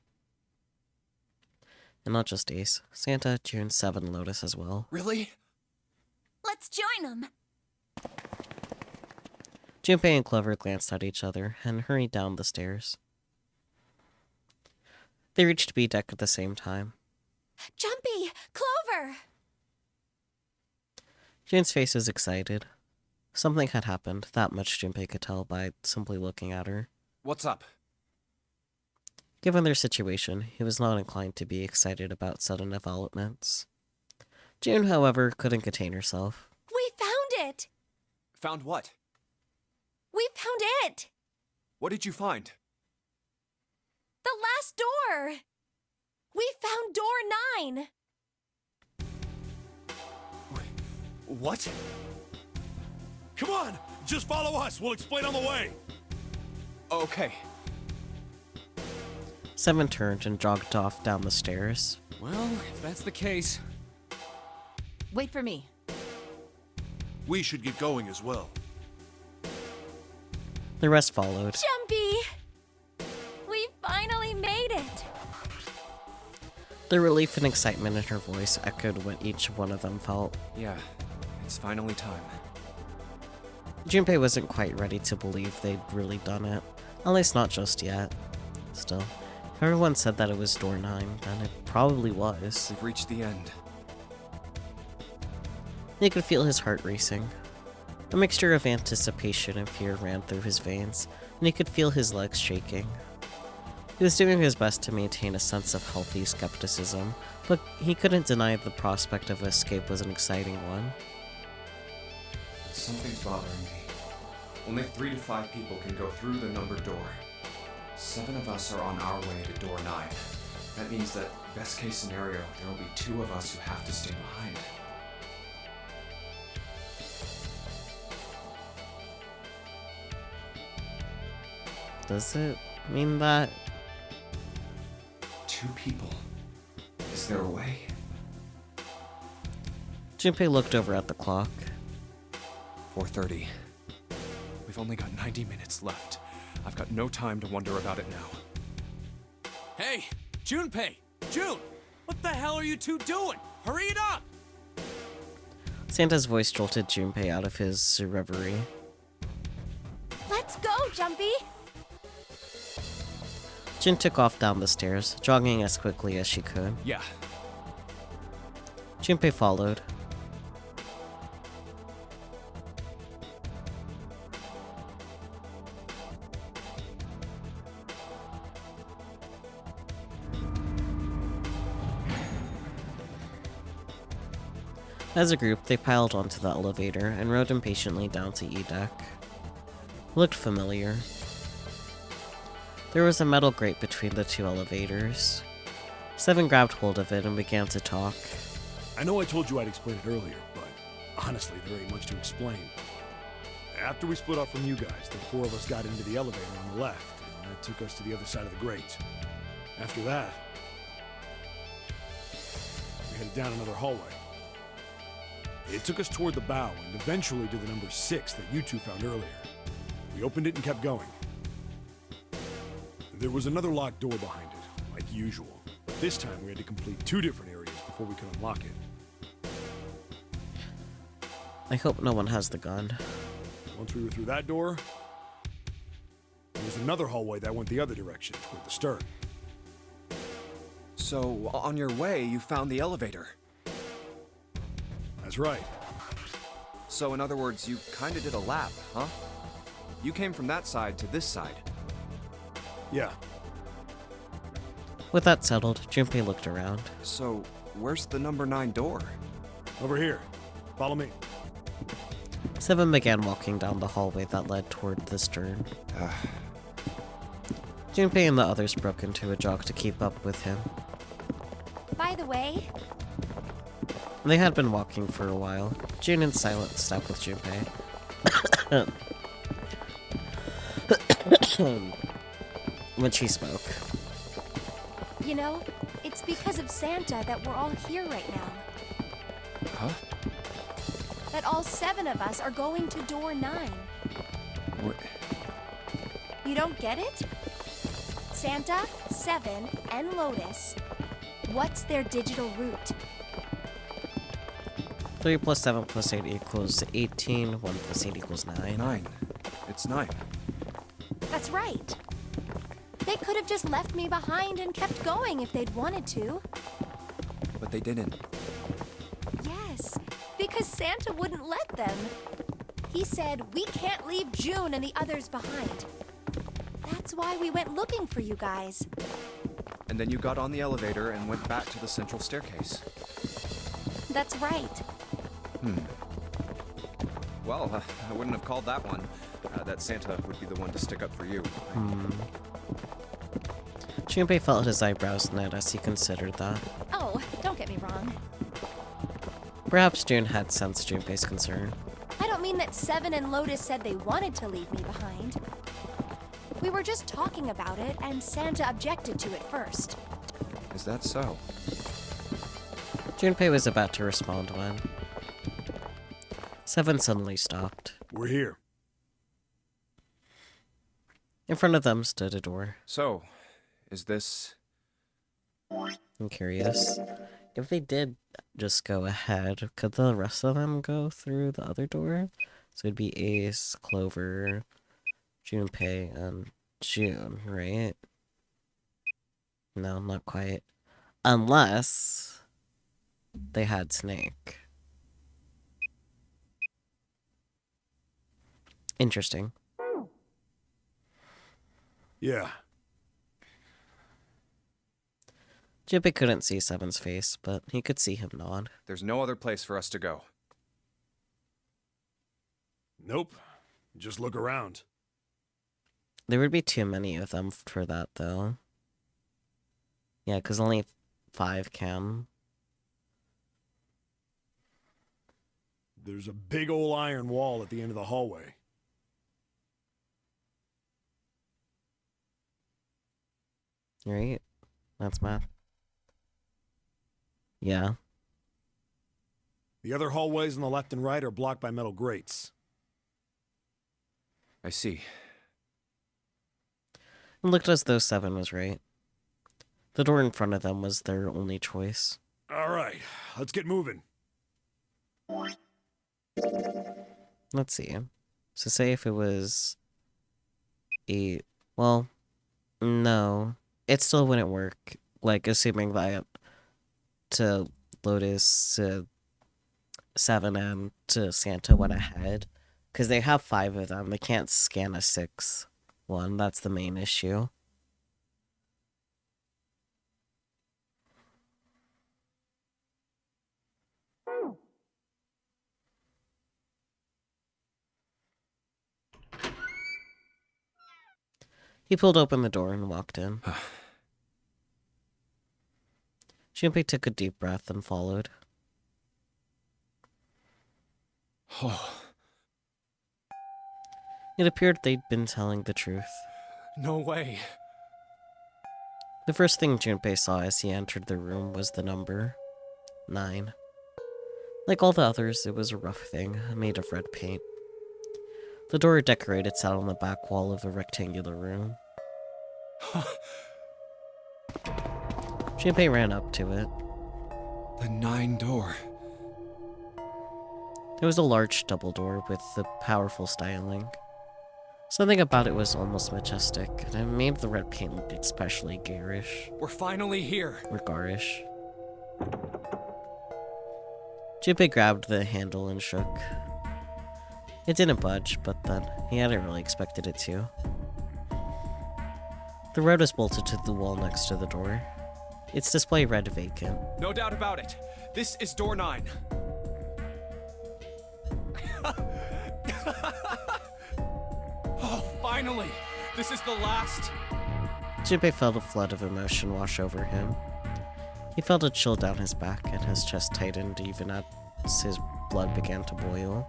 And not just Ace. Santa, June, 7, Lotus as well. Really? Let's join them. Junpei and Clover glanced at each other and hurried down the stairs. They reached B deck at the same time. Jumpy! Clover! June's face was excited. Something had happened, that much Junpei could tell by simply looking at her. What's up? Given their situation, he was not inclined to be excited about sudden developments. June, however, couldn't contain herself. We found it! Found what? We found it! What did you find? The last door! We found door 9! What? Come on! Just follow us! We'll explain on the way! Okay. 7 turned and jogged off down the stairs. Well, if that's the case... Wait for me. We should get going as well. The rest followed. Jumpy! We finally made it! The relief and excitement in her voice echoed what each one of them felt. Yeah, it's finally time. Junpei wasn't quite ready to believe they'd really done it. At least not just yet. Still, if everyone said that it was door 9, then it probably was. We've reached the end. He could feel his heart racing. A mixture of anticipation and fear ran through his veins, and he could feel his legs shaking. He was doing his best to maintain a sense of healthy skepticism, but he couldn't deny the prospect of escape was an exciting one. Something's bothering me. Only 3 to 5 people can go through the numbered door. 7 of us are on our way to door 9. That means that, best case scenario, there will be 2 of us who have to stay behind. Does it mean that? 2 people. Is there a way? Junpei looked over at the clock. 4:30. We've only got 90 minutes left. I've got no time to wonder about it now. Hey! Junpei! June! What the hell are you two doing? Hurry it up! Santa's voice jolted Junpei out of his reverie. Let's go, Jumpy! Jin took off down the stairs, jogging as quickly as she could. Yeah. Junpei followed. As a group, they piled onto the elevator and rode impatiently down to E deck. It looked familiar. There was a metal grate between the 2 elevators. 7 grabbed hold of it and began to talk. I know I told you I'd explain it earlier, but honestly, there ain't much to explain. After we split off from you guys, the 4 of us got into the elevator on the left, and that took us to the other side of the grate. After that, we headed down another hallway. It took us toward the bow and eventually to the number 6 that you 2 found earlier. We opened it and kept going. There was another locked door behind it, like usual, but this time we had to complete 2 different areas before we could unlock it. I hope no one has the gun. Once we were through that door, there was another hallway that went the other direction, toward the stern. So, on your way, you found the elevator. That's right. So, in other words, you kinda did a lap, huh? You came from that side to this side. Yeah. With that settled, Junpei looked around. So, where's the number 9 door? Over here. Follow me. 7 began walking down the hallway that led toward the stern. Junpei and the others broke into a jog to keep up with him. By the way, They had been walking for a while. June in silent step with Junpei. When she spoke. you know, it's because of Santa that we're all here right now. Huh? That all 7 of us are going to door 9. What? You don't get it? Santa, 7, and Lotus. What's their digital route? 3 plus 7 plus 8 equals 18. 1 plus 8 equals 9. 9. It's 9. That's right. They could have just left me behind and kept going if they'd wanted to. But they didn't. Yes, because Santa wouldn't let them. He said, we can't leave June and the others behind. That's why we went looking for you guys. And then you got on the elevator and went back to the central staircase. That's right. Well, I wouldn't have called that one. That Santa would be the one to stick up for you. Junpei felt his eyebrows knit as he considered that. Oh, don't get me wrong. Perhaps June had sensed Junpei's concern. I don't mean that Seven and Lotus said they wanted to leave me behind. We were just talking about it, and Santa objected to it first. Is that so? Junpei was about to respond when Seven suddenly stopped. We're here. In front of them stood a door. So, is this... I'm curious. If they did just go ahead, could the rest of them go through the other door? So it'd be Ace, Clover, Junpei, and June, right? No, not quite. Unless they had Snake. Interesting. Yeah. Junpei couldn't see Seven's face, but he could see him nod. There's no other place for us to go. Nope. Just look around. There would be too many of them for that, though. Yeah, because only 5 can. There's a big old iron wall at the end of the hallway. Right? That's math. Yeah. The other hallways on the left and right are blocked by metal grates. I see. It looked as though 7 was right. The door in front of them was their only choice. All right, let's get moving. Let's see. So say if it was 8... Well, no. It still wouldn't work. Like, assuming that to Lotus, to 7, and to Santa went ahead. Because they have 5 of them. They can't scan a 6th one. That's the main issue. He pulled open the door and walked in. Junpei took a deep breath and followed. It appeared they'd been telling the truth. No way. The first thing Junpei saw as he entered the room was the number 9. Like all the others, it was a rough thing, made of red paint. The door decorated sat on the back wall of a rectangular room. Junpei ran up to it. The 9 door. It was a large double door with a powerful styling. Something about it was almost majestic, and it made the red paint look especially garish. We're finally here. Or garish. Junpei grabbed the handle and shook. It didn't budge, but then he hadn't really expected it to. The road was bolted to the wall next to the door. Its display read vacant. No doubt about it. This is door 9. Oh, finally! This is the last. Junpei felt a flood of emotion wash over him. He felt a chill down his back, and his chest tightened even as his blood began to boil.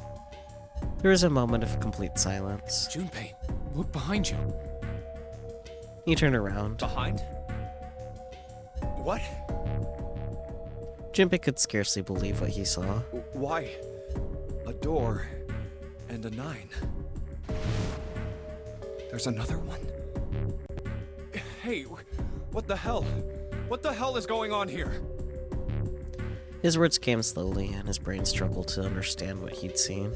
There was a moment of complete silence. Junpei, look behind you. He turned around. Behind? What? Junpei could scarcely believe what he saw. Why? A door and a 9. There's another one? Hey, what the hell? What the hell is going on here? His words came slowly, and his brain struggled to understand what he'd seen.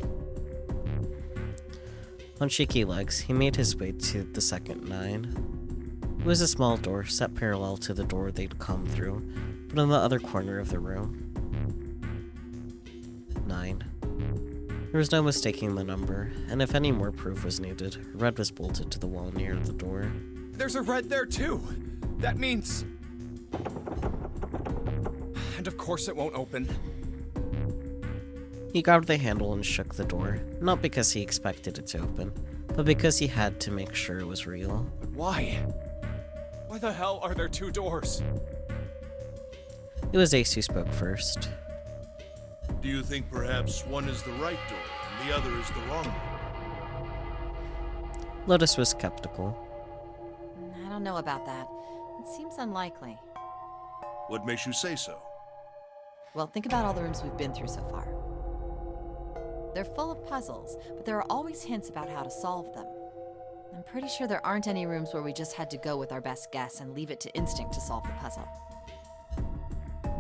On shaky legs, he made his way to the second 9. It was a small door set parallel to the door they'd come through, but in the other corner of the room. 9. There was no mistaking the number, and if any more proof was needed, red was bolted to the wall near the door. There's a red there too! That means... And of course it won't open. He grabbed the handle and shook the door, not because he expected it to open, but because he had to make sure it was real. But why? Why the hell are there 2 doors? It was Ace who spoke first. Do you think perhaps one is the right door and the other is the wrong one? Lotus was skeptical. I don't know about that. It seems unlikely. What makes you say so? Well, think about all the rooms we've been through so far. They're full of puzzles, but there are always hints about how to solve them. I'm pretty sure there aren't any rooms where we just had to go with our best guess and leave it to instinct to solve the puzzle.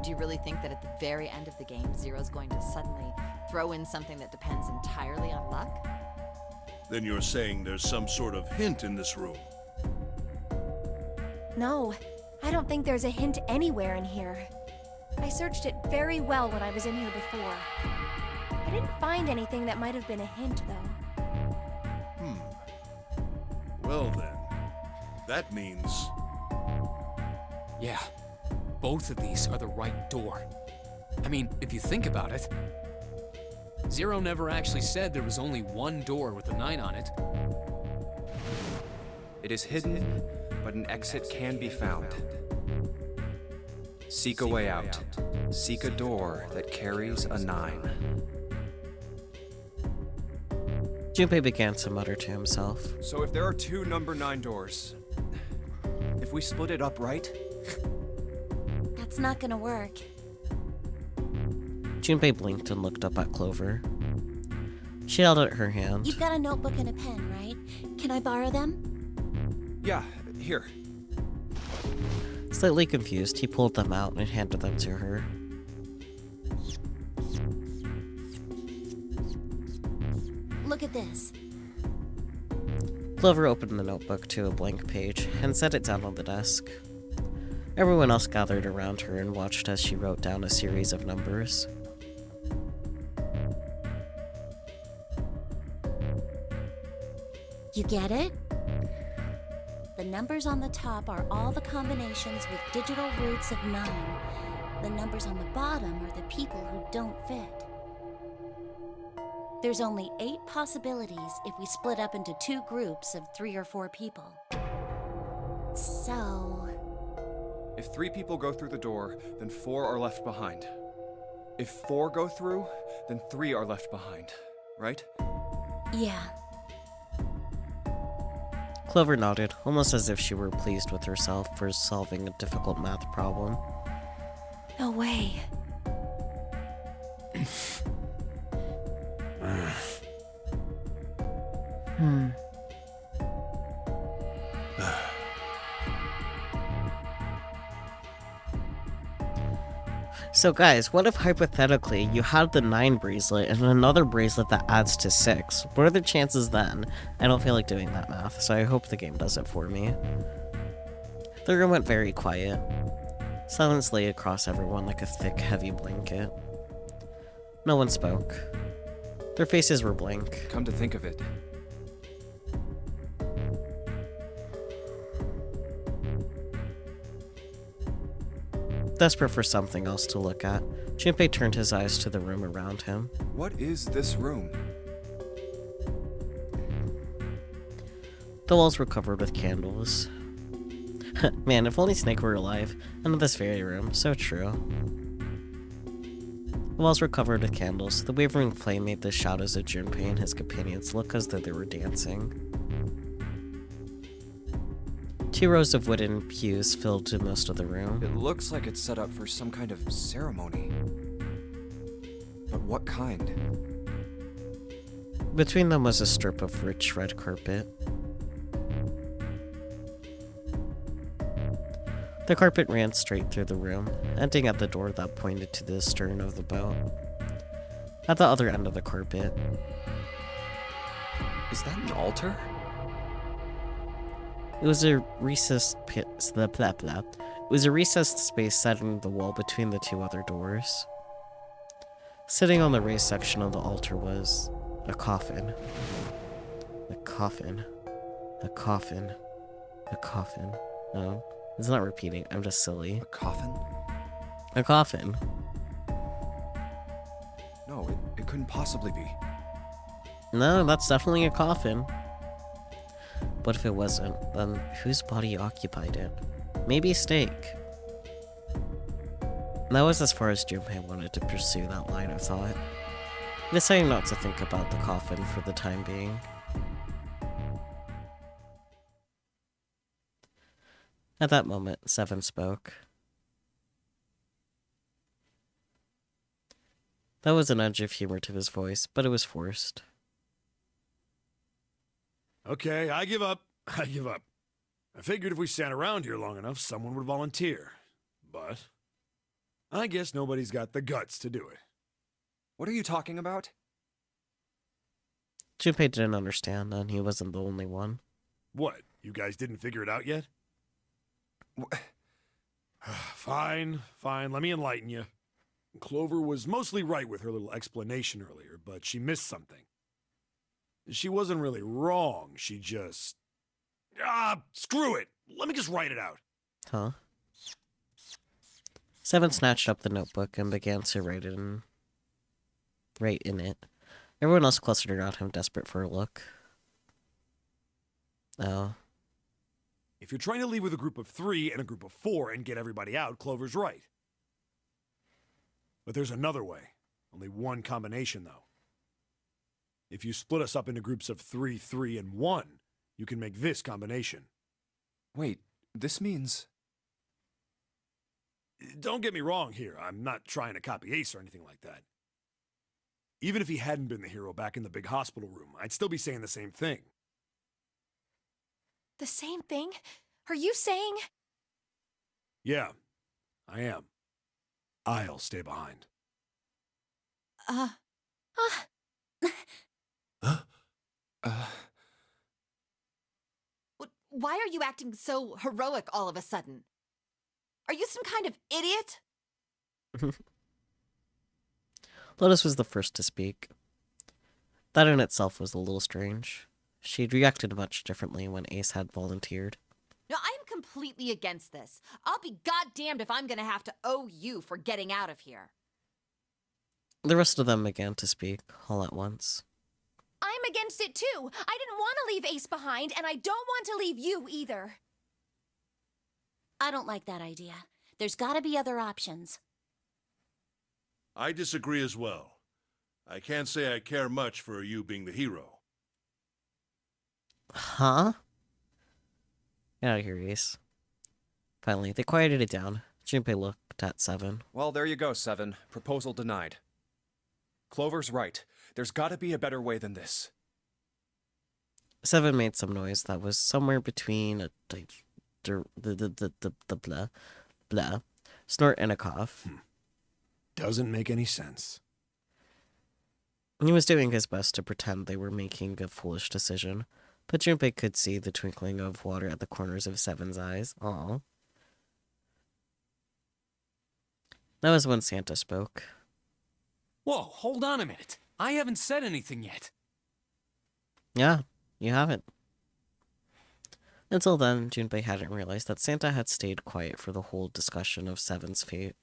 Do you really think that at the very end of the game, Zero's going to suddenly throw in something that depends entirely on luck? Then you're saying there's some sort of hint in this room. No, I don't think there's a hint anywhere in here. I searched it very well when I was in here before. I didn't find anything that might have been a hint, though. Well then, that means... Yeah, both of these are the right door. I mean, if you think about it, Zero never actually said there was only one door with a 9 on it. It is hidden, but an exit can be found. Seek a way out. Seek a door that carries a 9. Junpei began to mutter to himself. So if there are 2 number 9 doors, if we split it up right? That's not gonna work. Junpei blinked and looked up at Clover. She held out her hand. You've got a notebook and a pen, right? Can I borrow them? Yeah, here. Slightly confused, he pulled them out and handed them to her. Look at this. Clover opened the notebook to a blank page and set it down on the desk. Everyone else gathered around her and watched as she wrote down a series of numbers. You get it? The numbers on the top are all the combinations with digital roots of 9. The numbers on the bottom are the people who don't fit. There's only 8 possibilities if we split up into 2 groups of 3 or 4 people. So... If 3 people go through the door, then 4 are left behind. If 4 go through, then 3 are left behind, right? yeah. Clover nodded, almost as if she were pleased with herself for solving a difficult math problem. No way. So guys, what if hypothetically you had the 9 bracelet and another bracelet that adds to 6? What are the chances then? I don't feel like doing that math, so I hope the game does it for me. The room went very quiet. Silence lay across everyone like a thick, heavy blanket. No one spoke. Their faces were blank. Come to think of it, Desperate for something else to look at, Junpei turned his eyes to the room around him. what is this room? The walls were covered with candles. Man, if only Snake were alive, and in this very room, so true. The walls were covered with candles. The wavering flame made the shadows of Junpei and his companions look as though they were dancing. 2 rows of wooden pews filled most of the room. It looks like it's set up for some kind of ceremony. But what kind? Between them was a strip of rich red carpet. The carpet ran straight through the room, ending at the door that pointed to the stern of the boat. At the other end of the carpet, Is that an altar? It was a recessed pit. Blah, blah, blah. It was a recessed space set in the wall between the two other doors. Sitting on the raised section of the altar was a coffin. A coffin. A coffin. A coffin. No, it's not repeating. I'm just silly. A coffin? A coffin. No, it couldn't possibly be. No, that's definitely a coffin. But if it wasn't, then whose body occupied it? Maybe a steak. That was as far as Junpei wanted to pursue that line of thought, deciding not to think about the coffin for the time being. At that moment, Seven spoke. That was an edge of humor to his voice, but it was forced. Okay, I give up. I give up. I figured if we sat around here long enough, someone would volunteer. But I guess nobody's got the guts to do it. What are you talking about? Junpei didn't understand, and he wasn't the only one. What? You guys didn't figure it out yet? Wh- Fine, fine. Let me enlighten you. Clover was mostly right with her little explanation earlier, but she missed something. She wasn't really wrong. She just... screw it. Let me just write it out. Huh? Seven snatched up the notebook and began to write in it. Everyone else clustered around him, desperate for a look. Oh. If you're trying to leave with a group of 3 and a group of 4 and get everybody out, Clover's right. But there's another way. Only one combination, though. If you split us up into groups of 3, 3, and 1, you can make this combination. Wait, this means... Don't get me wrong here. I'm not trying to copy Ace or anything like that. Even if he hadn't been the hero back in the big hospital room, I'd still be saying the same thing. The same thing? Are you saying? Yeah, I am. I'll stay behind. Why are you acting so heroic all of a sudden? Are you some kind of idiot? Lotus was the first to speak. That in itself was a little strange. She'd reacted much differently when Ace had volunteered. No, I am completely against this. I'll be goddamned if I'm gonna have to owe you for getting out of here. The rest of them began to speak, all at once. I'm against it too. I didn't want to leave Ace behind, and I don't want to leave you either. I don't like that idea. There's gotta be other options. I disagree as well. I can't say I care much for you being the hero. Huh? Get out of here, Ace. Finally, they quieted it down. Junpei looked at Seven. Well, there you go, Seven. Proposal denied. Clover's right. There's gotta be a better way than this. Seven made some noise that was somewhere between a blah, blah, snort and a cough. Doesn't make any sense. He was doing his best to pretend they were making a foolish decision, but Junpei could see the twinkling of water at the corners of Seven's eyes. Aw. That was when Santa spoke. Whoa, hold on a minute. I haven't said anything yet. Yeah, you haven't. Until then, Junpei hadn't realized that Santa had stayed quiet for the whole discussion of Seven's fate.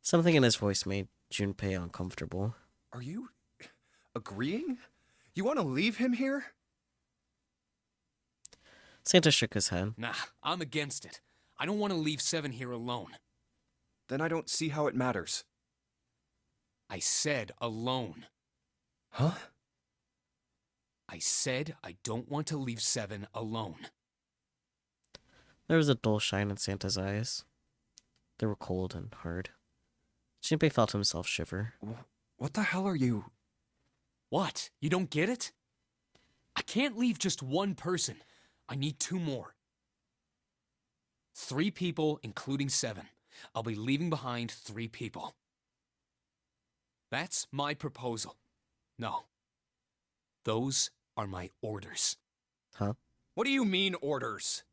Something in his voice made Junpei uncomfortable. Are you... agreeing? You want to leave him here? Santa shook his head. Nah, I'm against it. I don't want to leave Seven here alone. Then I don't see how it matters. I said alone. Huh? I said I don't want to leave Seven alone. There was a dull shine in Santa's eyes. They were cold and hard. Junpei felt himself shiver. What the hell are you... What? You don't get it? I can't leave just one person. I need 2 more. 3 people, including Seven. I'll be leaving behind 3 people. That's my proposal. No. Those are my orders. Huh? What do you mean, orders?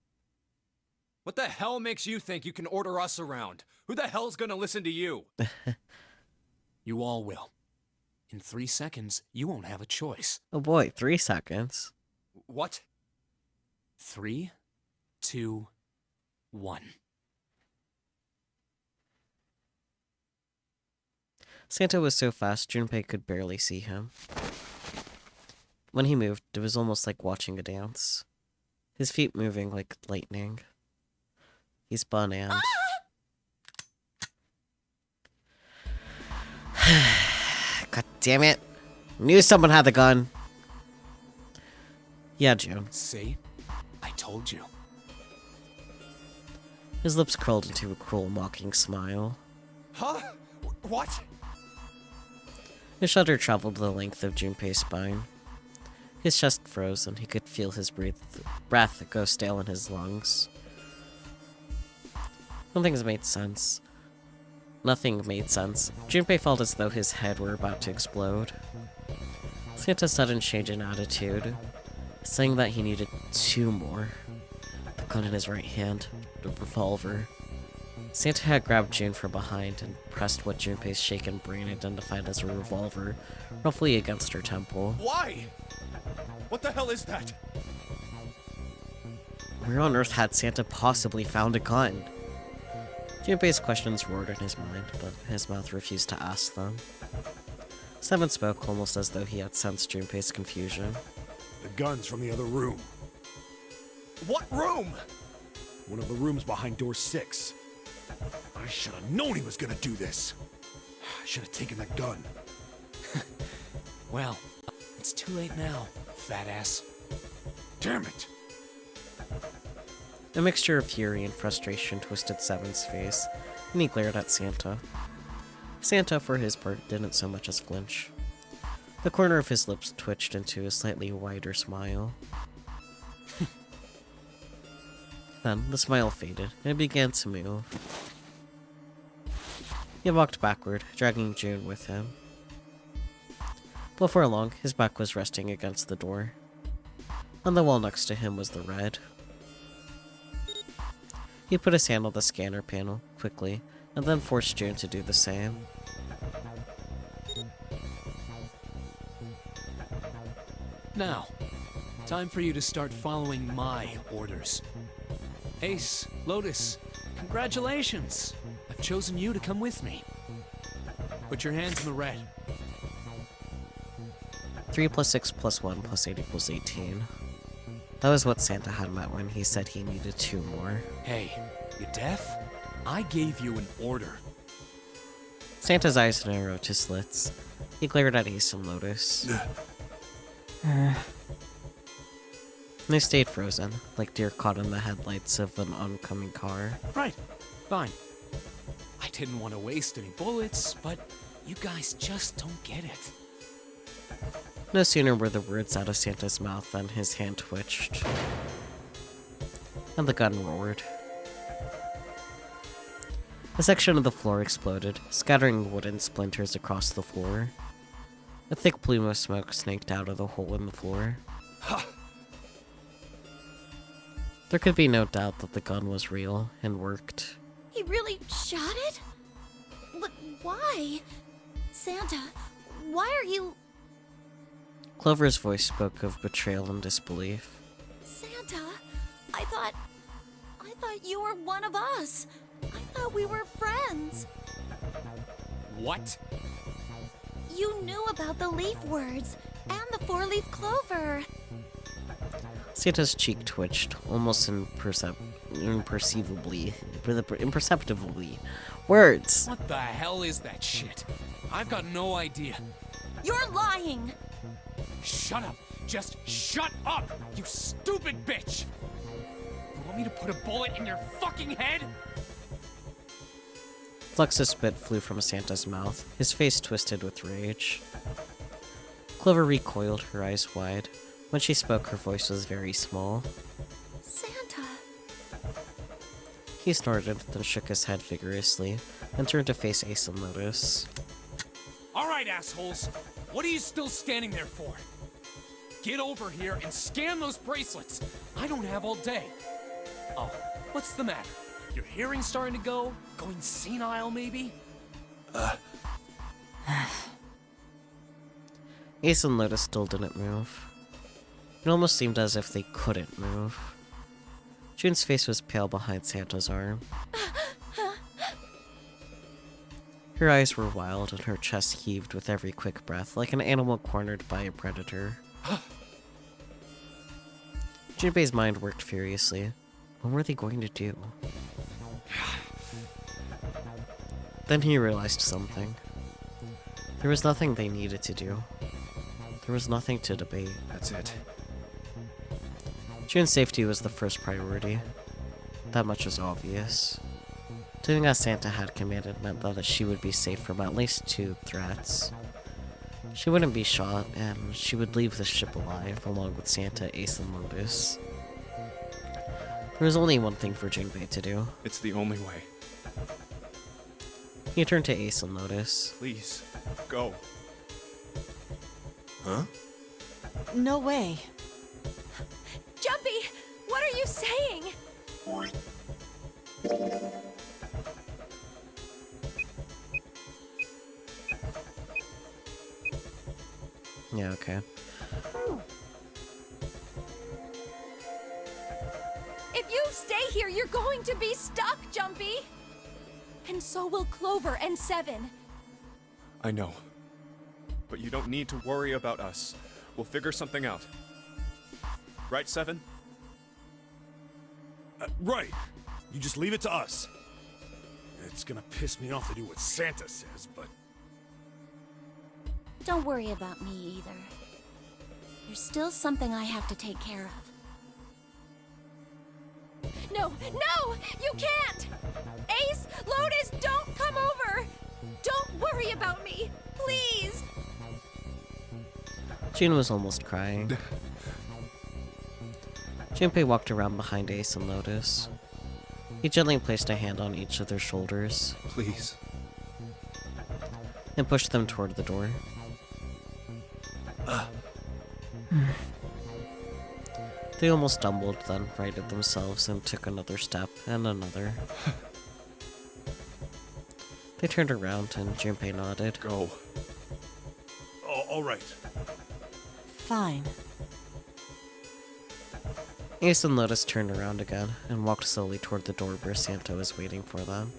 What the hell makes you think you can order us around? Who the hell's gonna listen to you? You all will. In 3 seconds, you won't have a choice. Oh boy, 3 seconds. What? 3, 2, 1. Santa was so fast, Junpei could barely see him. When he moved, it was almost like watching a dance. His feet moving like lightning. He spun and... God damn it. Knew someone had the gun. Yeah, June. See? I told you. His lips curled into a cruel, mocking smile. Huh? What? His shudder traveled the length of Junpei's spine. His chest froze, and he could feel his breath go stale in his lungs. Nothing made sense. Junpei felt as though his head were about to explode. Santa's sudden change in attitude, saying that he needed 2 more. The gun in his right hand, the revolver. Santa had grabbed June from behind and pressed what Junpei's shaken brain identified as a revolver, roughly against her temple. Why? What the hell is that? Where on earth had Santa possibly found a gun? Junpei's questions roared in his mind, but his mouth refused to ask them. Seven spoke almost as though he had sensed Junpei's confusion. The gun's from the other room. What room? One of the rooms behind door 6. I should have known he was gonna do this. I should have taken that gun. Well, it's too late now, fat ass. Damn it! A mixture of fury and frustration twisted Seven's face, and he glared at Santa. Santa, for his part, didn't so much as flinch. The corner of his lips twitched into a slightly wider smile. Then, the smile faded, and it began to move. He walked backward, dragging June with him. Before long, his back was resting against the door. On the wall next to him was the red. He put his hand on the scanner panel, quickly, and then forced June to do the same. Now, time for you to start following my orders. Ace, Lotus, congratulations! I've chosen you to come with me. Put your hands in the red. 3 + 6 + 1 + 8 = 18. That was what Santa had meant when he said he needed 2 more. Hey, you deaf? I gave you an order. Santa's eyes narrowed to slits. He glared at Ace and Lotus. They stayed frozen, like deer caught in the headlights of an oncoming car. Right, fine. I didn't want to waste any bullets, but you guys just don't get it. No sooner were the words out of Santa's mouth than his hand twitched, and the gun roared. A section of the floor exploded, scattering wooden splinters across the floor. A thick plume of smoke snaked out of the hole in the floor. There could be no doubt that the gun was real and worked. He really shot it? But why? Santa, why are you... Clover's voice spoke of betrayal and disbelief. Santa, I thought you were one of us. I thought we were friends. What? You knew about the leaf words and the 4-leaf clover. Santa's cheek twitched, almost imperceptibly. Words! What the hell is that shit? I've got no idea. You're lying! Shut up! Just shut up, you stupid bitch! You want me to put a bullet in your fucking head? Flecks of spit flew from Santa's mouth, his face twisted with rage. Clover recoiled, her eyes wide. When she spoke, her voice was very small. Santa. He snorted, then shook his head vigorously, and turned to face Ace and Lotus. Alright, assholes. What are you still standing there for? get over here and scan those bracelets. I don't have all day. Oh, what's the matter? Your hearing's starting to go? Going senile, maybe? Ace and Lotus still didn't move. It almost seemed as if they couldn't move. June's face was pale behind Santa's arm. Her eyes were wild and her chest heaved with every quick breath, like an animal cornered by a predator. Junpei's mind worked furiously. What were they going to do? Then he realized something. There was nothing they needed to do. There was nothing to debate. That's it. June's safety was the first priority. That much was obvious. Doing as Santa had commanded meant that she would be safe from at least 2 threats. She wouldn't be shot, and she would leave the ship alive, along with Santa, Ace, and Lotus. There was only one thing for Junpei to do. It's the only way. He turned to Ace and Lotus. Please, go. Huh? No way. Jumpy, what are you saying? Yeah, okay. If you stay here, you're going to be stuck, Jumpy. And so will Clover and Seven. I know. But you don't need to worry about us. We'll figure something out. Right, Seven? Right. You just leave it to us. It's gonna piss me off to do what Santa says, but... Don't worry about me either. There's still something I have to take care of. No, no! You can't! Ace, Lotus, don't come over! Don't worry about me! Please! June was almost crying. Junpei walked around behind Ace and Lotus. He gently placed a hand on each of their shoulders, Please. and pushed them toward the door. They almost stumbled, then righted themselves and took another step, and another. They turned around, and Junpei nodded. Go. all right. Fine. Ace and Lotus turned around again, and walked slowly toward the door where Santa was waiting for them.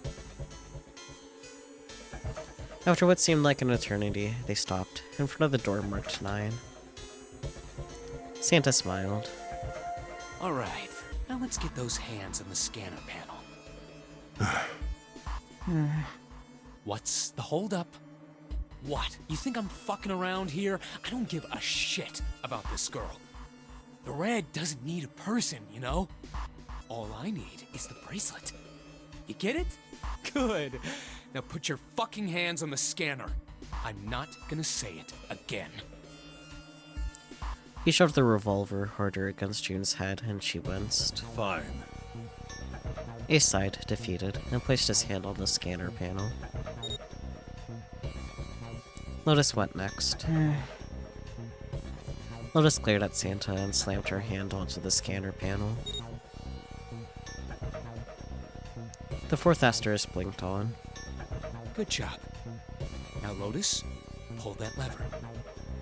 After what seemed like an eternity, they stopped, in front of the door marked 9. Santa smiled. All right, now let's get those hands on the scanner panel. What's the holdup? What? You think I'm fucking around here? I don't give a shit about this girl. The red doesn't need a person, you know? All I need is the bracelet. You get it? Good. Now put your fucking hands on the scanner. I'm not gonna say it again. He shoved the revolver harder against June's head, and she winced. Fine. Ace sighed, defeated, and placed his hand on the scanner panel. Lotus went next. Lotus glared at Santa and slammed her hand onto the scanner panel. The 4th asterisk blinked on. Good job. Now, Lotus, pull that lever.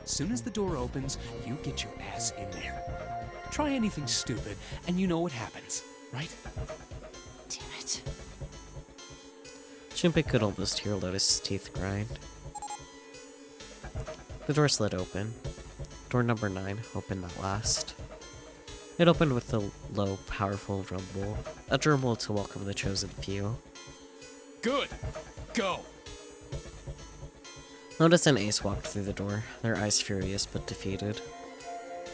As soon as the door opens, you get your ass in there. Try anything stupid, and you know what happens, right? Damn it. Junpei could almost hear Lotus' teeth grind. The door slid open. Door number 9 opened at last. It opened with a low, powerful rumble, a rumble to welcome the chosen few. Good. Go. Lotus and Ace walked through the door, their eyes furious but defeated.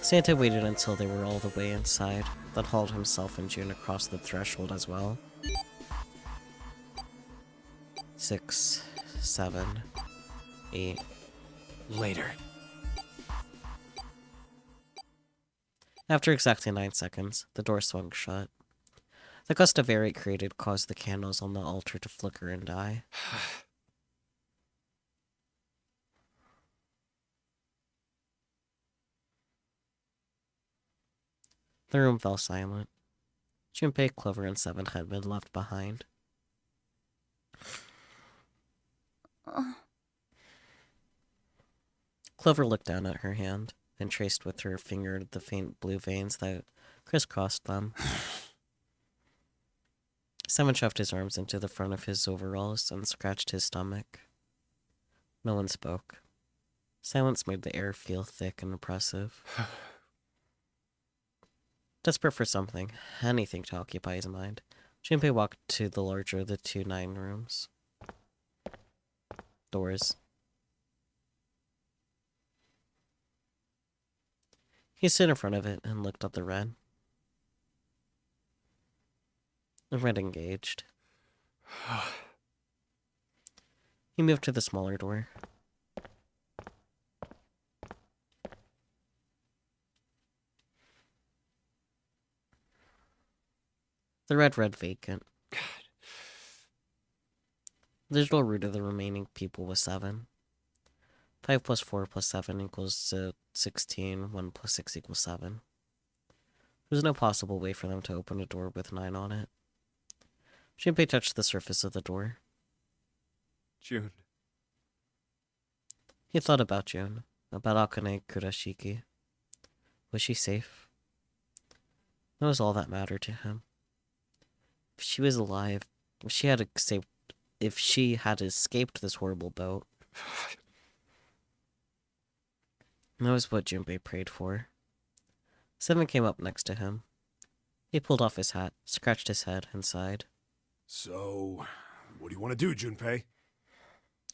Santa waited until they were all the way inside, then hauled himself and June across the threshold as well. 6, 7, 8. Later. After exactly 9 seconds, the door swung shut. The gust of air it created caused the candles on the altar to flicker and die. The room fell silent. Junpei, Clover, and Seven had been left behind. Clover looked down at her hand and traced with her finger the faint blue veins that crisscrossed them. Seven shoved his arms into the front of his overalls and scratched his stomach. No one spoke. Silence made the air feel thick and oppressive. Desperate for something, anything to occupy his mind, Junpei walked to the larger of the 2 9 rooms. Doors. He stood in front of it and looked at the red. The red engaged. He moved to the smaller door. The red read vacant. The digital root of the remaining people was 7. 5 plus 4 plus 7 equals 16. 1 plus 6 equals 7. There was no possible way for them to open a door with 9 on it. Junpei touched the surface of the door. June. He thought about June, about Akane Kurashiki. Was she safe? That was all that mattered to him. If she was alive, if she had escaped this horrible boat, that was what Junpei prayed for. Seven came up next to him. He pulled off his hat, scratched his head, and sighed. So, what do you want to do, Junpei?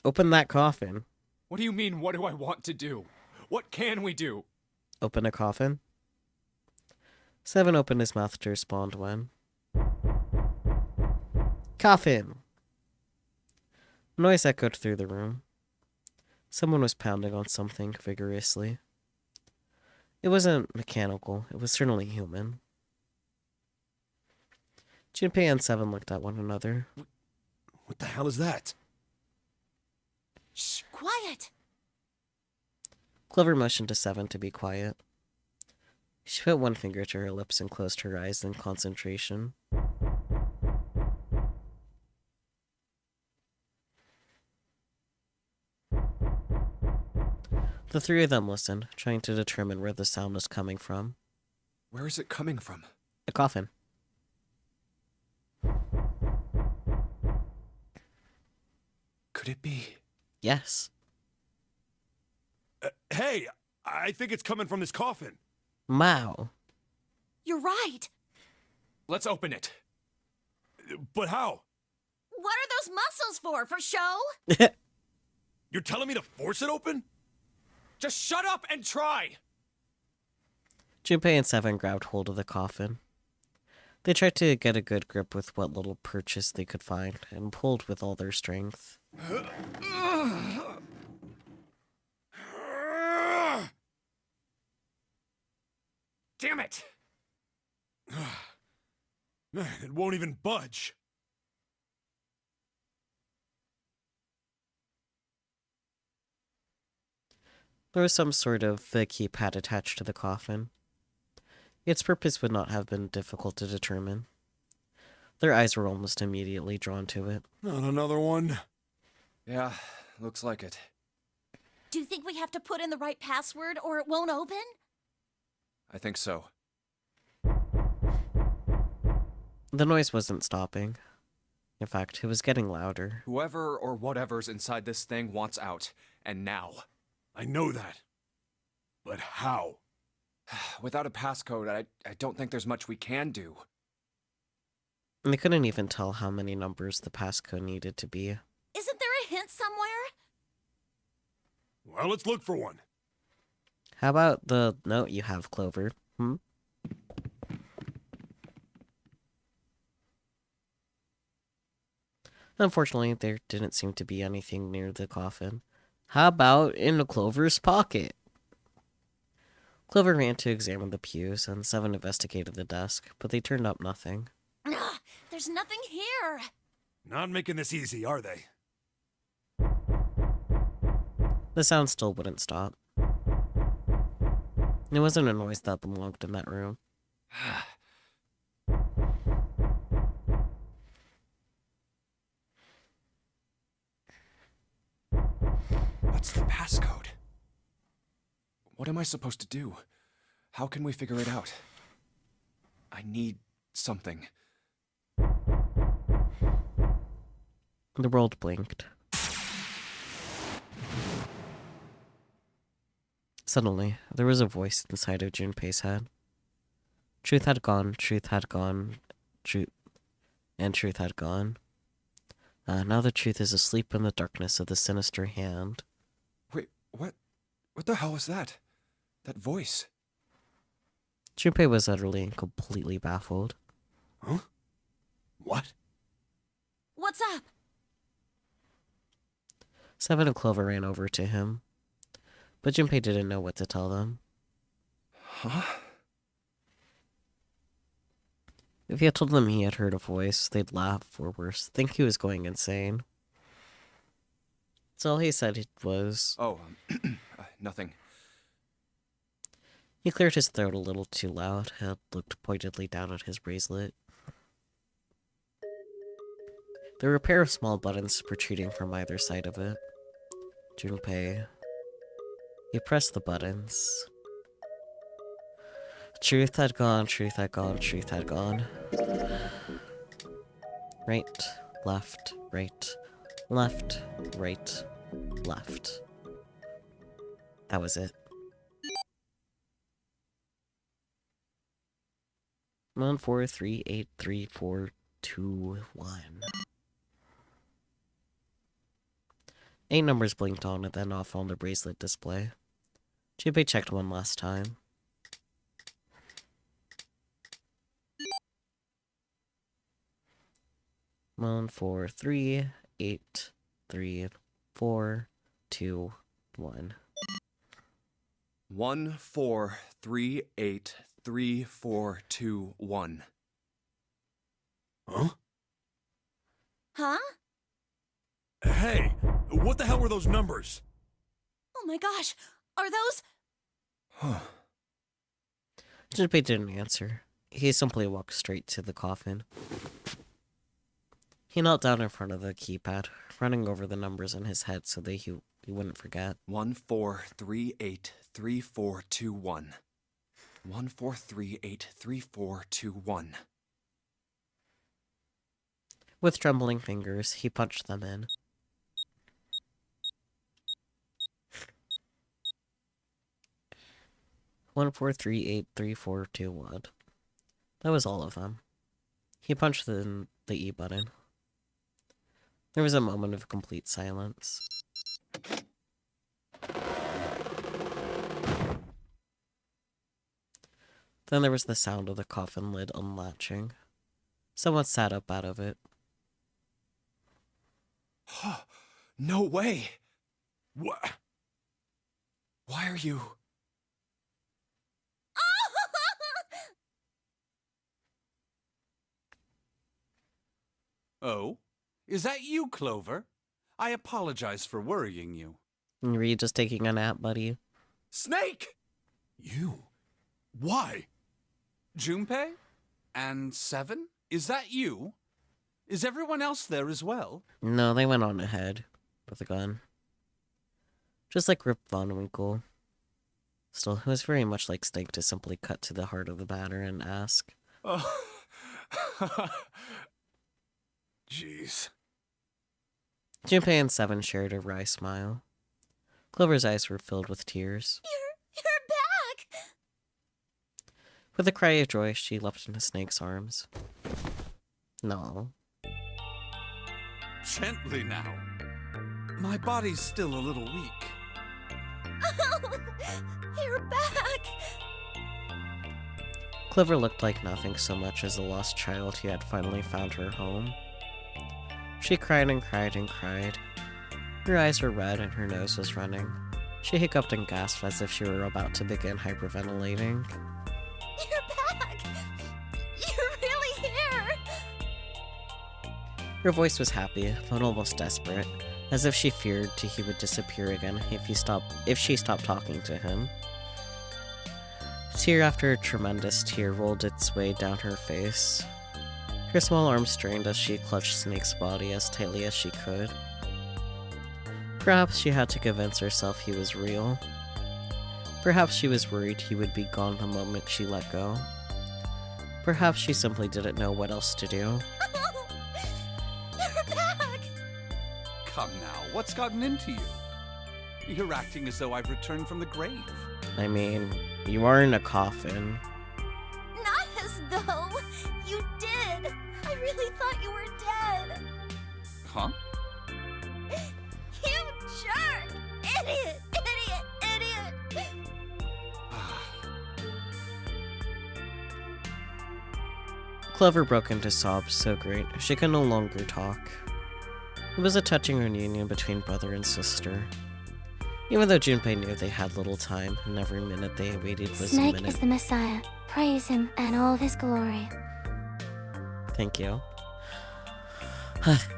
Open that coffin. What do you mean, what do I want to do? What can we do? Open a coffin? Seven opened his mouth to respond when... Coffin! Noise echoed through the room. Someone was pounding on something vigorously. It wasn't mechanical. It was certainly human. Junpei and Seven looked at one another. What the hell is that? Shh, quiet! Clover motioned to Seven to be quiet. She put one finger to her lips and closed her eyes in concentration. The 3 of them listened, trying to determine where the sound was coming from. Where is it coming from? A coffin. Could it be? Yes. Hey, I think it's coming from this coffin. Wow. You're right! Let's open it. But how? What are those muscles for? For show? You're telling me to force it open? Just shut up and try! Junpei and Seven grabbed hold of the coffin. They tried to get a good grip with what little purchase they could find and pulled with all their strength. Damn it! Man, it won't even budge. There was some sort of keypad attached to the coffin. Its purpose would not have been difficult to determine. Their eyes were almost immediately drawn to it. Not another one. Yeah, looks like it. Do you think we have to put in the right password or it won't open? I think so. The noise wasn't stopping. In fact, it was getting louder. Whoever or whatever's inside this thing wants out. And now. I know that. But how? Without a passcode, I don't think there's much we can do. And they couldn't even tell how many numbers the passcode needed to be. Isn't there a hint somewhere? Well, let's look for one. How about the note you have, Clover? Unfortunately, there didn't seem to be anything near the coffin. How about in Clover's pocket? Clover ran to examine the pews, and Seven investigated the desk, but they turned up nothing. Ugh, there's nothing here. Not making this easy, are they? The sound still wouldn't stop. It wasn't a noise that belonged in that room. What's the passcode? What am I supposed to do? How can we figure it out? I need something. The world blinked. Suddenly, there was a voice inside of Junpei's head. Truth had gone, truth had gone, truth had gone. Now the truth is asleep in the darkness of the sinister hand. Wait, what? What the hell was that? That voice? Junpei was utterly and completely baffled. Huh? What? What's up? Seven and Clover ran over to him, but Junpei didn't know what to tell them. Huh? If he had told them he had heard a voice, they'd laugh, or worse, think he was going insane. So all he said was... Oh, nothing. He cleared his throat a little too loud, and looked pointedly down at his bracelet. There were a pair of small buttons protruding from either side of it. Junpei. He pressed the buttons. Truth had gone, truth had gone, truth had gone. Right, left, right, left, right, left. That was it. 1, 4, 3, 8, 3, 4, 2, 1. 8 numbers blinked on and then off on the bracelet display. Junpei checked one last time. One, 4, 3, 8, 3, 4, 2, 1. 1, 4, 3, 8, 3, 4, 2, 1. Huh? Huh? Hey, what the hell were those numbers? Oh my gosh, are those... Huh. Junpei didn't answer. He simply walked straight to the coffin. He knelt down in front of the keypad, running over the numbers in his head so that he wouldn't forget. 1, 4, 3, 8, 3, 4, 2, 1. 1, 4, 3, 8, 3, 4, 2, 1. With trembling fingers, he punched them in. One, 4, 3, 8, 3, 4, 2, 1. That was all of them. He punched in the E button. There was a moment of complete silence. Then there was the sound of the coffin lid unlatching. Someone sat up out of it. No way! What? Why are you... Oh? Is that you, Clover? I apologize for worrying you. Were you just taking a nap, buddy? Snake! You? Why? Junpei? And Seven? Is that you? Is everyone else there as well? No, they went on ahead with a gun. Just like Rip Von Winkle. Still, it was very much like Snake to simply cut to the heart of the matter and ask. Oh. Jeez. Junpei and Seven shared a wry smile. Clover's eyes were filled with tears. You're back! With a cry of joy, she leapt into Snake's arms. No. Gently now. My body's still a little weak. Oh, you're back! Clover looked like nothing so much as a lost child who had finally found her home. She cried and cried and cried. Her eyes were red and her nose was running. She hiccuped and gasped as if she were about to begin hyperventilating. You're back! You're really here! Her voice was happy, but almost desperate, as if she feared he would disappear again if she stopped talking to him. Tear after tremendous tear rolled its way down her face. Her small arms strained as she clutched Snake's body as tightly as she could. Perhaps she had to convince herself he was real. Perhaps she was worried he would be gone the moment she let go. Perhaps she simply didn't know what else to do. You're back! Come now, what's gotten into you? You're acting as though I've returned from the grave. I mean, you are in a coffin. Not as though you did. I really thought you were dead. Huh? You jerk! Idiot! Idiot! Idiot! Clover broke into sobs so great she could no longer talk. It was a touching reunion between brother and sister. Even though Junpei knew they had little time, and every minute they waited was a Snake minute. is the Messiah. Praise him and all of his glory. Thank you.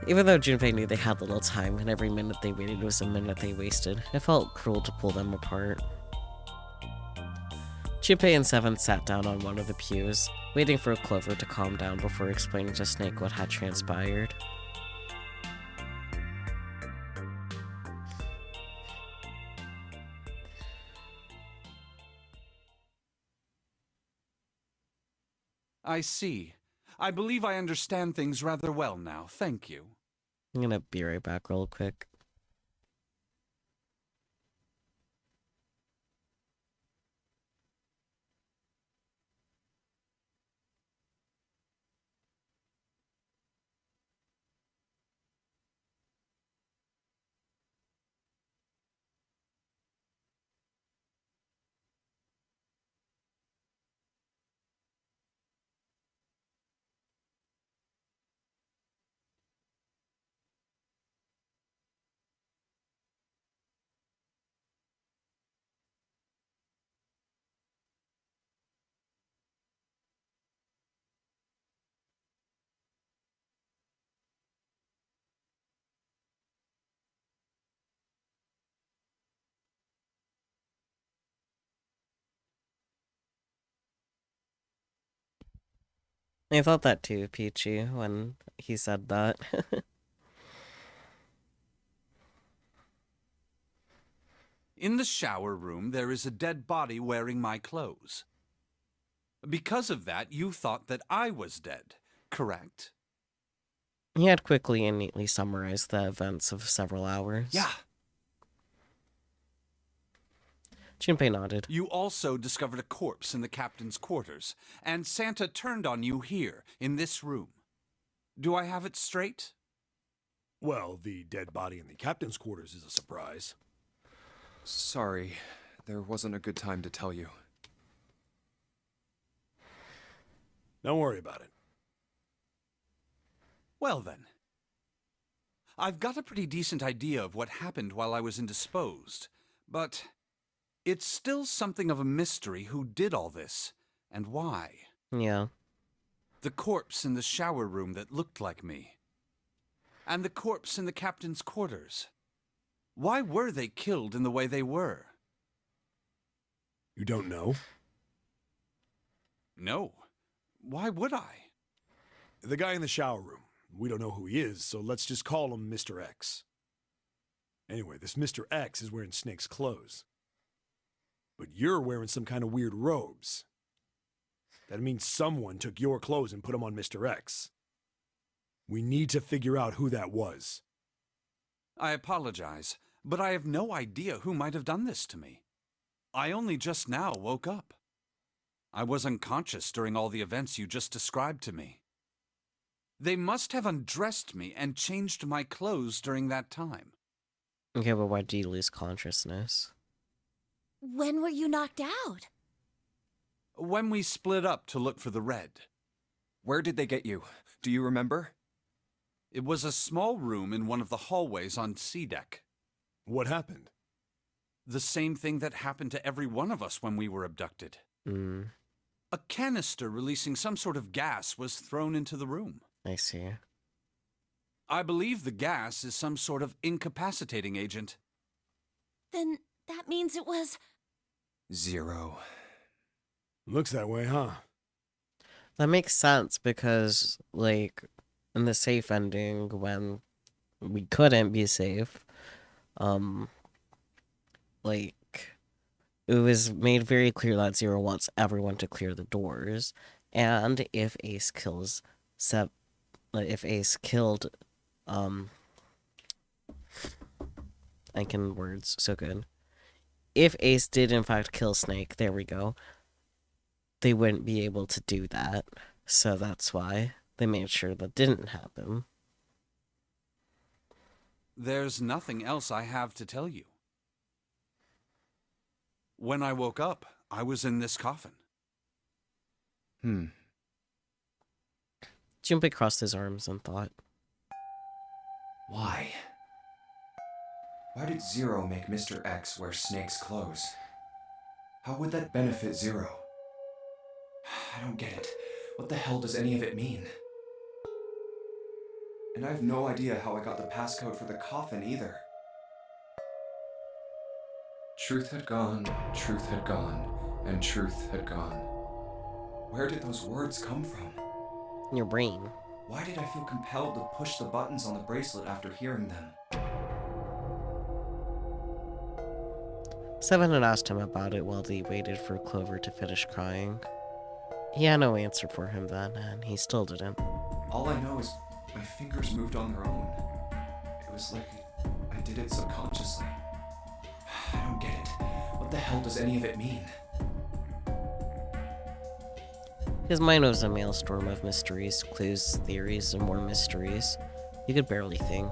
Even though Junpei knew they had little time, and every minute they waited was a minute they wasted, it felt cruel to pull them apart. Junpei and Seven sat down on one of the pews, waiting for Clover to calm down before explaining to Snake what had transpired. I see. I believe I understand things rather well now, thank you. I'm gonna be right back real quick. I thought that too, Peachy, when he said that. In the shower room, there is a dead body wearing my clothes. Because of that, you thought that I was dead, correct? He had quickly and neatly summarized the events of several hours. Yeah. Junpei nodded. You also discovered a corpse in the captain's quarters, and Santa turned on you here, in this room. Do I have it straight? Well, the dead body in the captain's quarters is a surprise. Sorry, there wasn't a good time to tell you. Don't worry about it. Well then. I've got a pretty decent idea of what happened while I was indisposed, but it's still something of a mystery who did all this, and why. Yeah. The corpse in the shower room that looked like me. And the corpse in the captain's quarters. Why were they killed in the way they were? You don't know? No. Why would I? The guy in the shower room. We don't know who he is, so let's just call him Mr. X. Anyway, this Mr. X is wearing Snake's clothes. But you're wearing some kind of weird robes. That means someone took your clothes and put them on Mr. X. We need to figure out who that was. I apologize, but I have no idea who might have done this to me. I only just now woke up. I was unconscious during all the events you just described to me. They must have undressed me and changed my clothes during that time. Okay, but why do you lose consciousness? When were you knocked out? When we split up to look for the red. Where did they get you? Do you remember? It was a small room in one of the hallways on C deck. What happened? The same thing that happened to every one of us when we were abducted. A canister releasing some sort of gas was thrown into the room. I see. I believe the gas is some sort of incapacitating agent. Then that means it was... Zero. Looks that way, huh? That makes sense because, like, in the safe ending, when we couldn't be safe, um, like, it was made very clear that Zero wants everyone to clear the doors, and if Ace kills if Ace killed, I can words so good. If Ace did in fact kill Snake, there we go, they wouldn't be able to do that. So that's why they made sure that didn't happen. There's nothing else I have to tell you. When I woke up, I was in this coffin. Junpei crossed his arms and thought. Why? Why did Zero make Mr. X wear Snake's clothes? How would that benefit Zero? I don't get it. What the hell does any of it mean? And I have no idea how I got the passcode for the coffin either. Truth had gone, and truth had gone. Where did those words come from? In your brain. Why did I feel compelled to push the buttons on the bracelet after hearing them? Seven had asked him about it while they waited for Clover to finish crying. He had no answer for him then, and he still didn't. All I know is my fingers moved on their own. It was like I did it subconsciously. I don't get it. What the hell does any of it mean? His mind was a maelstrom of mysteries, clues, theories, and more mysteries. He could barely think.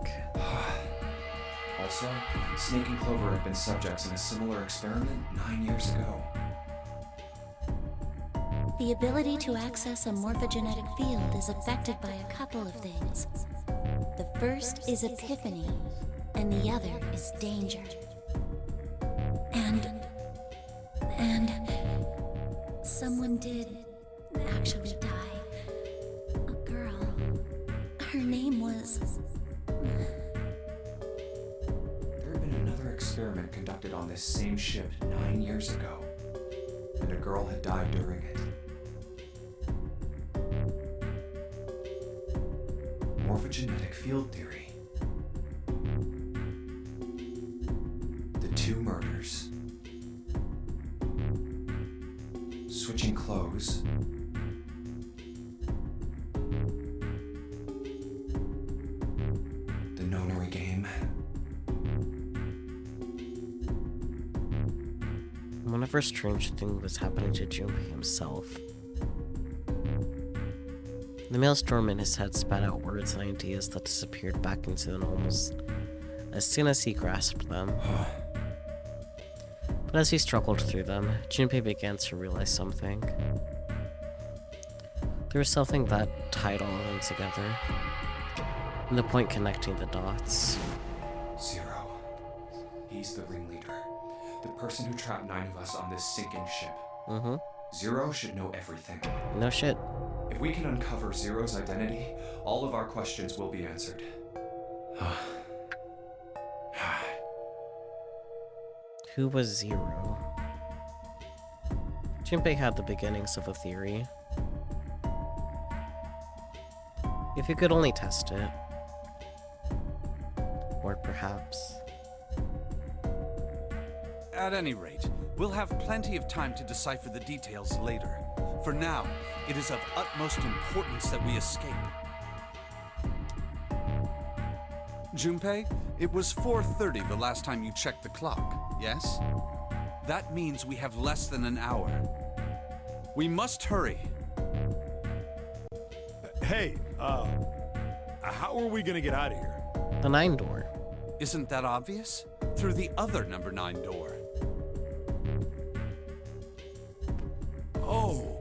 Also, Snake and Clover had been subjects in a similar experiment 9 years ago. The ability to access a morphogenetic field is affected by a couple of things. The first is epiphany, and the other is danger. And someone did actually die. A girl. Her name was... There had been another experiment conducted on this same ship 9 years ago, and a girl had died during it. Morphogenetic field theory. The two murders. Switching clothes. The nonary game. Whenever strange thing was happening to Junpei himself, the maelstrom in his head spat out words and ideas that disappeared back into the normals as soon as he grasped them. But as he struggled through them, Junpei began to realize something. There was something that tied all of them together, and the point connecting the dots. Zero. He's the ringleader. The person who trapped 9 of us on this sinking ship. Mm-hmm. Zero should know everything. No shit. If we can uncover Zero's identity, all of our questions will be answered. Who was Zero? Junpei had the beginnings of a theory. If you could only test it. Or perhaps... At any rate, we'll have plenty of time to decipher the details later. For now, it is of utmost importance that we escape. Junpei, it was 4:30 the last time you checked the clock, yes? That means we have less than an hour. We must hurry. Hey, how are we gonna get out of here? The 9 door. Isn't that obvious? Through the other number 9 door.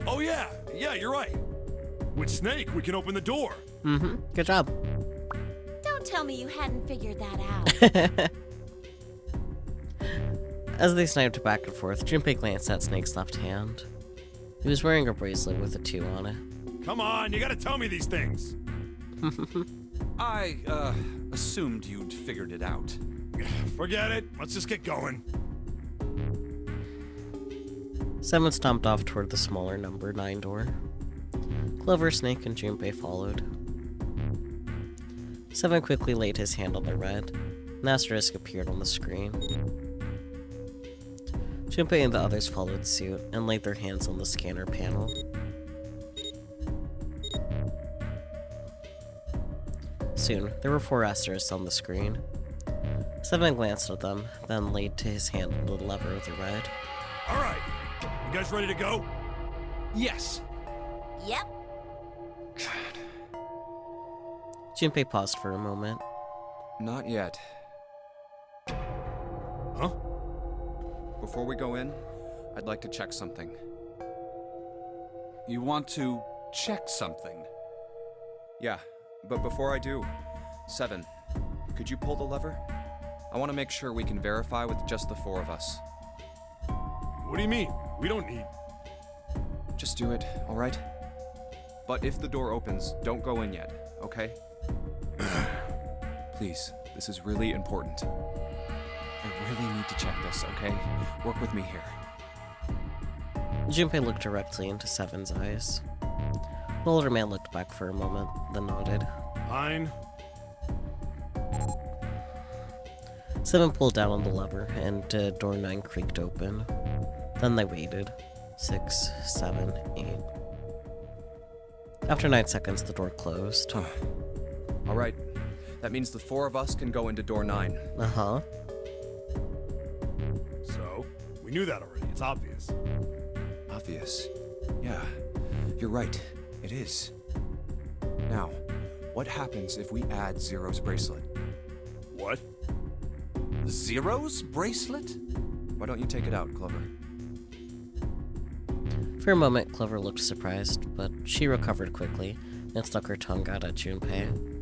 Oh yeah, you're right. With Snake, we can open the door. Mm-hmm. Good job. Don't tell me you hadn't figured that out. As they sniped back and forth, Junpei glanced at Snake's left hand. He was wearing a bracelet with a 2 on it. Come on, you gotta tell me these things. I, assumed you'd figured it out. Forget it. Let's just get going. Seven stomped off toward the smaller number 9 door. Clover, Snake, and Junpei followed. Seven quickly laid his hand on the red. An asterisk appeared on the screen. Junpei and the others followed suit and laid their hands on the scanner panel. Soon, there were 4 asterisks on the screen. Seven glanced at them, then laid to his hand on the lever of the red. All right, you guys ready to go? Yes. Yep. Junpei paused for a moment. Not yet. Huh? Before we go in, I'd like to check something. You want to check something? Yeah, but before I do, Seven, could you pull the lever? I want to make sure we can verify with just the 4 of us. What do you mean? We don't need... Just do it, alright? But if the door opens, don't go in yet, okay? Please, this is really important. I really need to check this, okay? Work with me here. Junpei looked directly into Seven's eyes. The older man looked back for a moment, then nodded. Fine. Seven pulled down on the lever, and door 9 creaked open. Then they waited. 6, 7, 8. After 9 seconds, the door closed. Alright, that means the 4 of us can go into door 9. Uh-huh. So, we knew that already. It's obvious. Obvious. Yeah, you're right. It is. Now, what happens if we add Zero's bracelet? What? Zero's bracelet? Why don't you take it out, Clover? For a moment, Clover looked surprised, but she recovered quickly and stuck her tongue out at Junpei.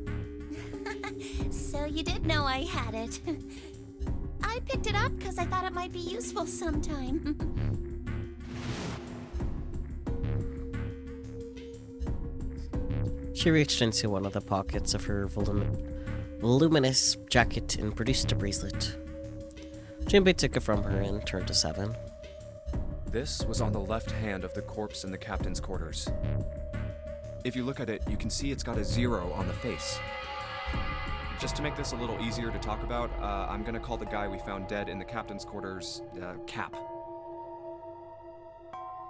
So you did know I had it. I picked it up because I thought it might be useful sometime. She reached into one of the pockets of her voluminous jacket and produced a bracelet. Junpei took it from her and turned to Seven. This was on the left hand of the corpse in the captain's quarters. If you look at it, you can see it's got a 0 on the face. Just to make this a little easier to talk about, I'm gonna call the guy we found dead in the captain's quarters, Cap.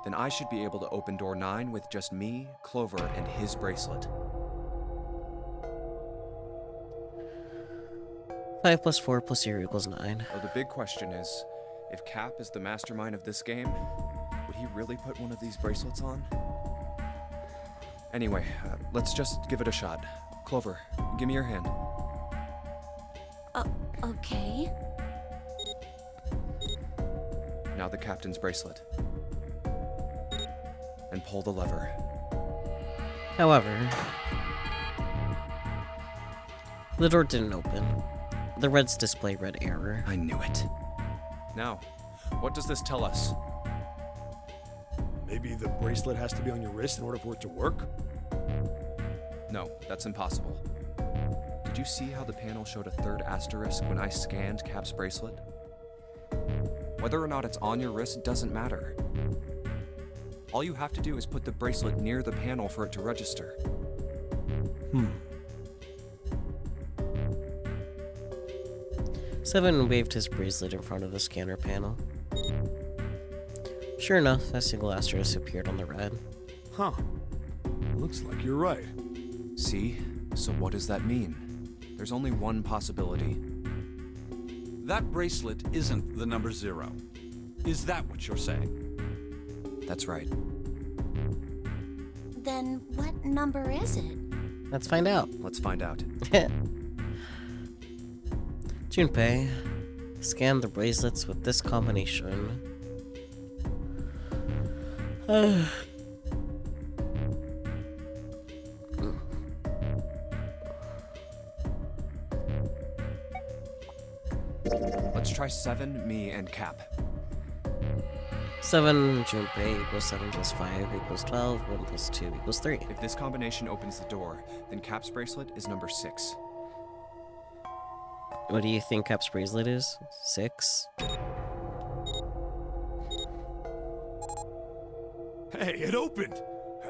Then I should be able to open door 9 with just me, Clover, and his bracelet. 5 plus 4 plus 0 equals 9. So the big question is, if Cap is the mastermind of this game, would he really put one of these bracelets on? Anyway, let's just give it a shot. Clover, give me your hand. Okay. Now the captain's bracelet. And pull the lever. However, the door didn't open. The Reds display read error. I knew it. Now, what does this tell us? Maybe the bracelet has to be on your wrist in order for it to work? No, that's impossible. Did you see how the panel showed a 3rd asterisk when I scanned Cap's bracelet? Whether or not it's on your wrist doesn't matter. All you have to do is put the bracelet near the panel for it to register. Seven waved his bracelet in front of the scanner panel. Sure enough, a single asterisk appeared on the red. Huh. Looks like you're right. See? So what does that mean? There's only one possibility. That bracelet isn't the number 0. Is that what you're saying? That's right. Then what number is it? Let's find out. Let's find out. Junpei, scan the bracelets with this combination. Let's try 7, me, and Cap. 7 Junpei equals 7 plus 5 equals 12, 1 plus 2 equals 3. If this combination opens the door, then Cap's bracelet is number 6. What do you think Cap's bracelet is? 6? Hey, it opened!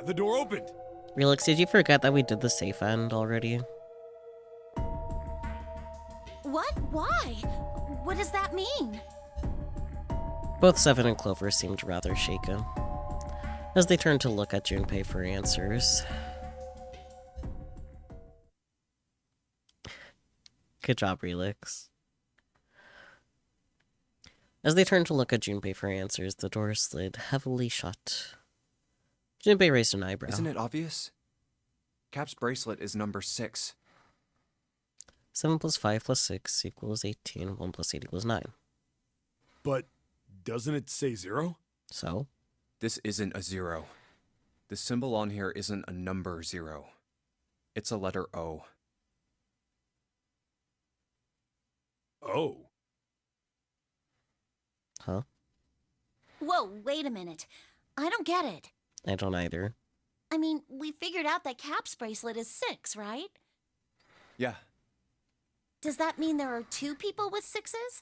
The door opened! Relix, did you forget that we did the safe end already? What? Why? What does that mean? Both Seven and Clover seemed rather shaken as they turned to look at Junpei for answers. Good job, Relix. As they turned to look at Junpei for answers, the door slid heavily shut. Junpei raised an eyebrow. Isn't it obvious? Cap's bracelet is number 6. 7 plus 5 plus 6 equals 18. 1 plus 8 equals 9. But doesn't it say 0? So? This isn't a 0. The symbol on here isn't a number 0. It's a letter O. Oh. Huh? Whoa, wait a minute. I don't get it. I don't either. I mean, we figured out that Cap's bracelet is 6, right? Yeah. Does that mean there are 2 people with 6s?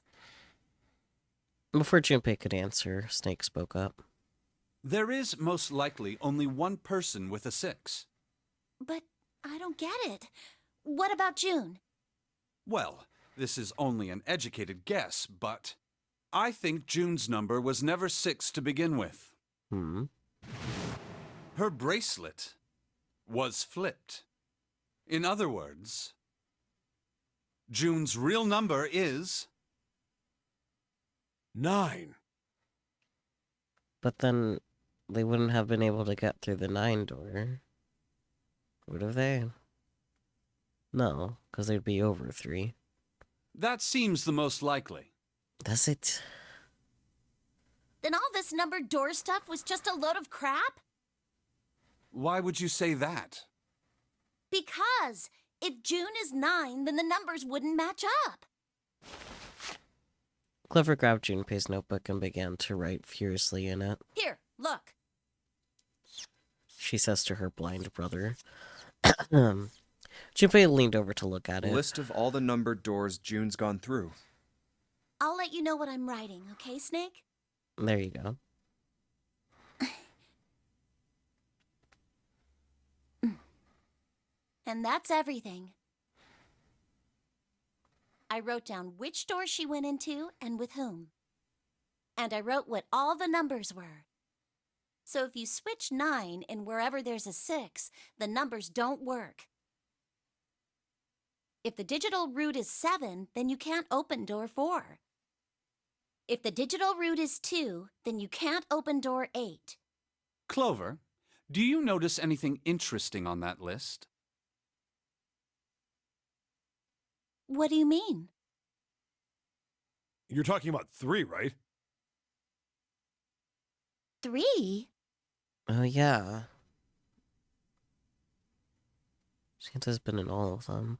Before Junpei could answer, Snake spoke up. There is most likely only one person with a 6. But I don't get it. What about June? Well, this is only an educated guess, but I think June's number was never 6 to begin with. Her bracelet was flipped. In other words, June's real number is 9. But then they wouldn't have been able to get through the 9 door. Would have they? No, because they'd be over 3. That seems the most likely. Does it? Then all this numbered door stuff was just a load of crap? Why would you say that? Because if June is 9, then the numbers wouldn't match up. Clover grabbed Junpei's notebook and began to write furiously in it. Here, look. She says to her blind brother. Junpei leaned over to look at it. List of all the numbered doors June's gone through. I'll let you know what I'm writing, okay, Snake? There you go. And that's everything. I wrote down which door she went into and with whom. And I wrote what all the numbers were. So if you switch 9 in wherever there's a 6, the numbers don't work. If the digital root is 7, then you can't open door 4. If the digital root is 2, then you can't open door 8. Clover, do you notice anything interesting on that list? What do you mean? You're talking about 3, right? 3? Oh, yeah. Santa's been in all of them.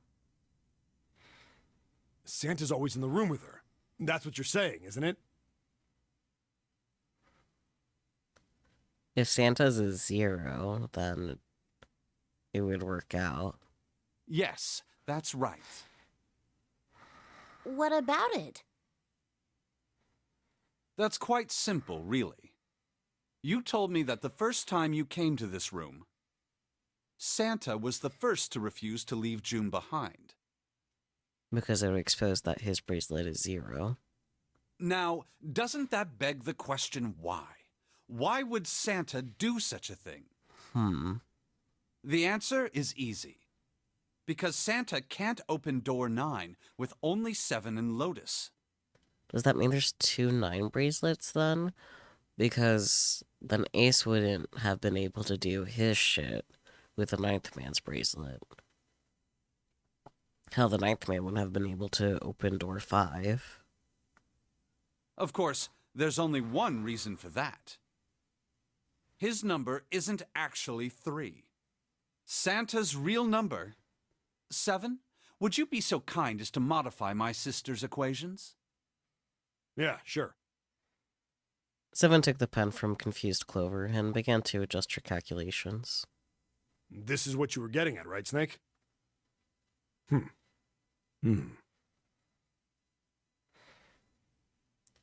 Santa's always in the room with her. That's what you're saying, isn't it? If Santa's a 0, then it would work out. Yes, that's right. What about it? That's quite simple, really. You told me that the first time you came to this room, Santa was the first to refuse to leave June behind. Because it would expose that his bracelet is 0. Now, doesn't that beg the question why? Why would Santa do such a thing? The answer is easy. Because Santa can't open door 9 with only 7 and Lotus. Does that mean there's 2 9 bracelets then? Because then Ace wouldn't have been able to do his shit with the 9th man's bracelet. Hell, the 9th man wouldn't have been able to open door 5. Of course, there's only one reason for that. His number isn't actually 3. Santa's real number... 7? Would you be so kind as to modify my sister's equations? Yeah, sure. 7 took the pen from confused Clover and began to adjust her calculations. This is what you were getting at, right, Snake?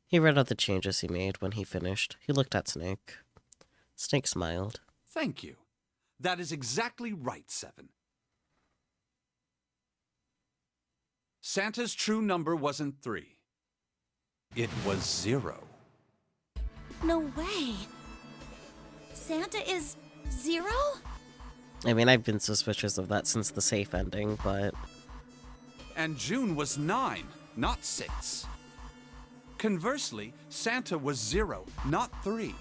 He read out the changes he made when he finished. He looked at Snake. Snake smiled. Thank you. That is exactly right, Seven. Santa's true number wasn't 3. It was 0. No way. Santa is 0? I mean, I've been suspicious of that since the safe ending, but... And June was 9, not 6. Conversely, Santa was 0, not 3.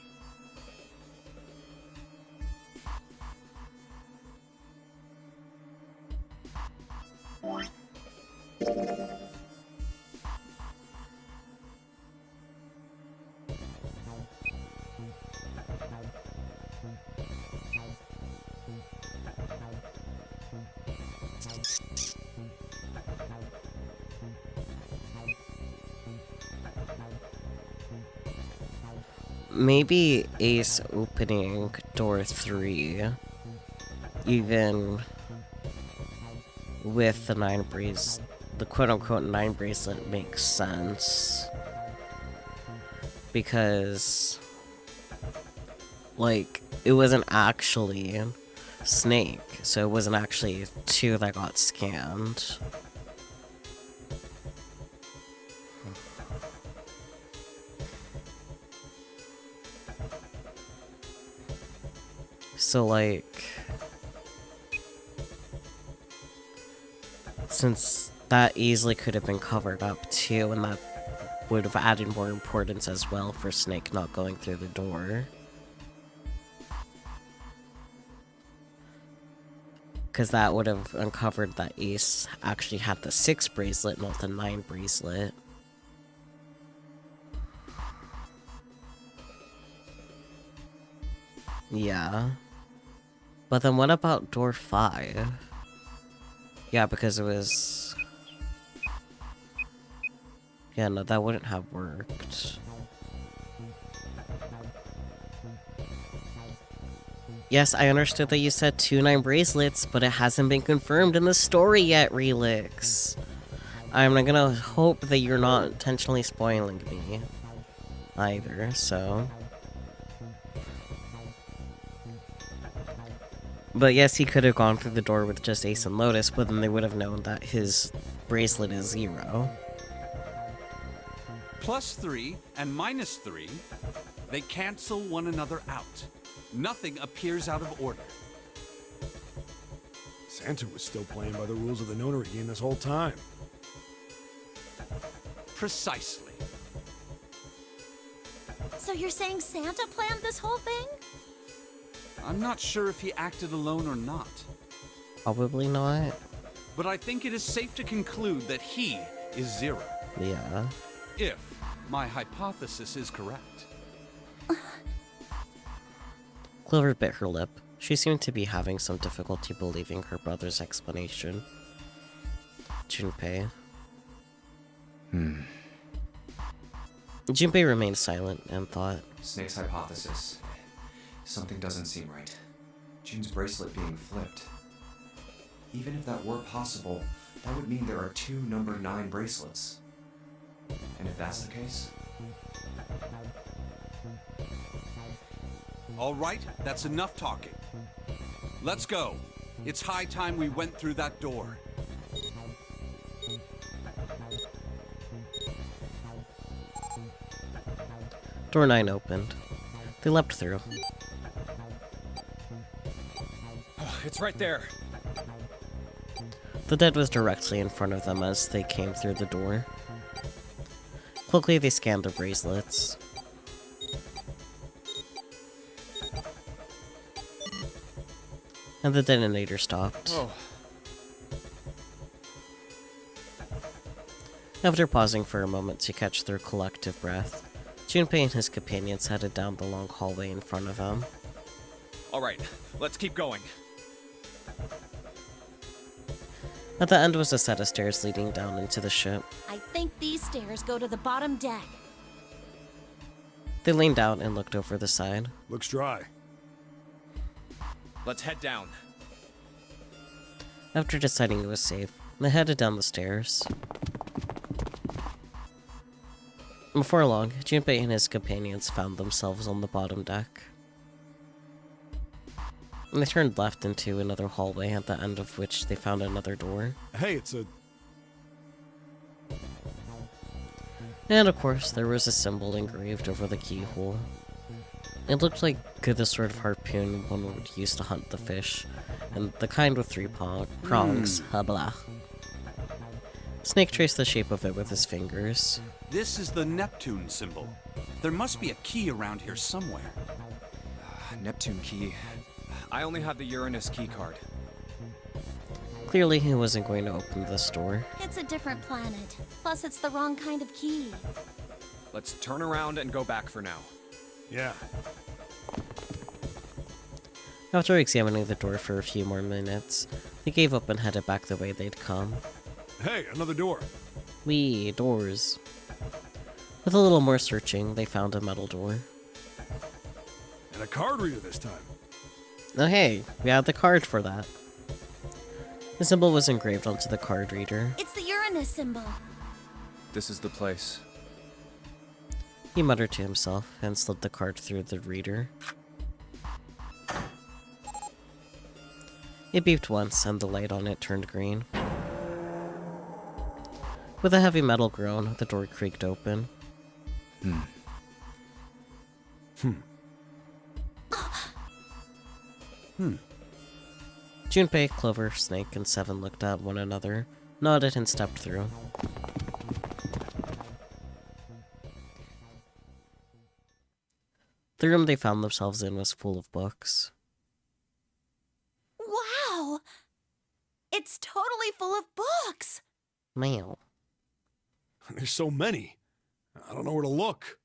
Maybe Ace opening door 3, even with the the quote-unquote 9 bracelet makes sense. Because, like, it wasn't actually Snake, so it wasn't actually 2 that got scanned. So, like, since that easily could have been covered up too, and that would have added more importance as well for Snake not going through the door. Because that would have uncovered that Ace actually had the 6 bracelet, not the 9 bracelet. Yeah. But then what about door 5? Yeah, because it was... Yeah, no, that wouldn't have worked. Yes, I understood that you said 2 9 bracelets, but it hasn't been confirmed in the story yet, Relix. I'm not gonna hope that you're not intentionally spoiling me either, so... But yes, he could have gone through the door with just Ace and Lotus, but then they would have known that his bracelet is 0. +3 and -3, they cancel one another out. Nothing appears out of order. Santa was still playing by the rules of the nonary game this whole time. Precisely. So you're saying Santa planned this whole thing? I'm not sure if he acted alone or not. Probably not. But I think it is safe to conclude that he is 0. Yeah. If my hypothesis is correct. Clover bit her lip. She seemed to be having some difficulty believing her brother's explanation. Junpei. Junpei remained silent and thought. Snake's hypothesis. Something doesn't seem right. June's bracelet being flipped. Even if that were possible, that would mean there are 2 number 9 bracelets. And if that's the case... All right, that's enough talking. Let's go. It's high time we went through that door. Door 9 opened. They leapt through. It's right there. The dead was directly in front of them as they came through the door. Quickly, they scanned their bracelets. And the detonator stopped. Oh. After pausing for a moment to catch their collective breath, Junpei and his companions headed down the long hallway in front of them. All right, let's keep going. At the end was a set of stairs leading down into the ship. I think these stairs go to the bottom deck. They leaned out and looked over the side. Looks dry. Let's head down. After deciding it was safe, they headed down the stairs. Before long, Junpei and his companions found themselves on the bottom deck. And they turned left into another hallway, at the end of which they found another door. Hey, it's a... And of course, there was a symbol engraved over the keyhole. It looked like the sort of harpoon one would use to hunt the fish, and the kind with 3 prongs. Blah. Snake traced the shape of it with his fingers. This is the Neptune symbol. There must be a key around here somewhere. Neptune key. I only have the Uranus key card. Clearly, he wasn't going to open this door. It's a different planet. Plus, it's the wrong kind of key. Let's turn around and go back for now. Yeah. After examining the door for a few more minutes, they gave up and headed back the way they'd come. Hey, another door. Wee, doors. With a little more searching, they found a metal door. And a card reader this time. Oh hey, we had the card for that. The symbol was engraved onto the card reader. It's the Uranus symbol. This is the place. He muttered to himself and slid the card through the reader. It beeped once and the light on it turned green. With a heavy metal groan, the door creaked open. Junpei, Clover, Snake, and Seven looked at one another, nodded, and stepped through. The room they found themselves in was full of books. Wow! It's totally full of books! Meow. There's so many. I don't know where to look.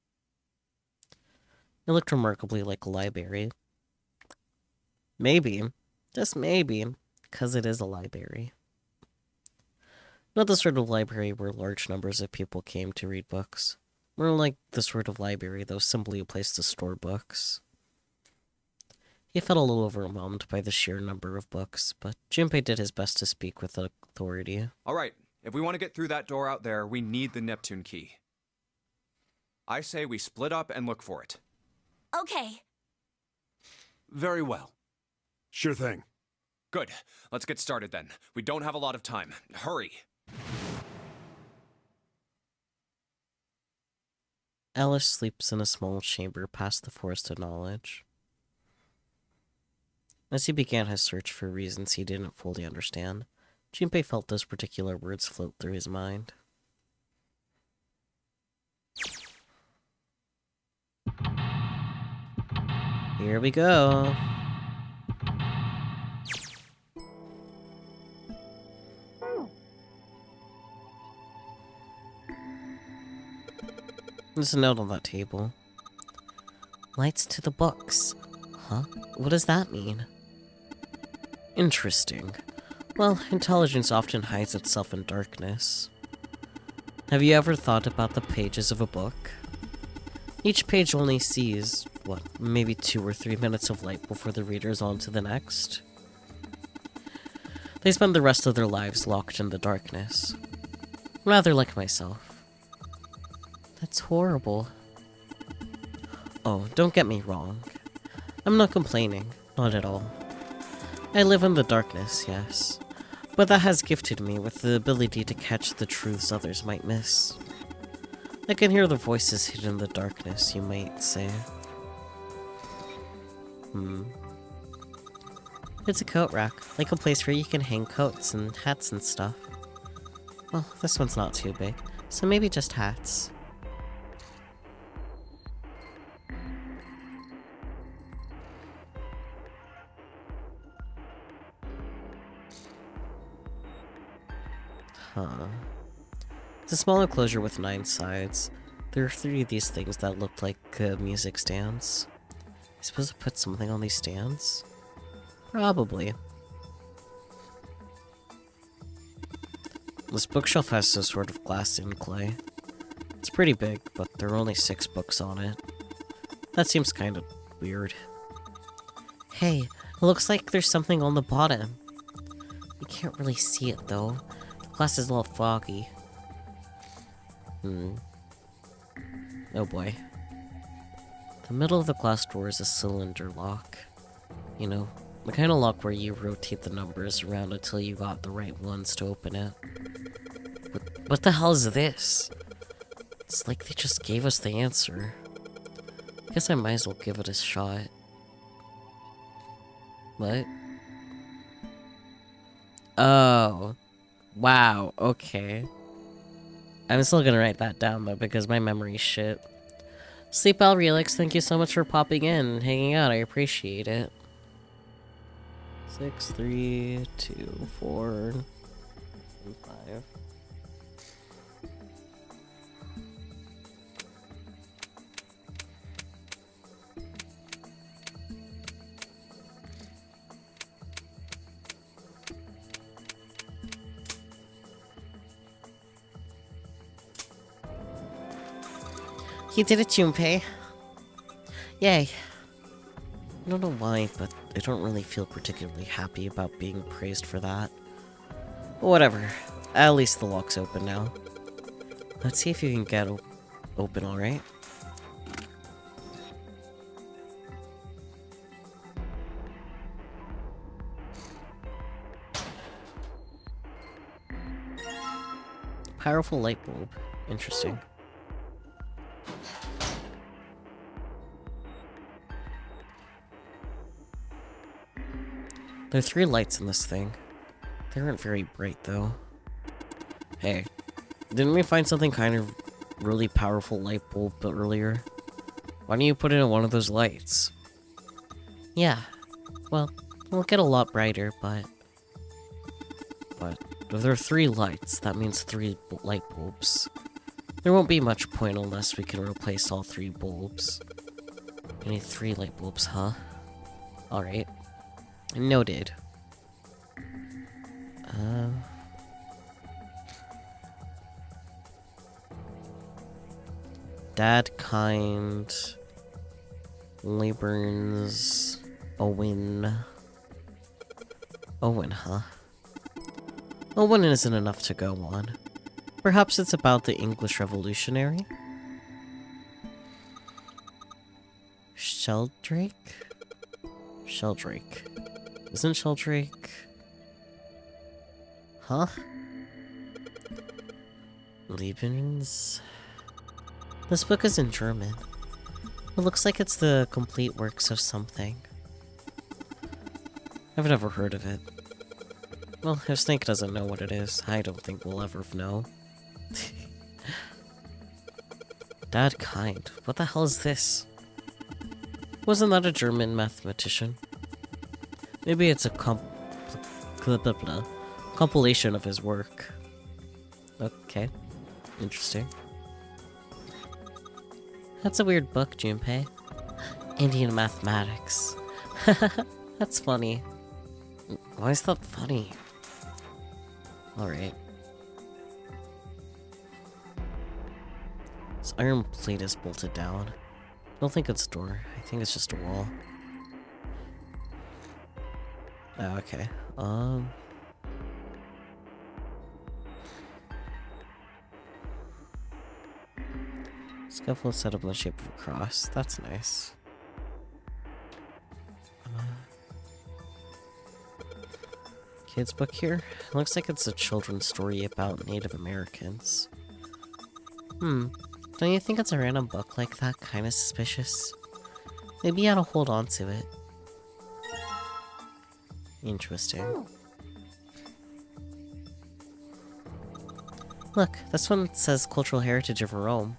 It looked remarkably like a library. Maybe, just maybe, because it is a library. Not the sort of library where large numbers of people came to read books. More like the sort of library that was simply a place to store books. He felt a little overwhelmed by the sheer number of books, but Junpei did his best to speak with authority. All right, if we want to get through that door out there, we need the Neptune key. I say we split up and look for it. Okay. Very well. Sure thing. Good. Let's get started then. We don't have a lot of time. Hurry. Alice sleeps in a small chamber past the Forest of Knowledge. As he began his search for reasons he didn't fully understand, Junpei felt those particular words float through his mind. Here we go. There's a note on that table. Lights to the books. Huh? What does that mean? Interesting. Well, intelligence often hides itself in darkness. Have you ever thought about the pages of a book? Each page only sees, maybe 2 or 3 minutes of light before the reader is on to the next? They spend the rest of their lives locked in the darkness. Rather like myself. That's horrible. Oh, don't get me wrong. I'm not complaining, not at all. I live in the darkness, yes, but that has gifted me with the ability to catch the truths others might miss. I can hear the voices hidden in the darkness, you might say. It's a coat rack, like a place where you can hang coats and hats and stuff. Well, this one's not too big, so maybe just hats. Huh. It's a small enclosure with 9 sides. There are 3 of these things that look like music stands. I suppose to put something on these stands? Probably. This bookshelf has some sort of glass clay. It's pretty big, but there are only 6 books on it. That seems kind of weird. Hey, it looks like there's something on the bottom. You can't really see it though. Glass is a little foggy. Oh boy. The middle of the glass door is a cylinder lock. You know, The kind of lock where you rotate the numbers around until you got the right ones to open it. What the hell is this? It's like they just gave us the answer. I guess I might as well give it a shot. What? Oh. Wow, okay. I'm still gonna write that down though because my memory's shit. Sleep Al Relix, thank you so much for popping in and hanging out. I appreciate it. 6, 3, 2, 4, and 5. You did it, Junpei. Yay. I don't know why, but I don't really feel particularly happy about being praised for that. Whatever. At least the lock's open now. Let's see if you can get open alright. Powerful light bulb. Interesting. There are 3 lights in this thing. They aren't very bright, though. Hey, didn't we find something kind of really powerful light bulb earlier? Why don't you put it in one of those lights? Yeah, well, it'll get a lot brighter, but if there are 3 lights, that means 3 light bulbs. There won't be much point unless we can replace all 3 bulbs. We need 3 light bulbs, huh? Alright. Noted. Dad, kind, Laburns, Owen. Owen, huh? Owen isn't enough to go on. Perhaps it's about the English Revolutionary? Sheldrake? Sheldrake. Isn't Sheldrake... Huh? Lebens... This book is in German. It looks like it's the complete works of something. I've never heard of it. Well, if Snake doesn't know what it is, I don't think we'll ever know. Dad kind. What the hell is this? Wasn't that a German mathematician? Maybe it's a compilation of his work. Okay. Interesting. That's a weird book, Junpei. Indian mathematics. That's funny. Why is that funny? Alright. This iron plate is bolted down. I don't think it's a door. I think it's just a wall. Oh, okay. Scaffold set up in the shape of a cross. That's nice. Kids book here? It looks like it's a children's story about Native Americans. Don't you think it's a random book like that kind of suspicious? Maybe you ought to hold on to it. Interesting. Look, this one says Cultural Heritage of Rome.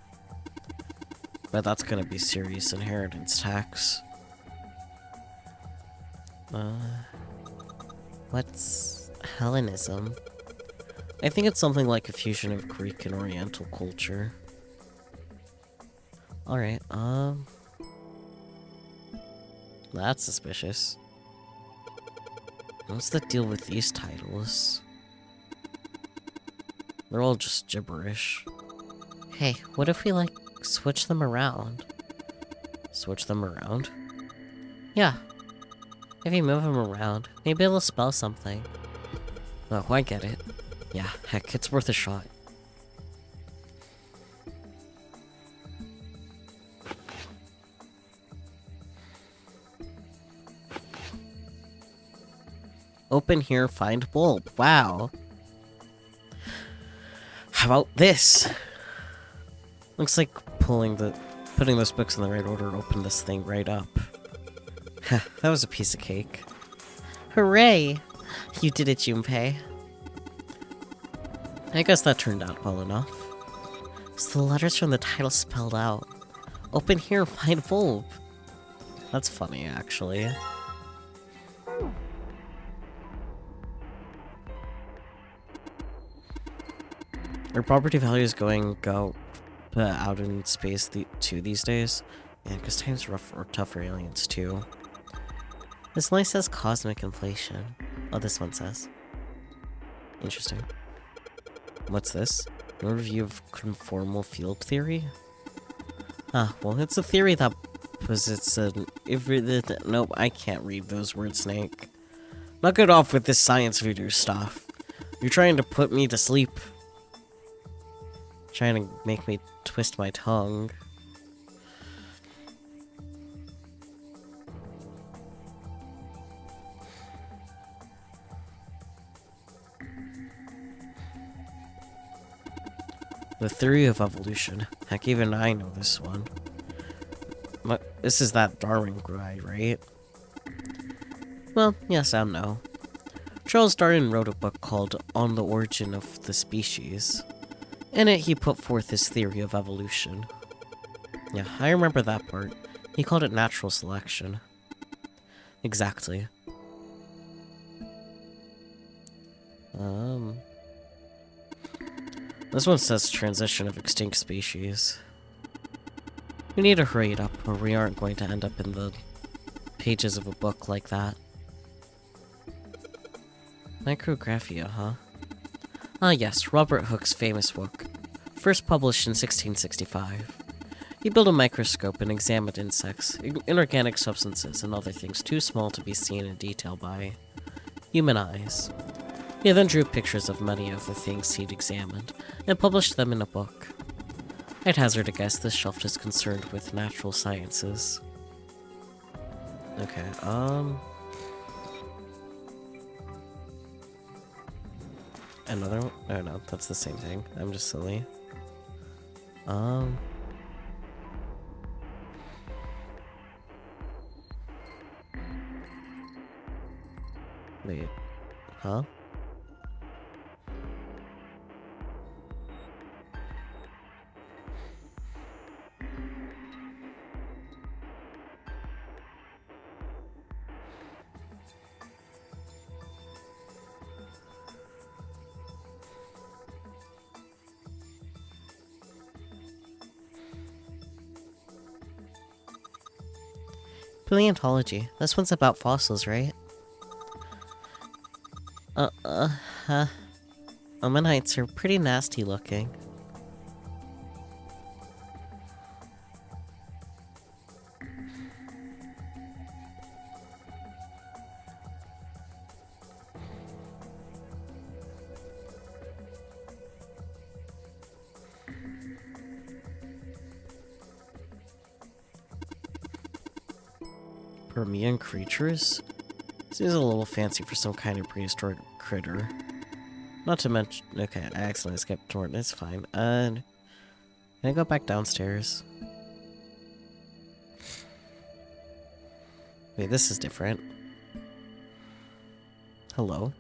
But that's gonna be serious inheritance tax. What's Hellenism? I think it's something like a fusion of Greek and Oriental culture. Alright, that's suspicious. What's the deal with these titles? They're all just gibberish. Hey, what if we, like, switch them around? Switch them around? Yeah. If you move them around, maybe it'll spell something. Oh, I get it. Yeah, heck, it's worth a shot. Open here, find bulb. Wow. How about this? Looks like putting those books in the right order opened this thing right up. That was a piece of cake. Hooray! You did it, Junpei. I guess that turned out well enough. So the letters from the title spelled out. Open here, find bulb. That's funny, actually. Are property values going out in space too these days? Yeah, because times are tough for aliens too. This line says cosmic inflation. Oh, this one says. Interesting. What's this? An overview of conformal field theory? Ah, well, it's a theory that posits an... Nope, I can't read those words, Snake. Knock it off with this science voodoo stuff. You're trying to put me to sleep. Trying to make me twist my tongue. The theory of evolution. Heck, even I know this one. This is that Darwin guy, right? Well, yes and no. Charles Darwin wrote a book called On the Origin of the Species. In it, he put forth his theory of evolution. Yeah, I remember that part. He called it natural selection. Exactly. This one says transition of extinct species. We need to hurry it up, or we aren't going to end up in the pages of a book like that. Micrographia, huh? Ah yes, Robert Hooke's famous book. First published in 1665. He built a microscope and examined insects, inorganic substances, and other things too small to be seen in detail by human eyes. He then drew pictures of many of the things he'd examined, and published them in a book. I'd hazard a guess this shelf is concerned with natural sciences. Okay, another one? Oh no, that's the same thing. I'm just silly. Wait. Huh? Paleontology. This one's about fossils, right? Ammonites are pretty nasty looking. Permian creatures? Seems a little fancy for some kind of prehistoric critter. Not to mention... Okay, I accidentally skipped toward... It's fine. Can I go back downstairs? Wait, this is different. Hello?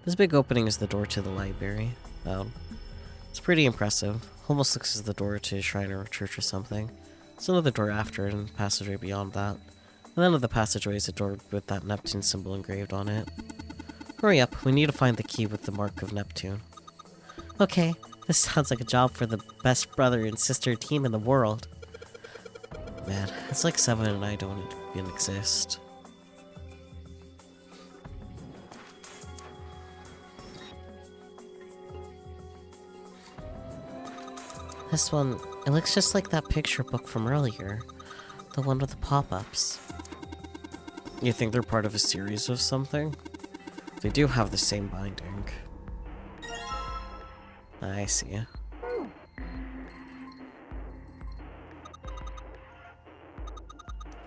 This big opening is the door to the library. It's pretty impressive. Almost looks as the door to a shrine or a church or something. There's another door after and a passageway beyond that. And then of the passageway is a door with that Neptune symbol engraved on it. Hurry up, we need to find the key with the mark of Neptune. Okay, this sounds like a job for the best brother and sister team in the world. Man, it's like 7 and I don't even exist. This one, it looks just like that picture book from earlier. The one with the pop-ups. You think they're part of a series of something? They do have the same binding. I see.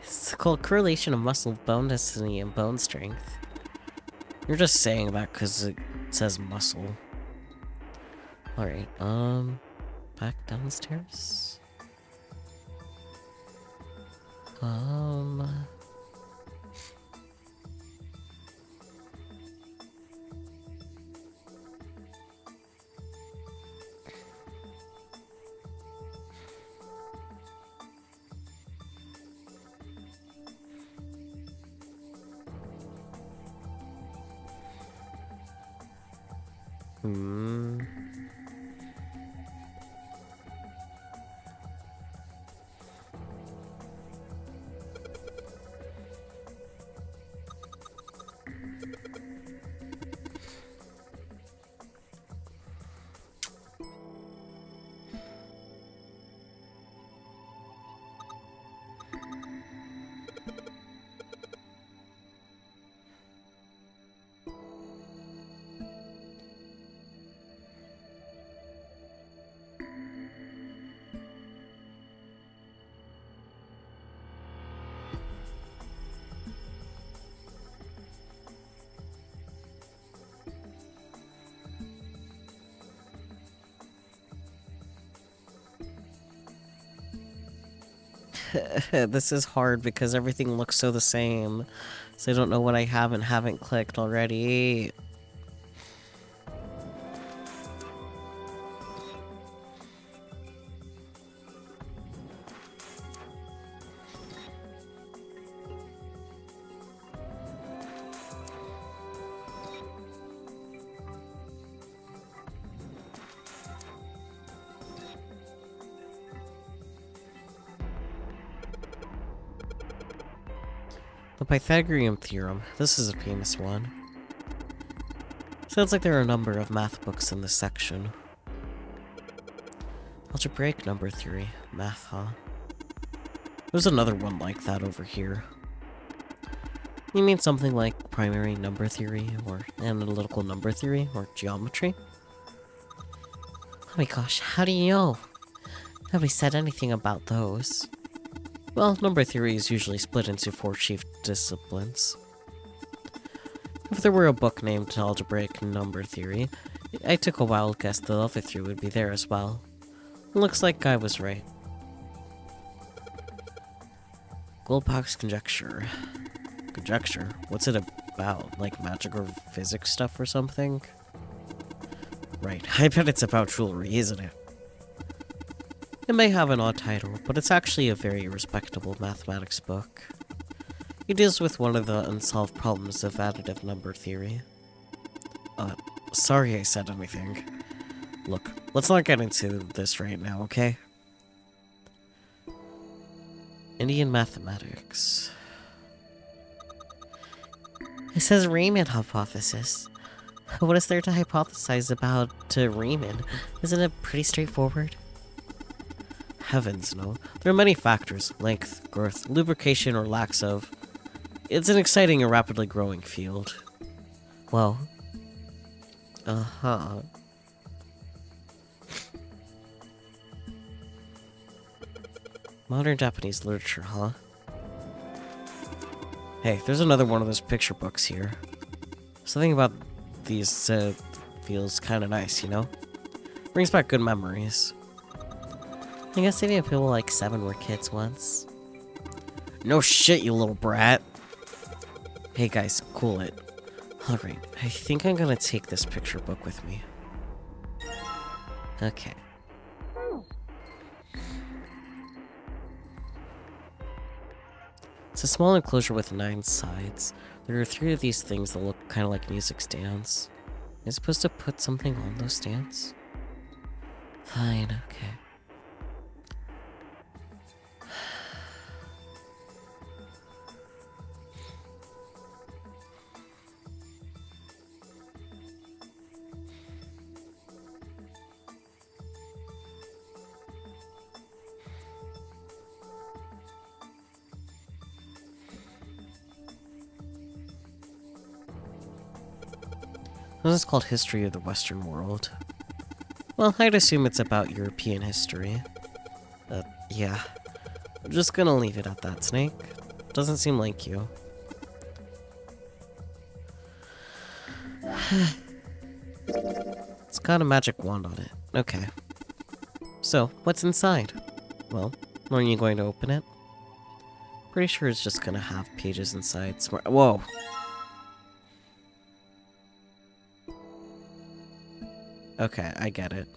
It's called Correlation of Muscle Bone Density and Bone Strength. You're just saying that because it says muscle. Alright, back downstairs. This is hard because everything looks so the same. So I don't know what I have and haven't clicked already. The Pythagorean theorem. This is a famous one. Sounds like there are a number of math books in this section. Algebraic number theory. Math, huh? There's another one like that over here. You mean something like primary number theory, or analytical number theory, or geometry? Oh my gosh, how do you know? Nobody said anything about those. Well, number theory is usually split into 4 chief disciplines. If there were a book named Algebraic Number Theory, I took a wild guess the other 3 would be there as well. Looks like I was right. Goldbach's conjecture. Conjecture? What's it about? Like magic or physics stuff or something? Right, I bet it's about jewelry, isn't it? It may have an odd title, but it's actually a very respectable mathematics book. It deals with one of the unsolved problems of additive number theory. Sorry I said anything. Look, let's not get into this right now, okay? Indian mathematics. It says Riemann hypothesis. What is there to hypothesize about Riemann? Isn't it pretty straightforward? Heavens, no. There are many factors. Length, girth, lubrication, or lack of. It's an exciting and rapidly growing field. Well. Uh-huh. Modern Japanese literature, huh? Hey, there's another one of those picture books here. Something about these, feels kinda nice, you know? Brings back good memories. I guess even people like 7 were kids once. No shit, you little brat. Hey guys, cool it. Alright, I think I'm gonna take this picture book with me. Okay. It's a small enclosure with 9 sides. There are 3 of these things that look kind of like music stands. Am I supposed to put something on those stands? Fine, okay. This is called History of the Western World. Well, I'd assume it's about European history. Yeah. I'm just gonna leave it at that, Snake. Doesn't seem like you. It's got a magic wand on it. Okay. So, what's inside? Well, aren't you going to open it? Pretty sure it's just gonna have pages inside. Whoa! Okay, I get it.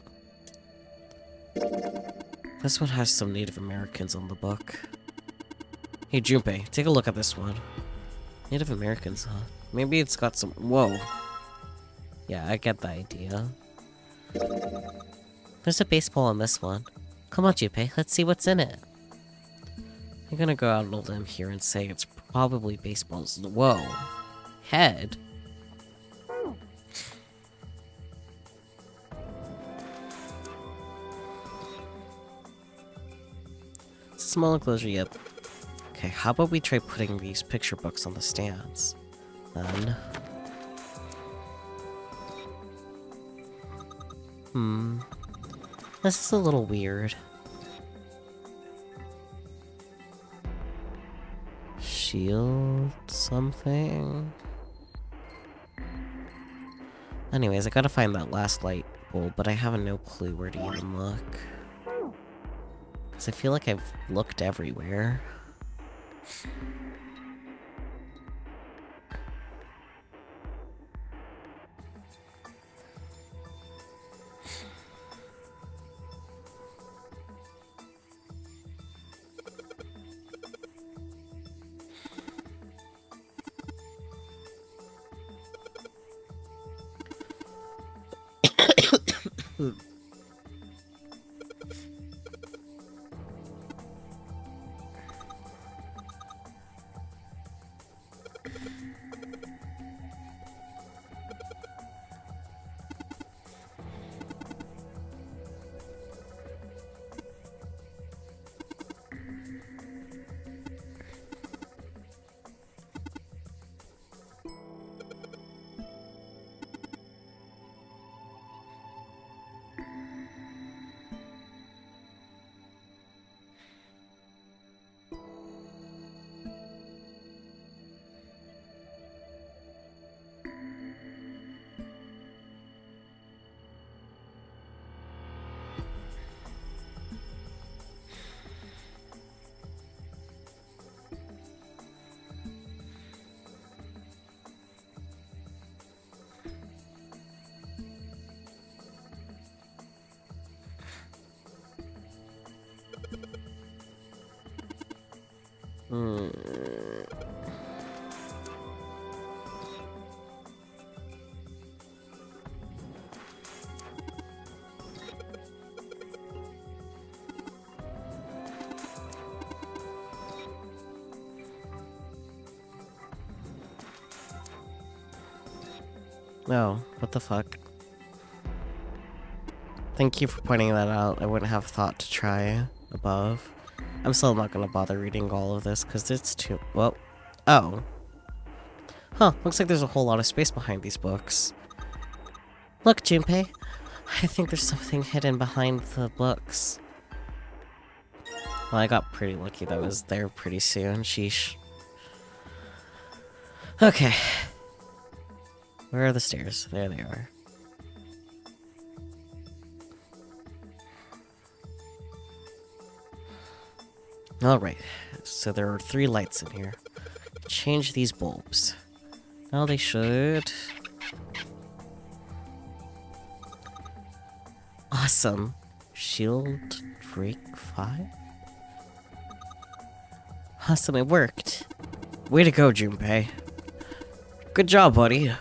This one has some Native Americans on the book. Hey, Junpei, take a look at this one. Native Americans, huh? Maybe it's got some... Whoa. Yeah, I get the idea. There's a baseball on this one. Come on, Junpei, let's see what's in it. I'm gonna go out on a limb here and say it's probably baseballs. Whoa. Head? It's a small enclosure, yep. Okay, how about we try putting these picture books on the stands? Then... This is a little weird. Shield something? Anyways, I gotta find that last light bulb, but I have no clue where to even look. Because I feel like I've looked everywhere. No, what the fuck? Thank you for pointing that out. I wouldn't have thought to try above. I'm still not gonna bother reading all of this because it's too... Well... Oh. Huh, looks like there's a whole lot of space behind these books. Look, Junpei. I think there's something hidden behind the books. Well, I got pretty lucky that was there pretty soon. Sheesh. Okay. Where are the stairs? There they are. Alright, so there are 3 lights in here. Change these bulbs. Now they should... Awesome. Shield Drake 5? Awesome, it worked. Way to go, Junpei. Good job, buddy.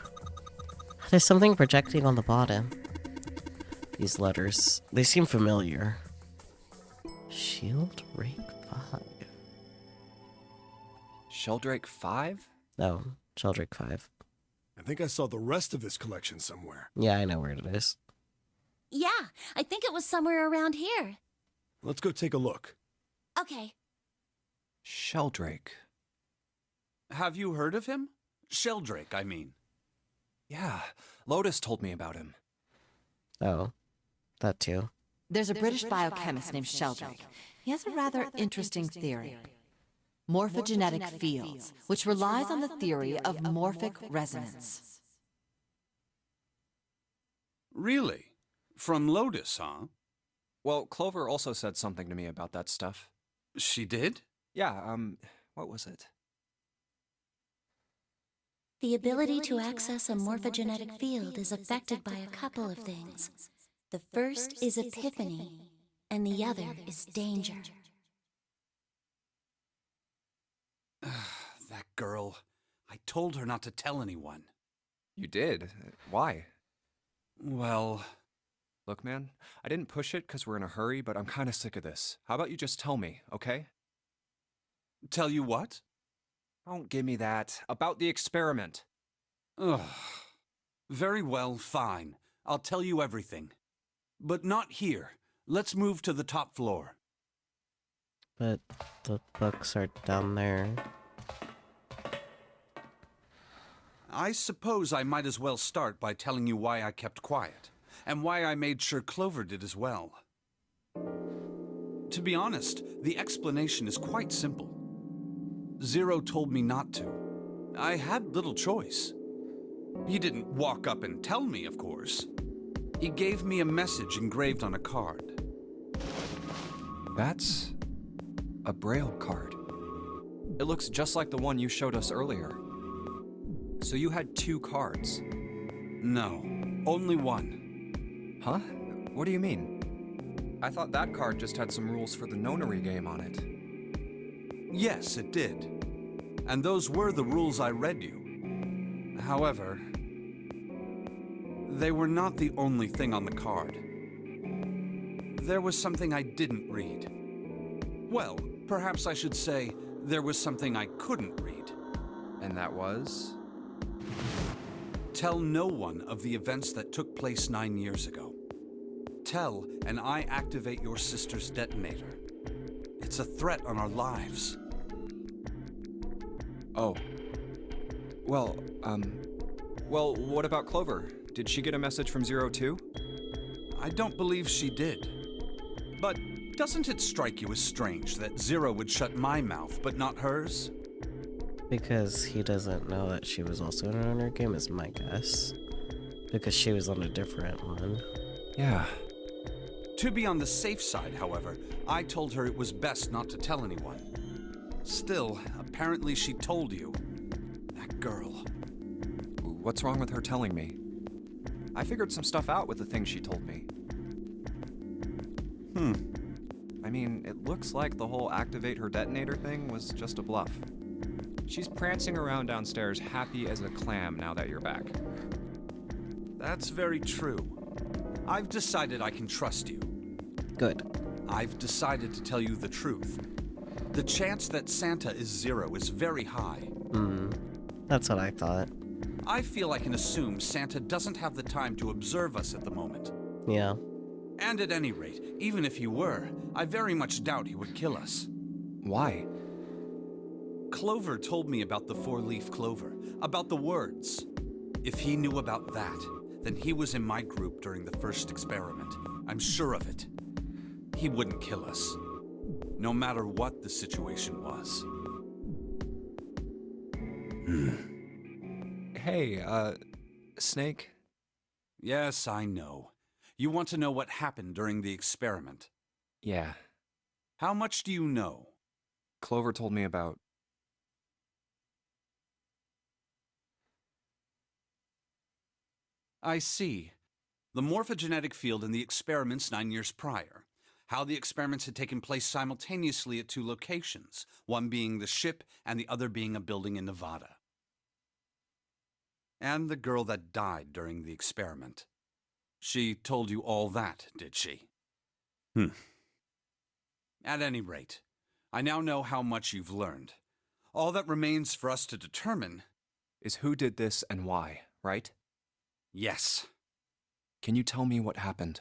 There's something projecting on the bottom. These letters, they seem familiar. Shield Drake 5. Sheldrake 5? Oh, Sheldrake 5. I think I saw the rest of this collection somewhere. Yeah, I know where it is. Yeah, I think it was somewhere around here. Let's go take a look. Okay. Sheldrake. Have you heard of him? Sheldrake, I mean. Yeah, Lotus told me about him. Oh, that too. There's a British biochemist named Sheldrake. He has a rather interesting theory. Morphogenetic fields, which relies on the theory of morphic resonance. Really? From Lotus, huh? Well, Clover also said something to me about that stuff. She did? Yeah, what was it? The ability to access a morphogenetic field is affected by a couple of things. The first is epiphany, and the other is danger. That girl. I told her not to tell anyone. You did? Why? Well... Look, man, I didn't push it because we're in a hurry, but I'm kind of sick of this. How about you just tell me, okay? Tell you what? Don't give me that. About the experiment. Ugh. Very well, fine. I'll tell you everything. But not here. Let's move to the top floor. But the books are down there. I suppose I might as well start by telling you why I kept quiet, and why I made sure Clover did as well. To be honest, the explanation is quite simple. Zero told me not to. I had little choice. He didn't walk up and tell me, of course. He gave me a message engraved on a card. That's a Braille card. It looks just like the one you showed us earlier. So you had 2 cards? No, only one. Huh? What do you mean? I thought that card just had some rules for the nonary game on it. Yes, it did. And those were the rules I read you. However, they were not the only thing on the card. There was something I didn't read. Well, perhaps I should say, there was something I couldn't read. And that was? Tell no one of the events that took place 9 years ago. Tell, and I activate your sister's detonator. It's a threat on our lives. Oh. Well, what about Clover? Did she get a message from Zero too? I don't believe she did. But doesn't it strike you as strange that Zero would shut my mouth, but not hers? Because he doesn't know that she was also in another game, is my guess. Because she was on a different one. Yeah. To be on the safe side, however, I told her it was best not to tell anyone. Still, apparently she told you. That girl. What's wrong with her telling me? I figured some stuff out with the things she told me. I mean, it looks like the whole activate her detonator thing was just a bluff. She's prancing around downstairs happy as a clam now that you're back. That's very true. I've decided I can trust you. Good. I've decided to tell you the truth. The chance that Santa is Zero is very high. That's what I thought. I feel I can assume Santa doesn't have the time to observe us at the moment. Yeah. And at any rate, even if he were, I very much doubt he would kill us. Why? Clover told me about the 4-leaf clover, about the words. If he knew about that, then he was in my group during the first experiment. I'm sure of it. He wouldn't kill us, no matter what the situation was. Hey, Snake? Yes, I know. You want to know what happened during the experiment. Yeah. How much do you know? Clover told me about... I see. The morphogenetic field in the experiments 9 years prior. How the experiments had taken place simultaneously at 2 locations, one being the ship and the other being a building in Nevada. And the girl that died during the experiment. She told you all that, did she? At any rate, I now know how much you've learned. All that remains for us to determine is who did this and why, right? Yes. Can you tell me what happened?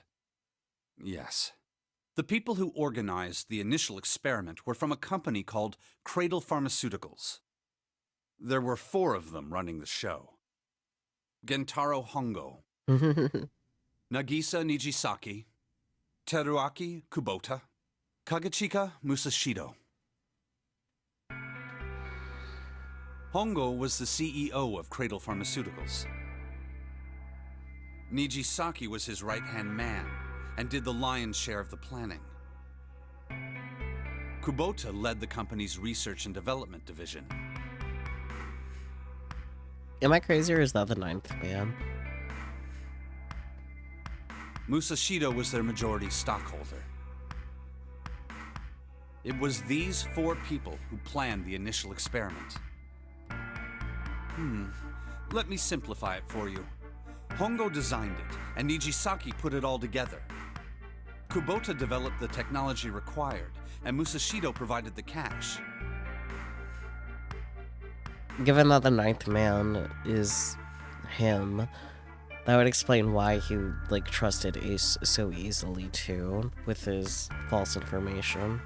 Yes. The people who organized the initial experiment were from a company called Cradle Pharmaceuticals. There were 4 of them running the show. Gentaro Hongo, Nagisa Nijisaki, Teruaki Kubota, Kagechika Musashido. Hongo was the CEO of Cradle Pharmaceuticals. Nijisaki was his right-hand man and did the lion's share of the planning. Kubota led the company's research and development division. Am I crazy, or is that the ninth man? Musashido was their majority stockholder. It was these 4 people who planned the initial experiment. Let me simplify it for you. Hongo designed it, and Nijisaki put it all together. Kubota developed the technology required, and Musashido provided the cash. Given that the ninth man is him, that would explain why he, like, trusted Ace so easily, too, with his false information.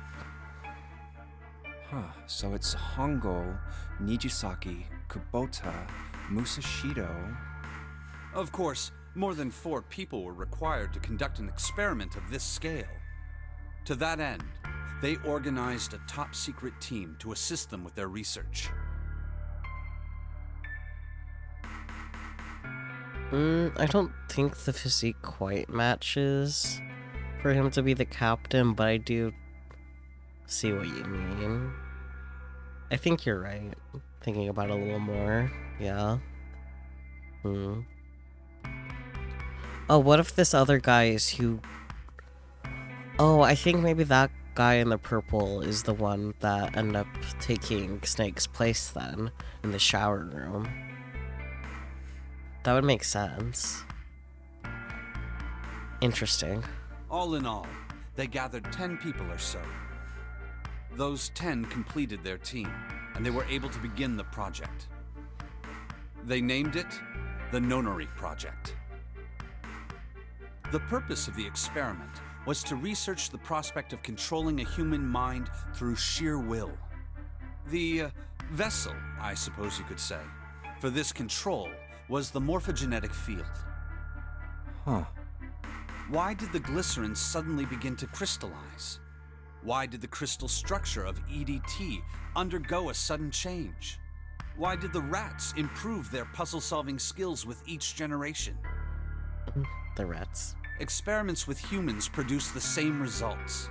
Huh, so it's Hongo, Nijisaki, Kubota, Musashido... Of course, more than 4 people were required to conduct an experiment of this scale. To that end, they organized a top-secret team to assist them with their research. I don't think the physique quite matches for him to be the captain, but I do see what you mean. I think you're right. Thinking about it a little more, yeah. Oh, what if this other guy is who... Oh, I think maybe that guy in the purple is the one that ended up taking Snake's place then, in the shower room. That would make sense. Interesting. All in all, they gathered 10 people or so. Those 10 completed their team, and they were able to begin the project. They named it the Nonori Project. The purpose of the experiment was to research the prospect of controlling a human mind through sheer will. The vessel, I suppose you could say, for this control was the morphogenetic field. Huh. Why did the glycerin suddenly begin to crystallize? Why did the crystal structure of EDT undergo a sudden change? Why did the rats improve their puzzle-solving skills with each generation? The rats. Experiments with humans produce the same results.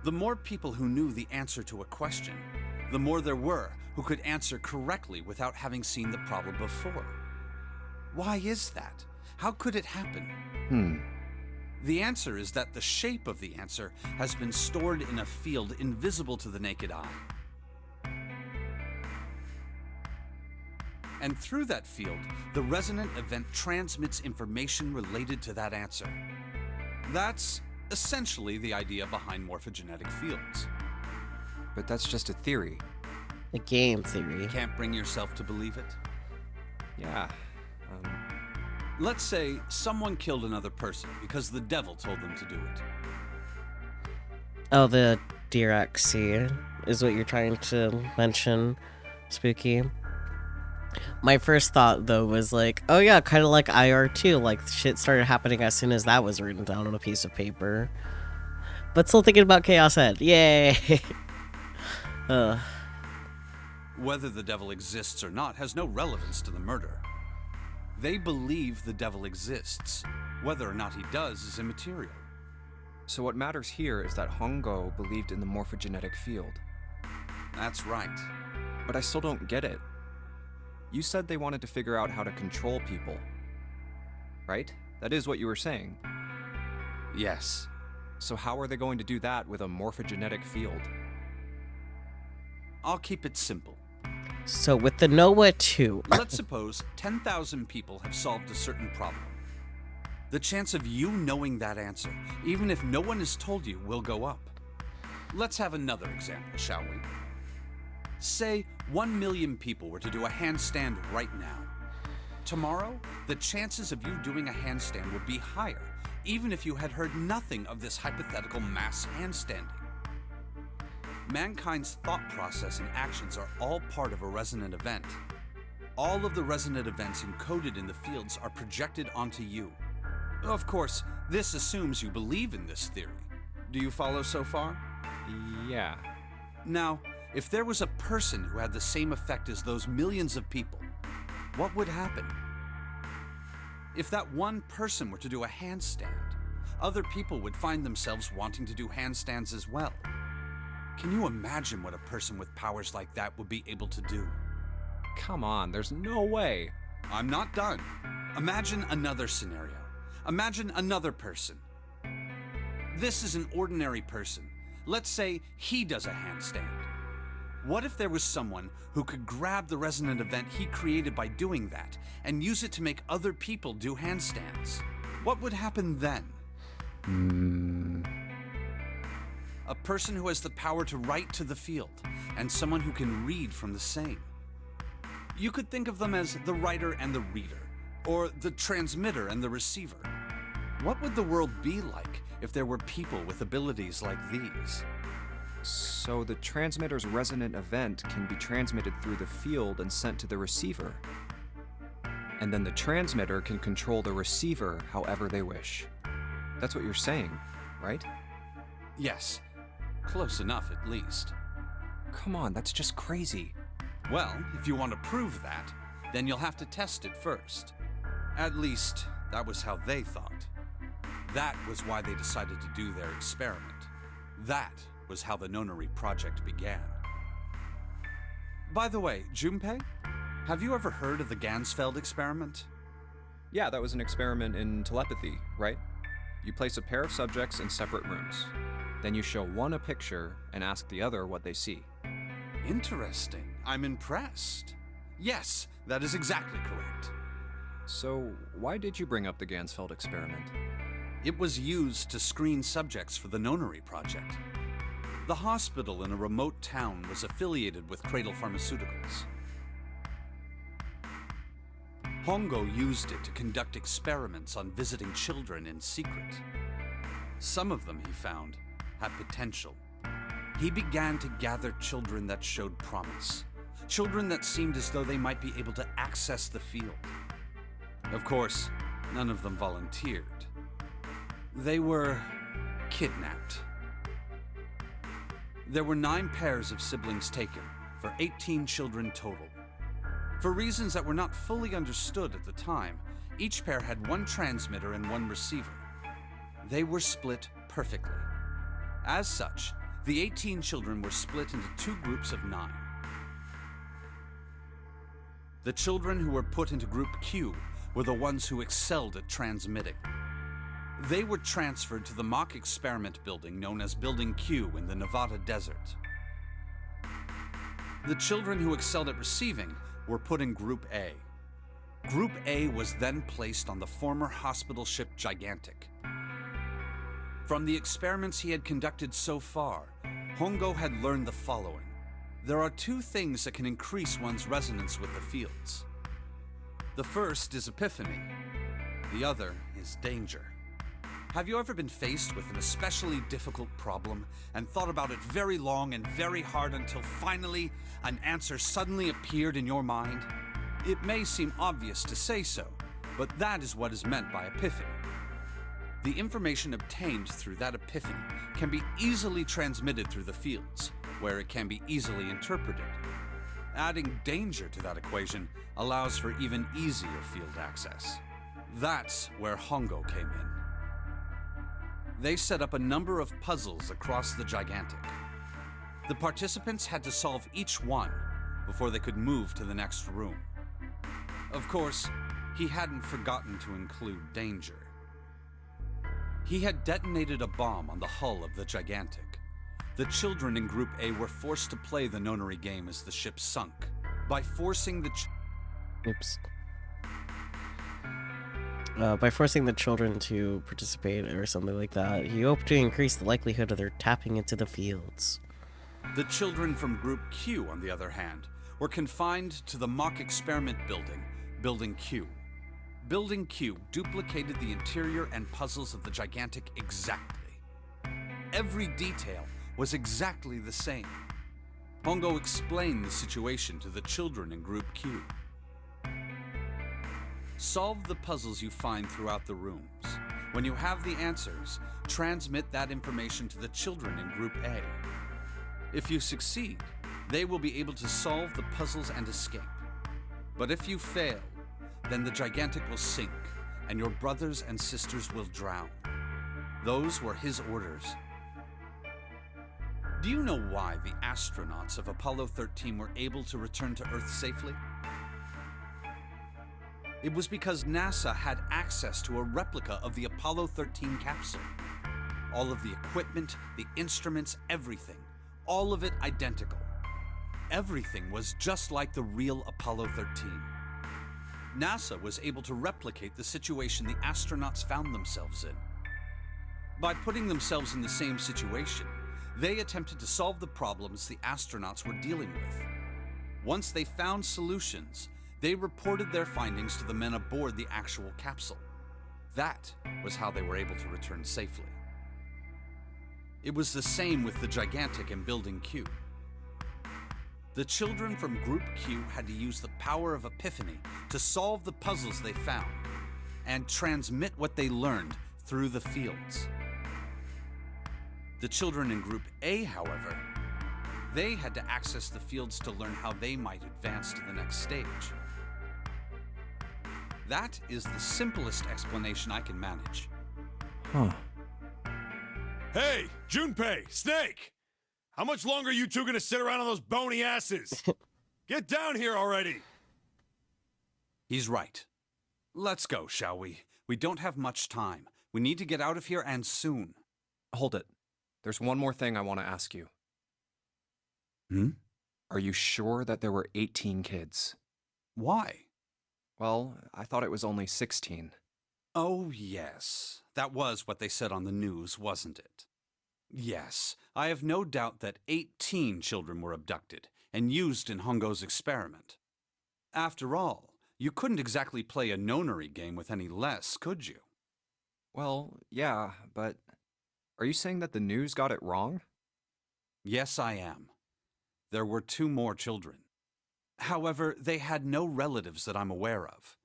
The more people who knew the answer to a question, the more there were who could answer correctly without having seen the problem before. Why is that? How could it happen? The answer is that the shape of the answer has been stored in a field invisible to the naked eye. And through that field, the resonant event transmits information related to that answer. That's essentially the idea behind morphogenetic fields. But that's just a theory. A game theory. Can't bring yourself to believe it? Yeah. Let's say someone killed another person because the devil told them to do it. Oh, the Diraxi is what you're trying to mention, Spooky. My first thought, though, was like, oh yeah, kind of like IR2, like shit started happening as soon as that was written down on a piece of paper. But still thinking about Chaos Head. Yay! Whether the devil exists or not has no relevance to the murder. They believe the devil exists. Whether or not he does is immaterial. So what matters here is that Hongo believed in the morphogenetic field. That's right. But I still don't get it. You said they wanted to figure out how to control people. Right? That is what you were saying. Yes. So how are they going to do that with a morphogenetic field? I'll keep it simple. So with the Noah 2... Let's suppose 10,000 people have solved a certain problem. The chance of you knowing that answer, even if no one has told you, will go up. Let's have another example, shall we? Say 1 million people were to do a handstand right now. Tomorrow, the chances of you doing a handstand would be higher, even if you had heard nothing of this hypothetical mass handstanding. Mankind's thought process and actions are all part of a resonant event. All of the resonant events encoded in the fields are projected onto you. Of course, this assumes you believe in this theory. Do you follow so far? Yeah. Now, if there was a person who had the same effect as those millions of people, what would happen? If that one person were to do a handstand, other people would find themselves wanting to do handstands as well. Can you imagine what a person with powers like that would be able to do? Come on, there's no way. I'm not done. Imagine another scenario. Imagine another person. This is an ordinary person. Let's say he does a handstand. What if there was someone who could grab the resonant event he created by doing that and use it to make other people do handstands? What would happen then? A person who has the power to write to the field, and someone who can read from the same. You could think of them as the writer and the reader, or the transmitter and the receiver. What would the world be like if there were people with abilities like these? So the transmitter's resonant event can be transmitted through the field and sent to the receiver. And then the transmitter can control the receiver however they wish. That's what you're saying, right? Yes. Close enough, at least. Come on, that's just crazy. Well, if you want to prove that, then you'll have to test it first. At least, that was how they thought. That was why they decided to do their experiment. That was how the Nonary project began. By the way, Junpei, have you ever heard of the Gansfeld experiment? Yeah, that was an experiment in telepathy, right? You place a pair of subjects in separate rooms. Then you show one a picture and ask the other what they see. Interesting. I'm impressed. Yes, that is exactly correct. So, why did you bring up the Gansfeld experiment? It was used to screen subjects for the Nonary project. The hospital in a remote town was affiliated with Cradle Pharmaceuticals. Hongo used it to conduct experiments on visiting children in secret. Some of them, he found, had potential. He began to gather children that showed promise. Children that seemed as though they might be able to access the field. Of course, none of them volunteered. They were kidnapped. There were 9 pairs of siblings taken, for 18 children total. For reasons that were not fully understood at the time, each pair had one transmitter and one receiver. They were split perfectly. As such, the 18 children were split into 2 groups of 9. The children who were put into Group Q were the ones who excelled at transmitting. They were transferred to the mock experiment building known as Building Q in the Nevada desert. The children who excelled at receiving were put in Group A. Group A was then placed on the former hospital ship Gigantic. From the experiments he had conducted so far, Hongo had learned the following. There are 2 things that can increase one's resonance with the fields. The first is epiphany. The other is danger. Have you ever been faced with an especially difficult problem and thought about it very long and very hard until finally an answer suddenly appeared in your mind? It may seem obvious to say so, but that is what is meant by epiphany. The information obtained through that epiphany can be easily transmitted through the fields, where it can be easily interpreted. Adding danger to that equation allows for even easier field access. That's where Hongo came in. They set up a number of puzzles across the Gigantic. The participants had to solve each one before they could move to the next room. Of course, he hadn't forgotten to include danger. He had detonated a bomb on the hull of the Gigantic. The children in Group A were forced to play the Nonary game as the ship sunk. By forcing the By forcing the children to participate or something like that, he hoped to increase the likelihood of their tapping into the fields. The children from Group Q, on the other hand, were confined to the mock experiment building, Building Q. Building Q duplicated the interior and puzzles of the Gigantic exactly. Every detail was exactly the same. Hongo explained the situation to the children in Group Q. Solve the puzzles you find throughout the rooms. When you have the answers, transmit that information to the children in Group A. If you succeed, they will be able to solve the puzzles and escape. But if you fail, then the Gigantic will sink, and your brothers and sisters will drown. Those were his orders. Do you know why the astronauts of Apollo 13 were able to return to Earth safely? It was because NASA had access to a replica of the Apollo 13 capsule. All of the equipment, the instruments, everything. All of it identical. Everything was just like the real Apollo 13. NASA was able to replicate the situation the astronauts found themselves in. By putting themselves in the same situation, they attempted to solve the problems the astronauts were dealing with. Once they found solutions, they reported their findings to the men aboard the actual capsule. That was how they were able to return safely. It was the same with the Gigantic and Building Q. The children from Group Q had to use the power of epiphany to solve the puzzles they found and transmit what they learned through the fields. The children in Group A, however, they had to access the fields to learn how they might advance to the next stage. That is the simplest explanation I can manage. Huh. Hey, Junpei, Snake! How much longer are you two gonna sit around on those bony asses? Get down here already! He's right. Let's go, shall we? We don't have much time. We need to get out of here, and soon. Hold it. There's one more thing I want to ask you. Are you sure that there were 18 kids? Why? Well, I thought it was only 16. Oh, yes. That was what they said on the news, wasn't it? Yes, I have no doubt that 18 children were abducted and used in Hongo's experiment. After all, you couldn't exactly play a nonary game with any less, could you? Well, yeah, but are you saying that the news got it wrong? Yes, I am. There were 2 more children. However, they had no relatives that I'm aware of.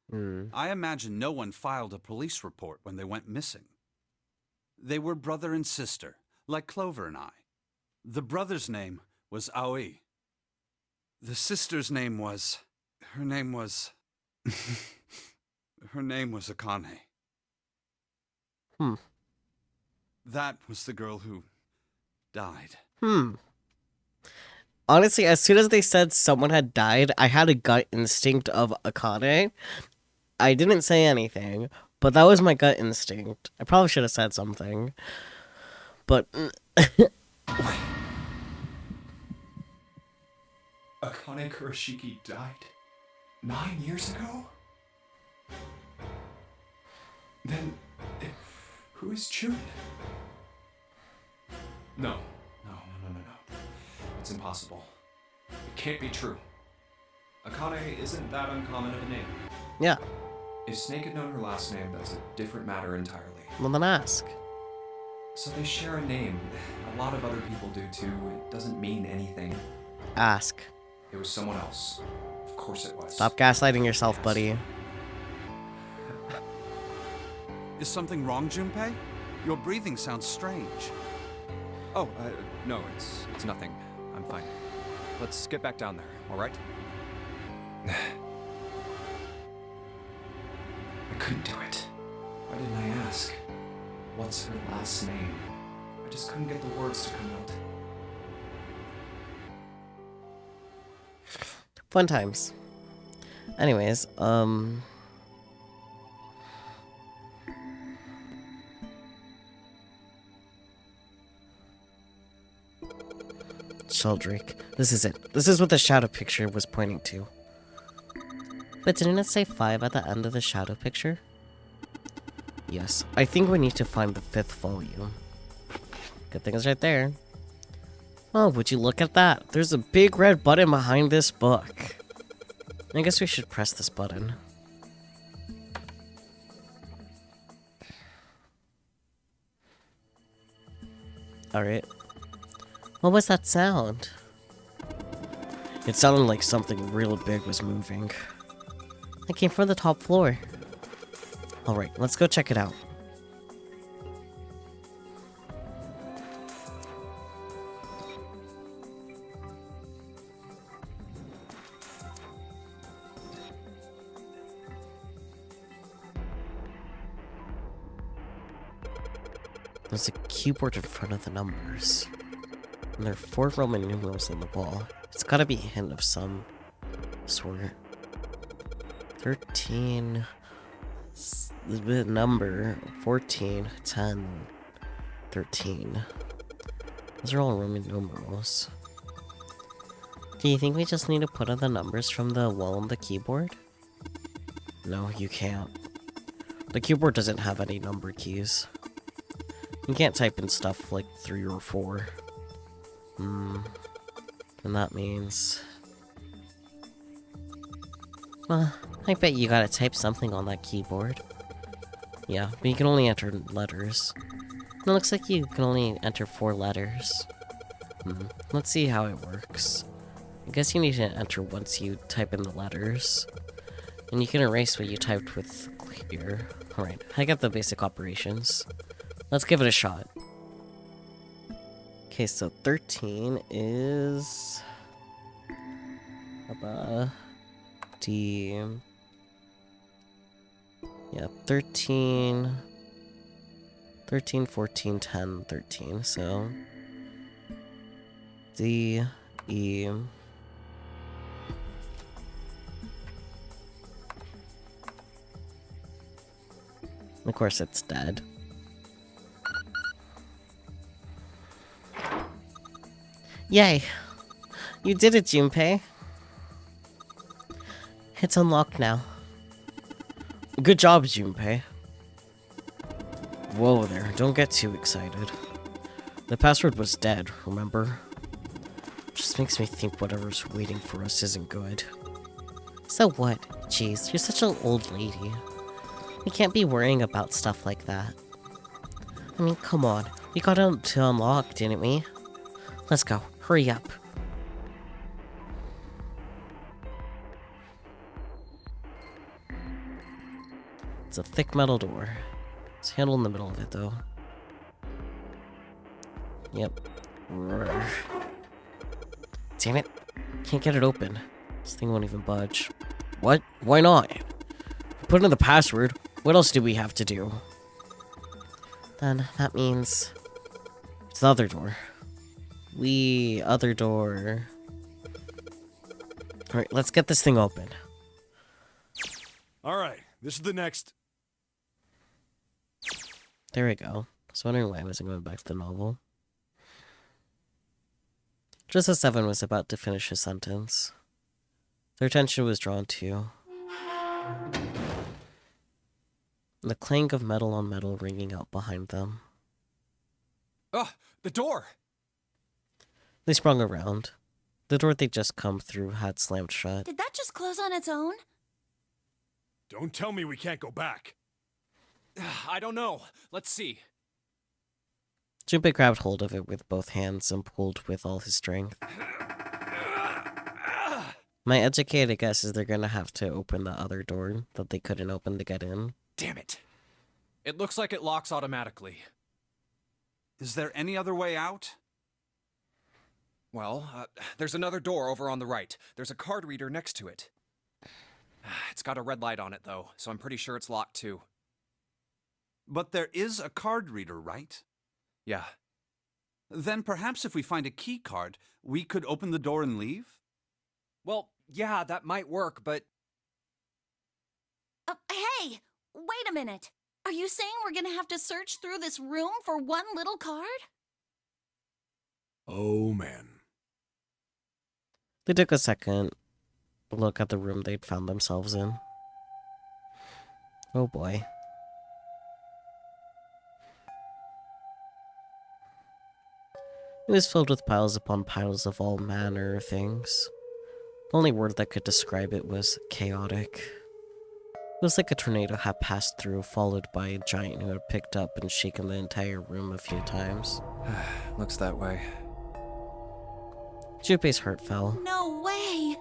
I imagine no one filed a police report when they went missing. They were brother and sister, like Clover and I. The brother's name was Aoi. The sister's name was... Her name was Akane. That was the girl who died. Honestly, as soon as they said someone had died, I had a gut instinct of Akane. I didn't say anything, but that was my gut instinct. I probably should have said something. But... Akane Kurashiki died 9 years ago? Then, who is Jun? No. It's impossible. It can't be true. Akane isn't that uncommon of a name. Yeah. If Snake had known her last name, that's a different matter entirely. Well, then ask. So they share a name. A lot of other people do too. It doesn't mean anything. Ask. It was someone else. Of course it was. Stop gaslighting yourself, buddy. Is something wrong, Junpei? Your breathing sounds strange. Oh, no, it's nothing. I'm fine. Let's get back down there, all right? I couldn't do it. Why didn't I ask? What's her last name? I just couldn't get the words to come out. Fun times. Anyways, Sheldrake. This is it. This is what the shadow picture was pointing to. But didn't it say 5 at the end of the shadow picture? Yes. I think we need to find the 5th volume. Good thing it's right there. Oh, would you look at that? There's a big red button behind this book. I guess we should press this button. Alright. What was that sound? It sounded like something real big was moving. It came from the top floor. Alright, let's go check it out. There's a keyboard in front of the numbers. And there are 4 Roman numerals on the wall. It's gotta be a hint of some sort. 13. The number 14, 10, 13. Those are all Roman numerals. Do you think we just need to put in the numbers from the wall on the keyboard? No, you can't. The keyboard doesn't have any number keys. You can't type in stuff like 3 or 4. And that means... Well, I bet you gotta type something on that keyboard. Yeah, but you can only enter letters. It looks like you can only enter 4 letters. Let's see how it works. I guess you need to enter once you type in the letters. And you can erase what you typed with clear. Alright, I got the basic operations. Let's give it a shot. Okay, so 13 is... D... Yeah, 13... 13, 14, 10, 13, so... D, E... Of course it's dead. Yay! You did it, Junpei! It's unlocked now. Good job, Junpei. Whoa there, don't get too excited. The password was dead, remember? Just makes me think whatever's waiting for us isn't good. So what? Jeez, you're such an old lady. We can't be worrying about stuff like that. I mean, come on. We got it to unlock, didn't we? Let's go. Hurry up. It's a thick metal door. There's a handle in the middle of it, though. Yep. Roar. Damn it. Can't get it open. This thing won't even budge. What? Why not? Put in the password. What else do we have to do? Then that means... it's the other door. Other door. Alright, let's get this thing open. Alright, this is the next... There we go. I was wondering why I wasn't going back to the novel. Just as Seven was about to finish his sentence, their attention was drawn to the clank of metal on metal ringing out behind them. Ah, the door! They sprung around. The door they'd just come through had slammed shut. Did that just close on its own? Don't tell me we can't go back. I don't know. Let's see. Junpei grabbed hold of it with both hands and pulled with all his strength. My educated guess is they're gonna have to open the other door that they couldn't open to get in. Damn it. It looks like it locks automatically. Is there any other way out? Well, there's another door over on the right. There's a card reader next to it. It's got a red light on it, though, so I'm pretty sure it's locked, too. But there is a card reader, right? Yeah. Then perhaps if we find a key card, we could open the door and leave? Well, yeah, that might work, but... Hey! Wait a minute! Are you saying we're gonna have to search through this room for one little card? Oh, man. They took a second look at the room they'd found themselves in. Oh boy. It was filled with piles upon piles of all manner of things. The only word that could describe it was chaotic. It was like a tornado had passed through, followed by a giant who had picked up and shaken the entire room a few times. Looks that way. Junpei's heart fell. No way!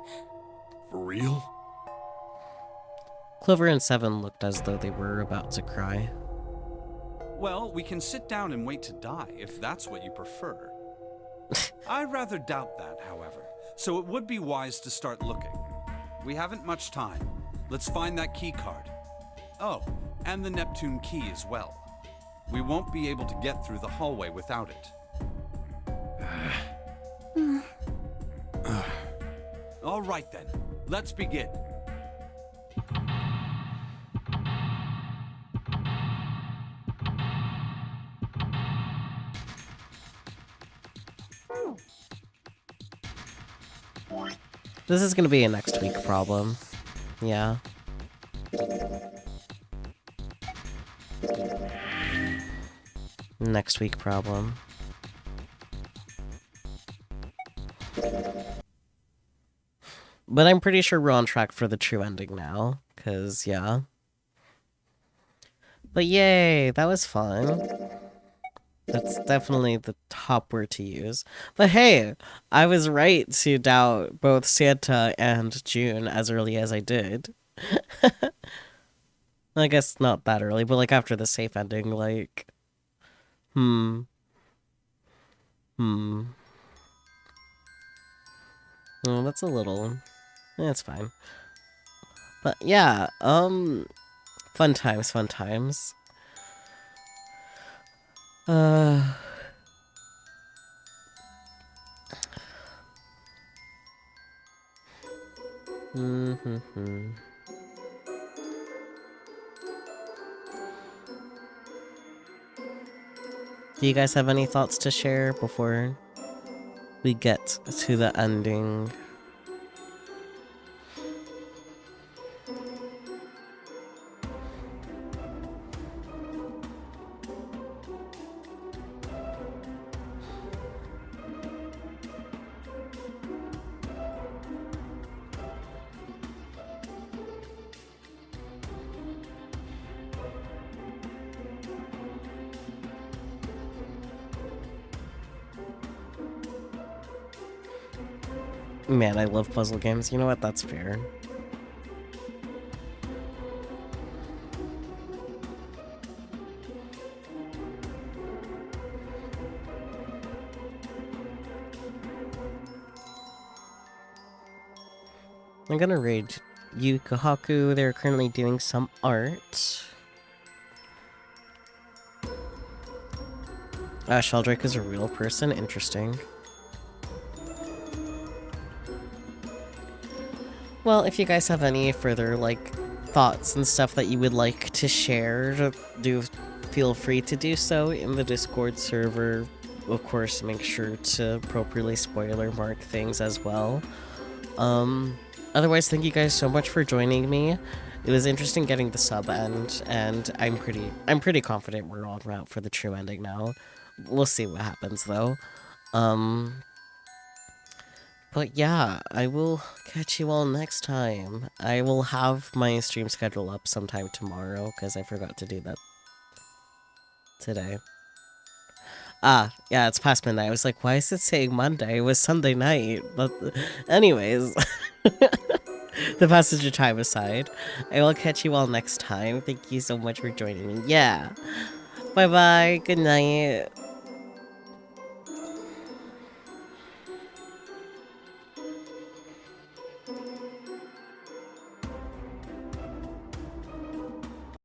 For real? Clover and Seven looked as though they were about to cry. Well, we can sit down and wait to die, if that's what you prefer. I rather doubt that, however, so it would be wise to start looking. We haven't much time. Let's find that key card. Oh, and the Neptune key as well. We won't be able to get through the hallway without it. All right then, let's begin. This is gonna be a next week problem. Yeah. Next week problem. But I'm pretty sure we're on track for the true ending now, because, yeah. But yay, that was fun. That's definitely the top word to use. But hey, I was right to doubt both Santa and June as early as I did. I guess not that early, but like after the safe ending, like... Oh, that's a little... That's fine. But yeah, fun times, fun times. Do you guys have any thoughts to share before we get to the ending? Man, I love puzzle games. You know what? That's fair. I'm gonna raid Yukahaku. They're currently doing some art. Sheldrake is a real person? Interesting. Well, if you guys have any further, like, thoughts and stuff that you would like to share, do feel free to do so in the Discord server. Of course, make sure to appropriately spoiler mark things as well. Otherwise, thank you guys so much for joining me. It was interesting getting the sub end, and I'm pretty confident we're on route for the true ending now. We'll see what happens, though. But yeah, I will catch you all next time. I will have my stream schedule up sometime tomorrow, because I forgot to do that today. Ah, yeah, it's past midnight. I was like, why is it saying Monday? It was Sunday night. But anyways, the passage of time aside, I will catch you all next time. Thank you so much for joining me. Yeah. Bye-bye. Good night.